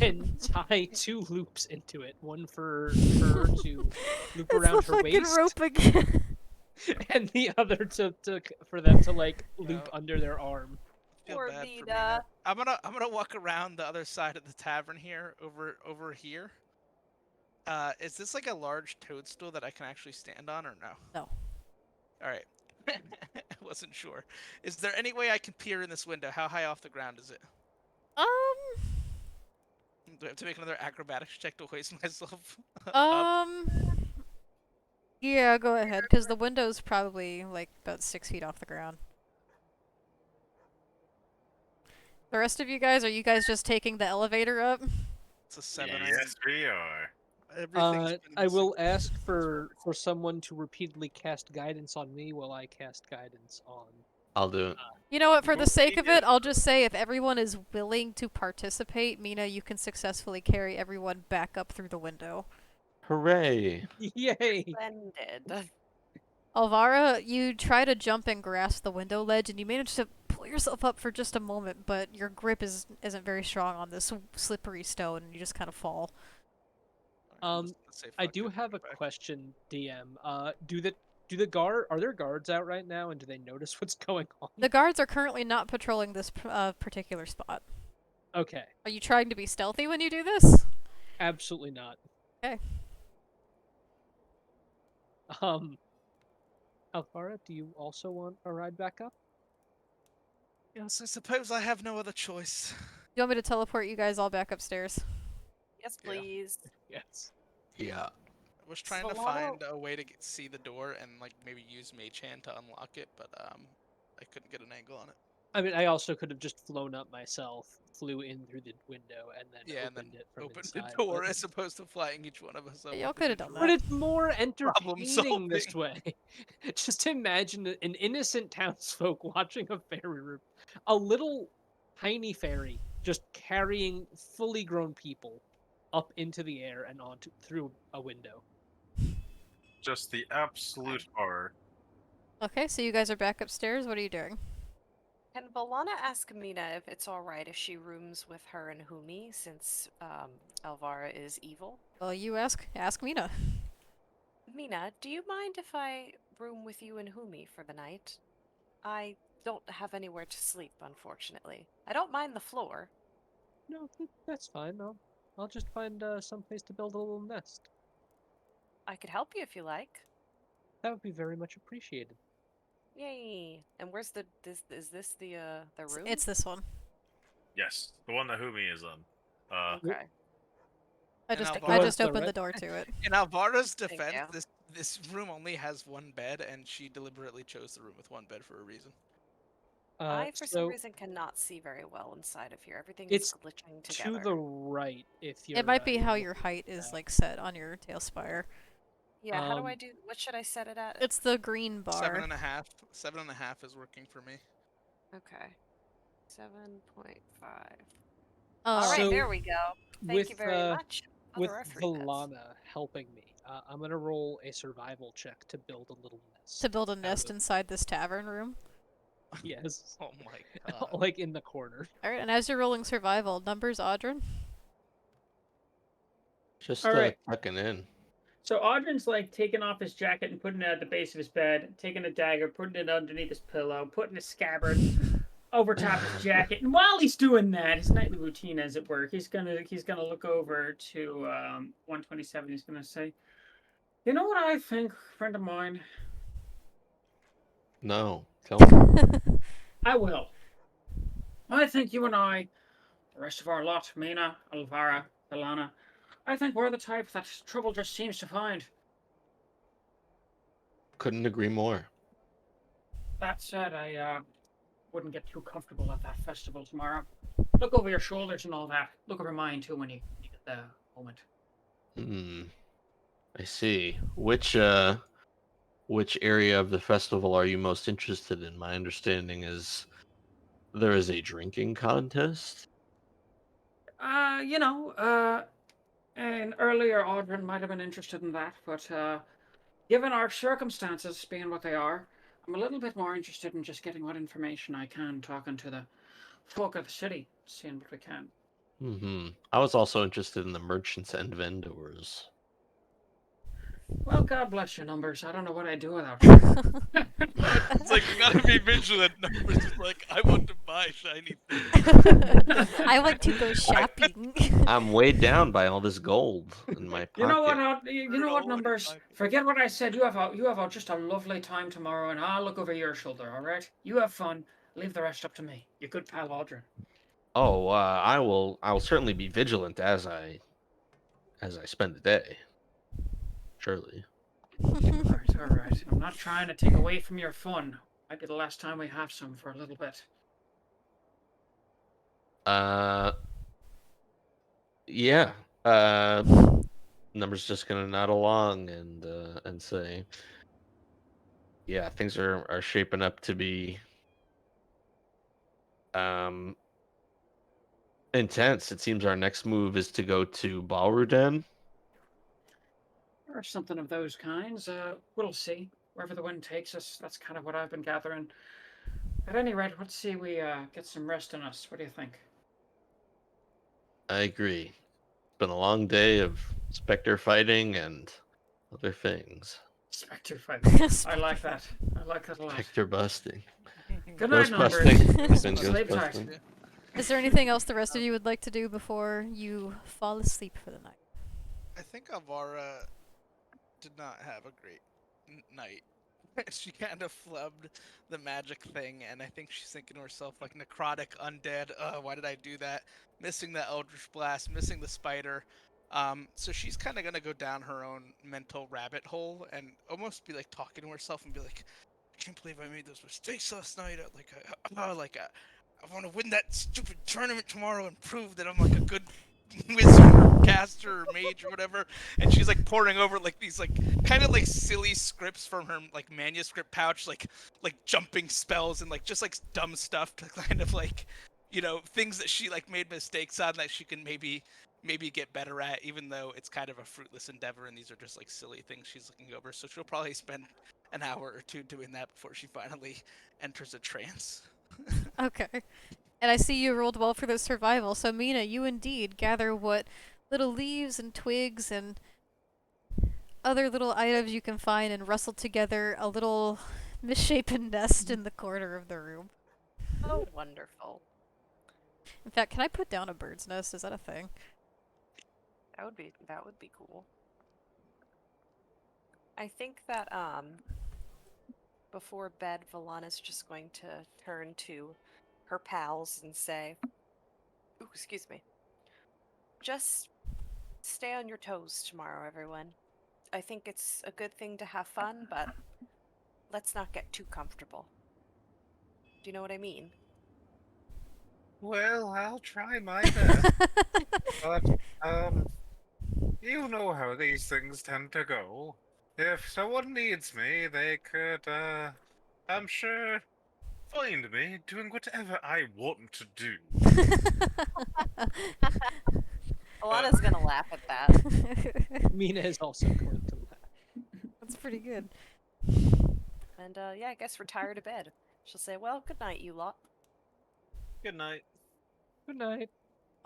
and tie 2 loops into it. One for her to loop It's around the her fucking waist, rope again. and the other for them to like loop No. under their arm. Feel Poor bad for Mina. Mina. I'm gonna walk around the other side of the tavern here, over here. Is this like a large toadstool that I can actually stand on, or no? No. All right. I wasn't sure. Is there any way I can peer in this window? How high off the ground is it? Do I have to make another acrobatics check to hoist myself up? Yeah, go ahead, because the window's probably like about 6 feet off the ground. The rest of you guys, are you guys just taking the elevator up? It's a 7. Yes, we are. Everything's been I will missing. ask for someone to repeatedly cast guidance on me while I cast guidance on. I'll do it. You know what, for the Well, sake of yeah. it, I'll just say if everyone is willing to participate, Mina, you can successfully carry everyone back up through the window. Hooray! Yay! Splendid. Alvara, you try to jump and grasp the window ledge, and you manage to pull yourself up for just a moment, but your grip isn't very strong on this slippery stone, and you just kind of fall. Alright, I'm just gonna say I fuck do it, have go a back. question, DM. Are there guards out right now, and do they notice what's going on? The guards are currently not patrolling this particular spot. Okay, Are you trying to be stealthy when you do this? absolutely not. Okay. Alvara, do you also want a ride back up? Yes, I suppose I have no other choice. You want me to teleport you guys all back upstairs? Yes, Yeah. please. Yes. Yeah. I was trying to Solano- find a way to see the door and like maybe use Mage Hand to unlock it, but I couldn't get an angle on it. I mean, I also could have just flown up myself, flew in through the window, and then Yeah, and then opened it from open inside. the door but- as opposed to flying each one of us up. Y'all with could have done individual- But that. it's more Problem entertaining this solving. way. Just imagine an innocent townsfolk watching a fairy room. A little tiny fairy just carrying fully grown people up into the air and onto through a window. Just the absolute horror. Okay, so you guys are back upstairs. What are you doing? Can Valana ask Mina if it's alright if she rooms with her and Humi, since Alvara is evil? Well, you ask Mina. Mina, do you mind if I room with you and Humi for the night? I don't have anywhere to sleep, unfortunately. I don't mind the floor. No, that's fine. I'll just find some place to build a little nest. I could help you if you like. That would be very much appreciated. Yay! And where's is this the room? It's this one. Yes, the one that Humi is on. okay. I And just Alvara- opened right? the door to it. In Alvara's Thank defense, you. this room only has one bed, and she deliberately chose the room with one bed for a reason. I, for some So reason, cannot see very well inside of here. Everything It's is glitching to together. the right, if you're. It might be how looking your at height is that. like set on your tail spire. Yeah, how do I Um, do? What should I set it at? It's the green bar. 7.5. 7.5 is working for me. Okay. 7.5. Oh. All right, So, there we go. Thank you with, very much. With Other F resets. Valana helping me, I'm gonna roll a survival check to build a little nest. To build a out nest of- inside this tavern room. Yes. Oh my god. Like in the corner. Alright, and as you're rolling survival, numbers, Audrin? Just All right. tucking in. So Audrin's like taking off his jacket and putting it at the base of his bed, taking a dagger, putting it underneath his pillow, putting a scabbard over top his jacket. And while he's doing that, his nightly routine, as it were, he's gonna look over to 127. He's gonna say, "You know what I think, friend of mine? No, tell me. I will. I think you and I, the rest of our lot, Mina, Alvara, Valana, I think we're the type that trouble just seems to find. Couldn't agree more. That said, I wouldn't get too comfortable at that festival tomorrow. Look over your shoulders and all that. Look over mine too when you get the moment." Hmm. I see. Which area of the festival are you most interested in? My understanding is there is a drinking contest. And earlier Audrin might have been interested in that, but given our circumstances being what they are, I'm a little bit more interested in just getting what information I can, talking to the folk of the city, seeing what we can. Hmm. I was also interested in the merchants and vendors. Well, God bless your numbers. I don't know what I'd do without you. It's like you gotta be vigilant. Numbers is like, I want to buy shiny things. I like to go shopping. I'm weighed down by all this gold in my pocket. You know what? You know what, Brutal. numbers? Forget what I said. You have just a lovely time tomorrow, and I'll look over your shoulder. All right? You have fun. Leave the rest up to me. Your good pal Audrin. Oh, I will certainly be vigilant as I spend the day. Surely. All right, all right. I'm not trying to take away from your fun. Might be the last time we have some for a little bit. Yeah. Number's just gonna nod along and say, yeah, things are shaping up to be intense. It seems our next move is to go to Balruden. Or something of those kinds. We'll see. Wherever the wind takes us, that's kind of what I've been gathering. At any rate, let's see we get some rest in us. What do you think? I agree. It's been a long day of specter fighting and other things. Spectre fighting. I like that. I like that a lot. Spectre busting. Good night, Ghost numbers. busting. We've been Sleep ghost tight. busting. Is there anything else the rest of you would like to do before you fall asleep for the night? I think Alvara did not have a great night. She kind of flubbed the magic thing, and I think she's thinking to herself, like, necrotic, undead, why did I do that? Missing the Eldritch Blast, missing the spider. So she's kind of going to go down her own mental rabbit hole and almost be, like, talking to herself and be like, I can't believe I made those mistakes last night. I want to win that stupid tournament tomorrow and prove that I'm, like, a good wizard or caster or mage or whatever. And she's like poring over like these like kind of like silly scripts from her like manuscript pouch, like jumping spells and like just like dumb stuff to kind of like, you know, things that she like made mistakes on that she can maybe get better at, even though it's kind of a fruitless endeavor and these are just like silly things she's looking over. So she'll probably spend an hour or two doing that before she finally enters a trance. Okay. And I see you rolled well for the survival, so Mina, you indeed gather what little leaves and twigs and other little items you can find and rustle together a little misshapen nest in the corner of the room. Oh, wonderful. In fact, can I put down a bird's nest? Is that a thing? That would be cool. I think that before bed, Valana's just going to turn to her pals and say, "Ooh, excuse me. Just stay on your toes tomorrow, everyone. I think it's a good thing to have fun, but let's not get too comfortable. Do you know what I mean?" Well, I'll try my best. But, you know how these things tend to go. If someone needs me, they could, I'm sure, find me doing whatever I want to do. Alana's gonna laugh at that. Mina is also going to laugh. That's pretty good. And, yeah, I guess retire to bed. She'll say, well, good night, you lot. Good night. Good night.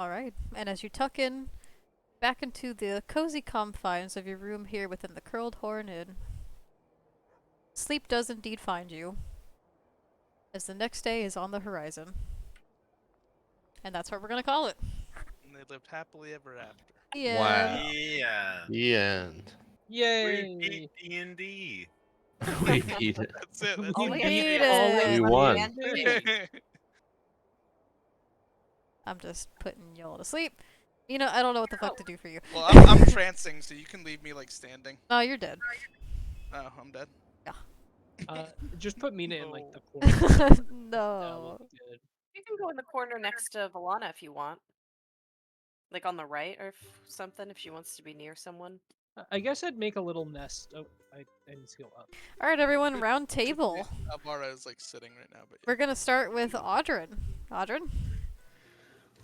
Alright, and as you tuck in back into the cozy confines of your room here within the Curled Horn Inn, sleep does indeed find you, as the next day is on the horizon. And that's what we're gonna call it. And they lived happily ever after. Yeah. Wow. Yeah. The end. Yay! Repeat D&D. We beat it. That's it. That's Oh, We we beat have to it. We won. I'm just putting y'all to sleep. You know, I don't know what the fuck to do for you. Well, I'm trancing, so you can leave me like standing. No, you're dead. Oh, I'm dead. Just put Mina in like the No. corner. That'll No. look good. You can go in the corner next to Valana if you want. Like on the right or something if she wants to be near someone. I guess I'd make a little nest. Oh, I didn't seal up. Alright, everyone, round table. Alvara is like sitting right now, but We're gonna start with Audrin. Audrin?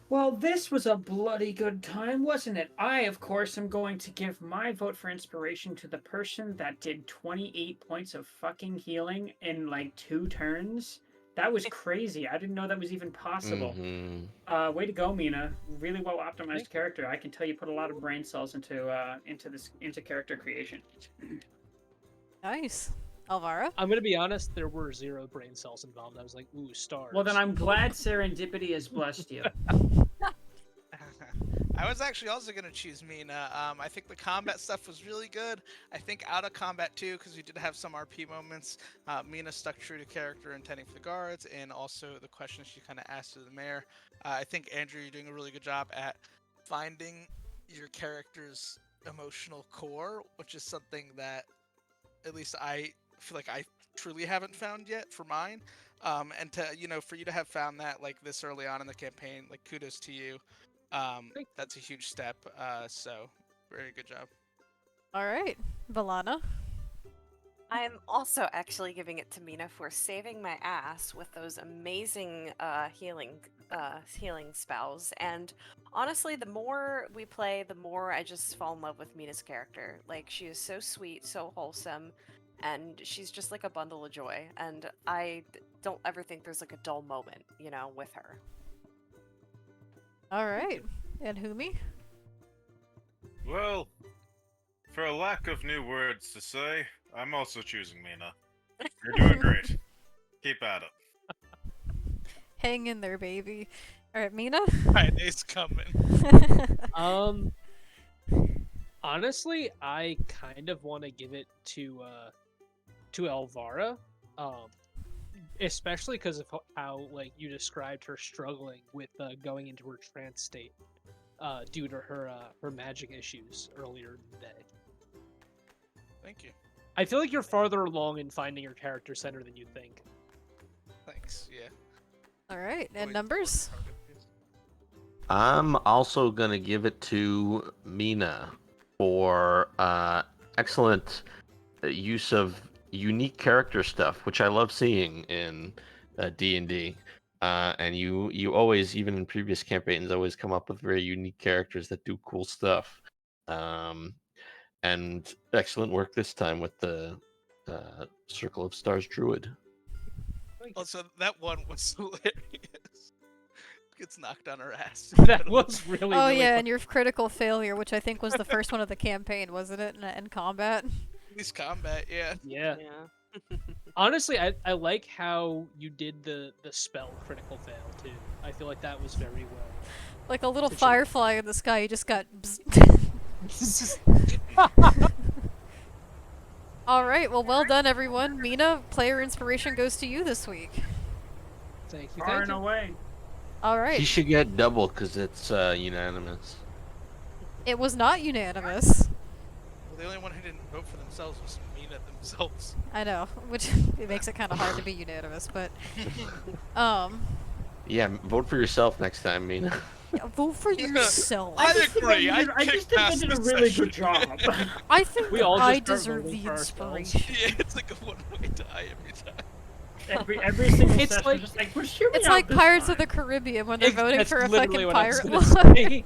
Well, this was a bloody good time, wasn't it? I, of course, am going to give my vote for inspiration to the person that did 28 points of fucking healing in like 2 turns. That was crazy. I didn't know that was even possible. Mhm. Way to go, Mina. Really well optimized character. I can tell you put a lot of brain cells into character creation. Nice. Alvara? I'm gonna be honest. There were 0 brain cells involved. I was like, ooh, stars. Well, then I'm glad serendipity has blessed you. I was actually also gonna choose Mina. I think the combat stuff was really good. I think out of combat too, because we did have some RP moments. Mina stuck true to character and tending for the guards, and also the questions she kind of asked to the mayor. I think Andrew, you're doing a really good job at finding your character's emotional core, which is something that at least I feel like I truly haven't found yet for mine. And to for you to have found that like this early on in the campaign, like kudos to you. That's a huge step. So very good job. Alright. Valana? I'm also actually giving it to Mina for saving my ass with those amazing healing spells. And honestly, the more we play, the more I just fall in love with Mina's character. Like, she is so sweet, so wholesome, and she's just like a bundle of joy. And I don't ever think there's like a dull moment, with her. Alright. And Humi? Well, for a lack of new words to say, I'm also choosing Mina. You're doing great. Keep at it. Hang in there, baby. Alright, Mina? Friday's coming. Honestly, I kind of want to give it to Elvara, especially because of how like you described her struggling with going into her trance state, due to her magic issues earlier in the day. Thank you. I feel like you're farther along in finding your character center than you think. Thanks. Yeah. Alright, and Always numbers? important target. I'm also gonna give it to Mina for excellent use of unique character stuff, which I love seeing in D&D. And you always, even in previous campaigns, always come up with very unique characters that do cool stuff. And excellent work this time with the Circle of Stars Druid. Also, that one was hilarious. Gets knocked on her ass. That was really. Oh really yeah, fun. and your critical failure, which I think was the first one of the campaign, wasn't it, in combat? These combat, yeah. Yeah. Yeah. Honestly, I like how you did the spell critical fail too. I feel like that was very well. Like a little Situation. firefly in the sky, you just got Alright, well done everyone. Mina, player inspiration goes to you this week. Thank you. Far Thank and you. away. Alright. He should get double because it's unanimous. It was not unanimous. Well, the only one who didn't vote for themselves was Mina themselves. I know, which it makes it kind of hard to be unanimous, but Yeah, vote for yourself next time, Mina. yeah, vote for yourself. I just think agree. I I just think I kicked did a past really this good session. job. I think We all I just start deserve voting the for ourselves. inspiration. Yeah, it's like a one-way tie every time. every single It's session, like- just like, well, hear me It's out like this Pirates time. of the Caribbean when they're voting That's for a literally fucking what I was pirate gonna lord. say.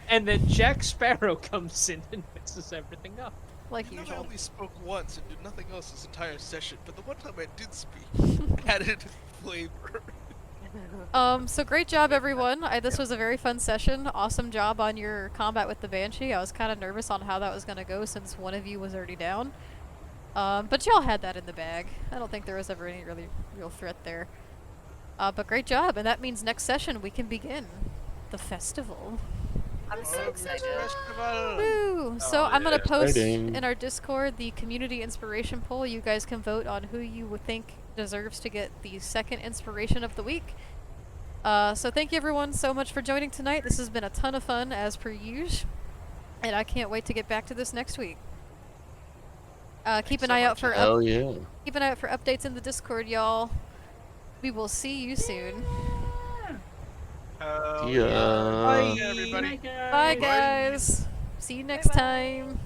And then Jack Sparrow comes in and messes everything up. Like I know I usual. only spoke once and did nothing else this entire session, but the one time I did speak added flavor. So great job everyone. This was a very fun session. Awesome job on your combat with the Banshee. I was kind of nervous on how that was going to go since one of you was already down. But y'all had that in the bag. I don't think there was ever any really real threat there. But great job, and that means next session we can begin the festival. I'm so excited. Woo! So I'm gonna yeah. post Exciting. in our Discord the community inspiration poll. You guys can vote on who you would think deserves to get the second inspiration of the week. So thank you everyone so much for joining tonight. This has been a ton of fun as per usual, and I can't wait to get back to this next week. Keep an so eye out much, for Hell yeah. keep an eye out for updates in the Discord, y'all. We will see you soon. Hell Yeah. Bye, everybody. Bye guys. See you next time.